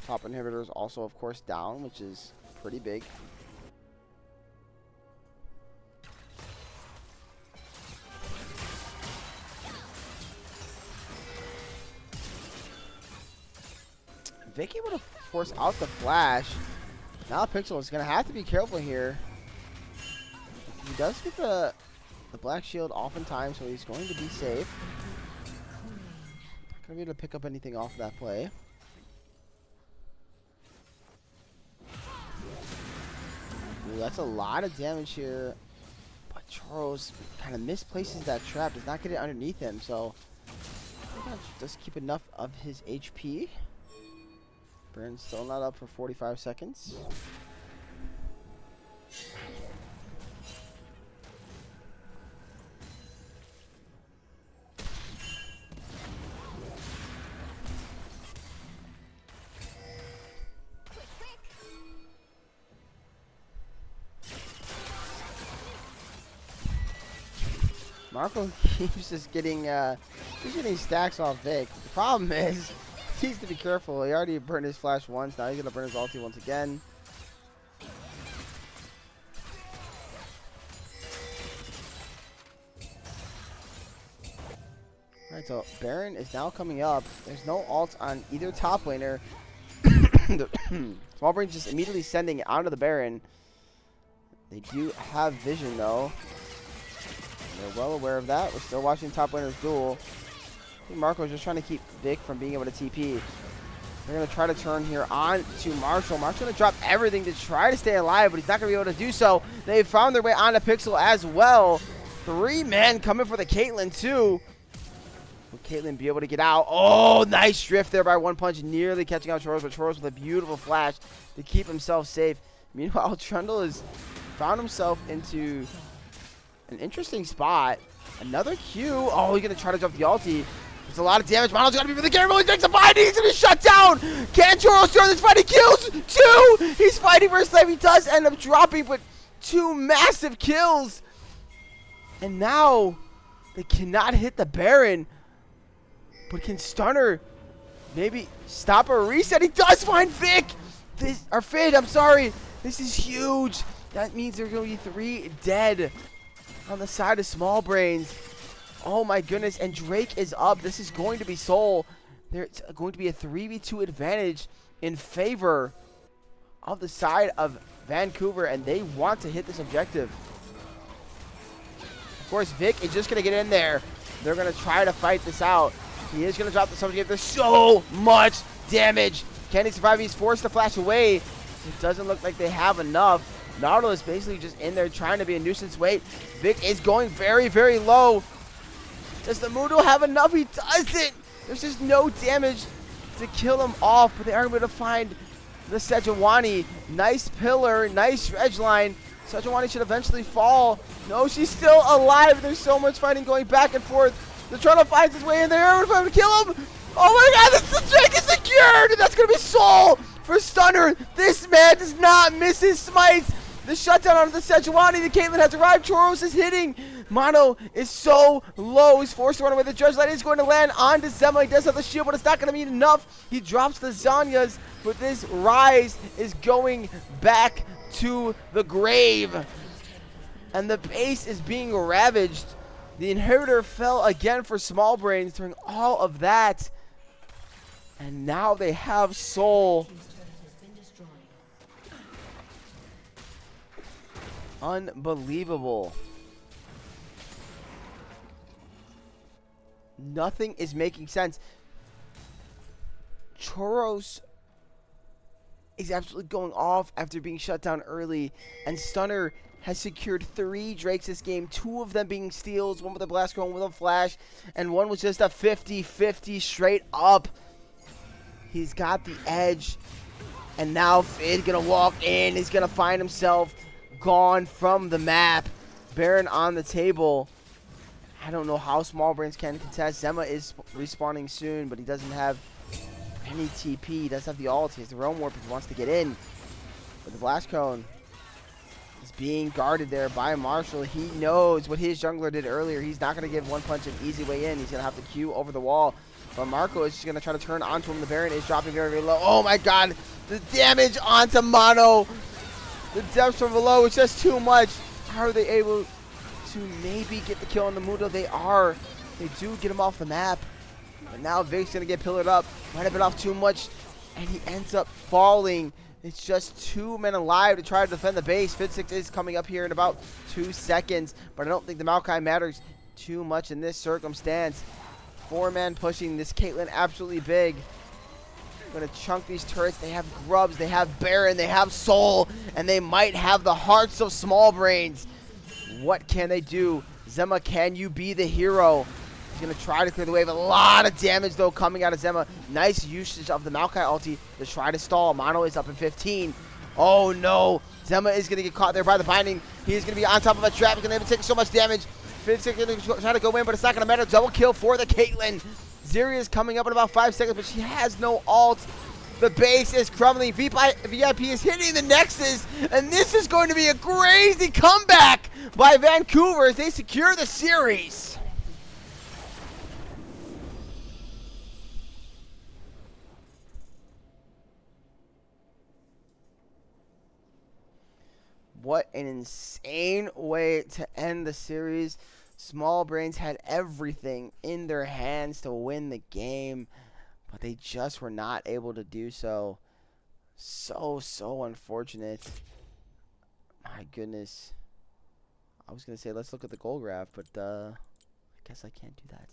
Top inhibitor is also, of course, down, which is pretty big. Vic able to force out the flash. Now Pixel is going to have to be careful here. He does get the black shield oftentimes, so he's going to be safe. Not going to be able to pick up anything off of that play. Ooh, that's a lot of damage here. But Charles kind of misplaces that trap. Does not get it underneath him, so just keep enough of his HP. Baron's still not up for 45 seconds. Marco keeps just getting stacks off Vic. The problem is he needs to be careful. He already burned his flash once. Now he's gonna burn his ulti once again. Alright, so Baron is now coming up. There's no ult on either top laner. Small Brain's just immediately sending it onto the Baron. They do have vision though. They're well aware of that. We're still watching top laner's duel. I think Marco's just trying to keep Vic from being able to TP. They're going to try to turn here on to Marshall. Marshall's going to drop everything to try to stay alive, but he's not going to be able to do so. They've found their way onto Pixel as well. 3 men coming for the Caitlyn too. Will Caitlyn be able to get out? Oh, nice drift there by One Punch, nearly catching out Choros, but Choros with a beautiful flash to keep himself safe. Meanwhile, Trundle has found himself into an interesting spot. Another Q. Oh, he's going to try to jump the ulti. There's a lot of damage. Mono's got to be really careful. He takes a bite. He's going to shut down. Can Choros turn this fight? He kills 2. He's fighting for his life. He does end up dropping, but 2 massive kills. And now they cannot hit the Baron, but can Stunner maybe stop a reset? He does find Vic. Fid, I'm sorry. This is huge. That means there's going to be 3 dead on the side of Small Brains. Oh my goodness, and Drake is up. This is going to be Soul. There's going to be a 3v2 advantage in favor of the side of Vancouver, and they want to hit this objective. Of course, Vic is just going to get in there. They're going to try to fight this out. He is going to drop the subject. There's so much damage. Can he survive? He's forced to flash away. It doesn't look like they have enough. Nautilus basically just in there trying to be a nuisance. Wait, Vic is going very, very low. Does the Mudo have enough? He doesn't. There's just no damage to kill him off, but they are going to find the Sejuani. Nice pillar, nice dredge line. Sejuani should eventually fall. No, she's still alive. There's so much fighting going back and forth. They're trying to find his way in there. We're trying to kill him. Oh my god, the Drake is secured. And that's going to be Soul for Stunner. This man does not miss his smites. The shutdown onto the Sejuani. The Caitlyn has arrived. Choros is hitting. Mono is so low. He's forced to run away. The Judge Light is going to land onto Zema. He does have the shield, but it's not going to be enough. He drops the Zanyas, but this Rise is going back to the grave. And the base is being ravaged. The inhibitor fell again for Small Brains during all of that. And now they have Soul. Unbelievable. Nothing is making sense. Choros is absolutely going off after being shut down early, and Stunner has secured 3 Drakes this game, 2 of them being steals, one with a blast, one with a flash, and one was just a 50-50 straight up. He's got the edge, and now Fid gonna walk in. He's gonna find himself gone from the map. Baron on the table. I don't know how Small Brains can contest. Zema is respawning soon, but he doesn't have any TP. He does have the ult. He has the Realm Warp if he wants to get in. But the Blast Cone is being guarded there by Marshall. He knows what his jungler did earlier. He's not going to give One Punch an easy way in. He's going to have to Q over the wall. But Marco is just going to try to turn onto him. The Baron is dropping very, very low. Oh my god. The damage onto Mono. The depth from below is just too much. How are they able to maybe get the kill on the Mundo? They are. They do get him off the map. And now Vic's going to get pillared up. Might have been off too much. And he ends up falling. It's just 2 men alive to try to defend the base. Fid6 is coming up here in about 2 seconds. But I don't think the Maokai matters too much in this circumstance. 4-man pushing this Caitlyn absolutely big. Going to chunk these turrets. They have Grubs. They have Baron. They have Soul. And they might have the hearts of Small Brains. What can they do? Zema, can you be the hero? He's going to try to clear the wave. A lot of damage, though, coming out of Zema. Nice usage of the Maokai ulti to try to stall. Mono is up in 15. Oh, no. Zema is going to get caught there by the binding. He is going to be on top of a trap. He's going to take so much damage. Fid6 is going to try to go in, but it's not going to matter. Double kill for the Caitlyn. Zeri is coming up in about 5 seconds, but she has no ult. The base is crumbling. VIP is hitting the Nexus, and this is going to be a crazy comeback by Vancouver as they secure the series. What an insane way to end the series. Small Brains had everything in their hands to win the game, but they just were not able to do so. So unfortunate. My goodness. I was going to say, let's look at the goal graph, but I guess I can't do that.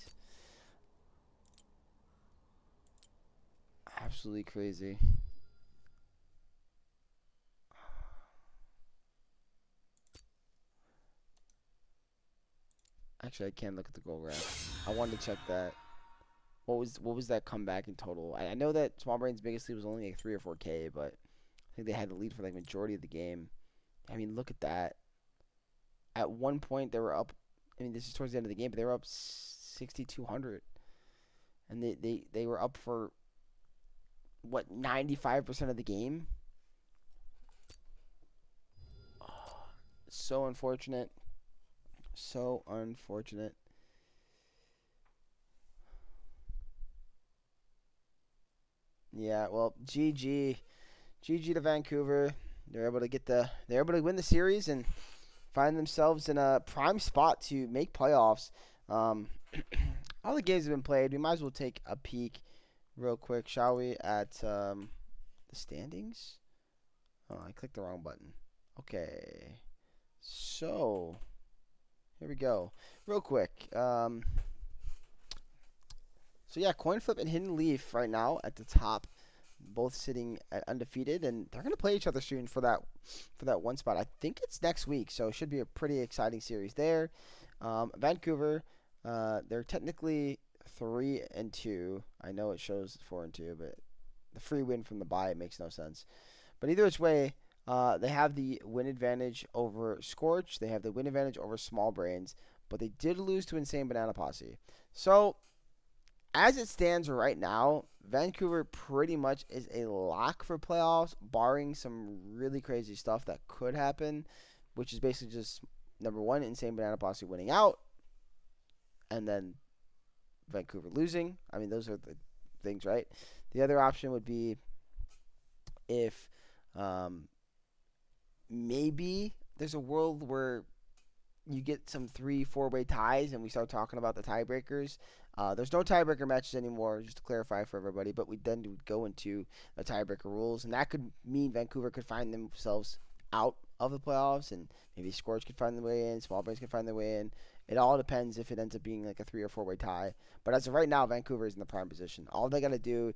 Absolutely crazy. Actually, I can look at the goal graph. I wanted to check that. What was that comeback in total? I know that Small Brain's biggest lead was only like 3 or 4K, but I think they had the lead for like majority of the game. I mean, look at that. At one point, they were up. I mean, this is towards the end of the game, but they were up 6,200, and they were up for what 95% of the game. Oh, so unfortunate. So unfortunate. Yeah, well, GG to Vancouver. They're able to win the series and find themselves in a prime spot to make playoffs. All the games have been played. We might as well take a peek real quick, shall we, at the standings? Oh, I clicked the wrong button. Okay. So here we go. Real quick. So yeah, Coin Flip and Hidden Leaf right now at the top, both sitting at undefeated, and they're gonna play each other soon for that one spot. I think it's next week, so it should be a pretty exciting series there. Vancouver, they're technically 3-2. I know it shows 4-2, but the free win from the bye makes no sense. But either which way, they have the win advantage over Scorch. They have the win advantage over Small Brains, but they did lose to Insane Banana Posse. So, as it stands right now, Vancouver pretty much is a lock for playoffs, barring some really crazy stuff that could happen, which is basically just, number one, Insane Banana Posse winning out, and then Vancouver losing. I mean, those are the things, right? The other option would be if maybe there's a world where you get some 3-4-way ties and we start talking about the tiebreakers. There's no tiebreaker matches anymore, just to clarify for everybody, but we then would go into the tiebreaker rules, and that could mean Vancouver could find themselves out of the playoffs, and maybe Scorch could find their way in, Small Brains could find their way in. It all depends if it ends up being like a 3 or 4 way tie. But as of right now, Vancouver is in the prime position. All they got to do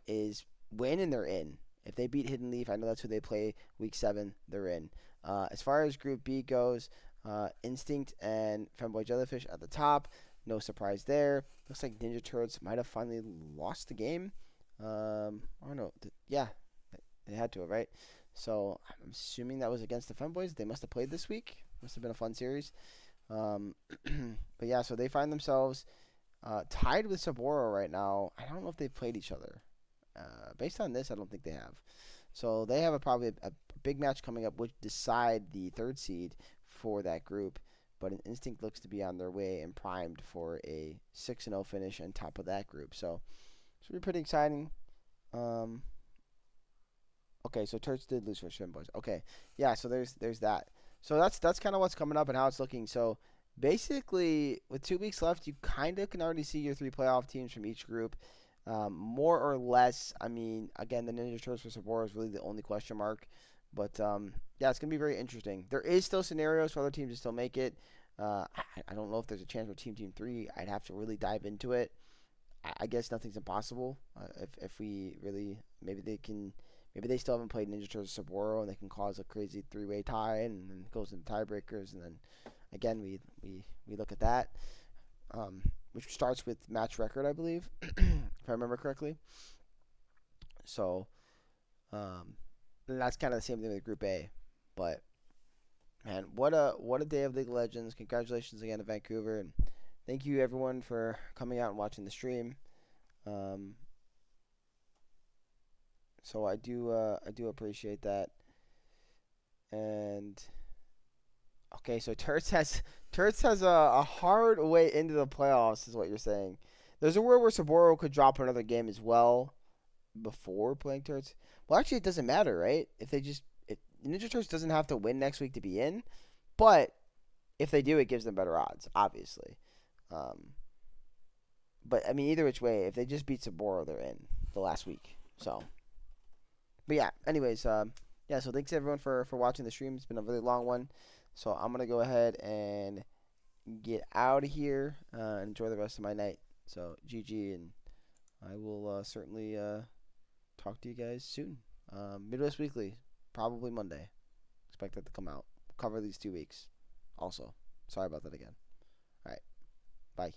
is win, and they're in. If they beat Hidden Leaf, I know that's who they play week 7. They're in. As far as Group B goes, Instinct and Femboy Jellyfish at the top. No surprise there. Looks like Ninja Turtles might have finally lost the game. I don't know. Yeah, they had to, right? So I'm assuming that was against the Femboys. They must have played this week. Must have been a fun series. But yeah, so they find themselves tied with Saboro right now. I don't know if they've played each other. Based on this, I don't think they have. So they have probably a big match coming up, which decide the 3rd seed for that group. But an Instinct looks to be on their way and primed for a 6-0 finish on top of that group. So it's be pretty exciting. Okay, so Turks did lose for Boys. Okay, yeah. So there's that. So that's kind of what's coming up and how it's looking. So basically, with 2 weeks left, you kind of can already see your 3 playoff teams from each group. More or less, I mean, again, the Ninja Turtles for Saboro is really the only question mark. But, yeah, it's going to be very interesting. There is still scenarios for other teams to still make it. I don't know if there's a chance for Team 3. I'd have to really dive into it. I guess nothing's impossible. If we really, maybe they still haven't played Ninja Turtles Saboro, and they can cause a crazy 3-way tie, and then it goes into tiebreakers. And then, again, we look at that. Which starts with match record, I believe, if I remember correctly. So, and that's kind of the same thing with Group A. But, man, what a day of League of Legends. Congratulations again to Vancouver, and thank you everyone for coming out and watching the stream. So I do appreciate that. And okay, so Turts has a hard way into the playoffs, is what you're saying. There's a world where Saboro could drop another game as well before playing Turts. Well, actually, it doesn't matter, right? If Ninja Turtles doesn't have to win next week to be in, but if they do, it gives them better odds, obviously. But I mean, either which way, if they just beat Saboro, they're in the last week. So, but yeah. Anyways, yeah. So thanks everyone for watching the stream. It's been a really long one. So I'm gonna go ahead and get out of here and enjoy the rest of my night. So GG, and I will certainly talk to you guys soon. Midwest Weekly, probably Monday. Expect that to come out. Cover these 2 weeks. Also, sorry about that again. All right, bye.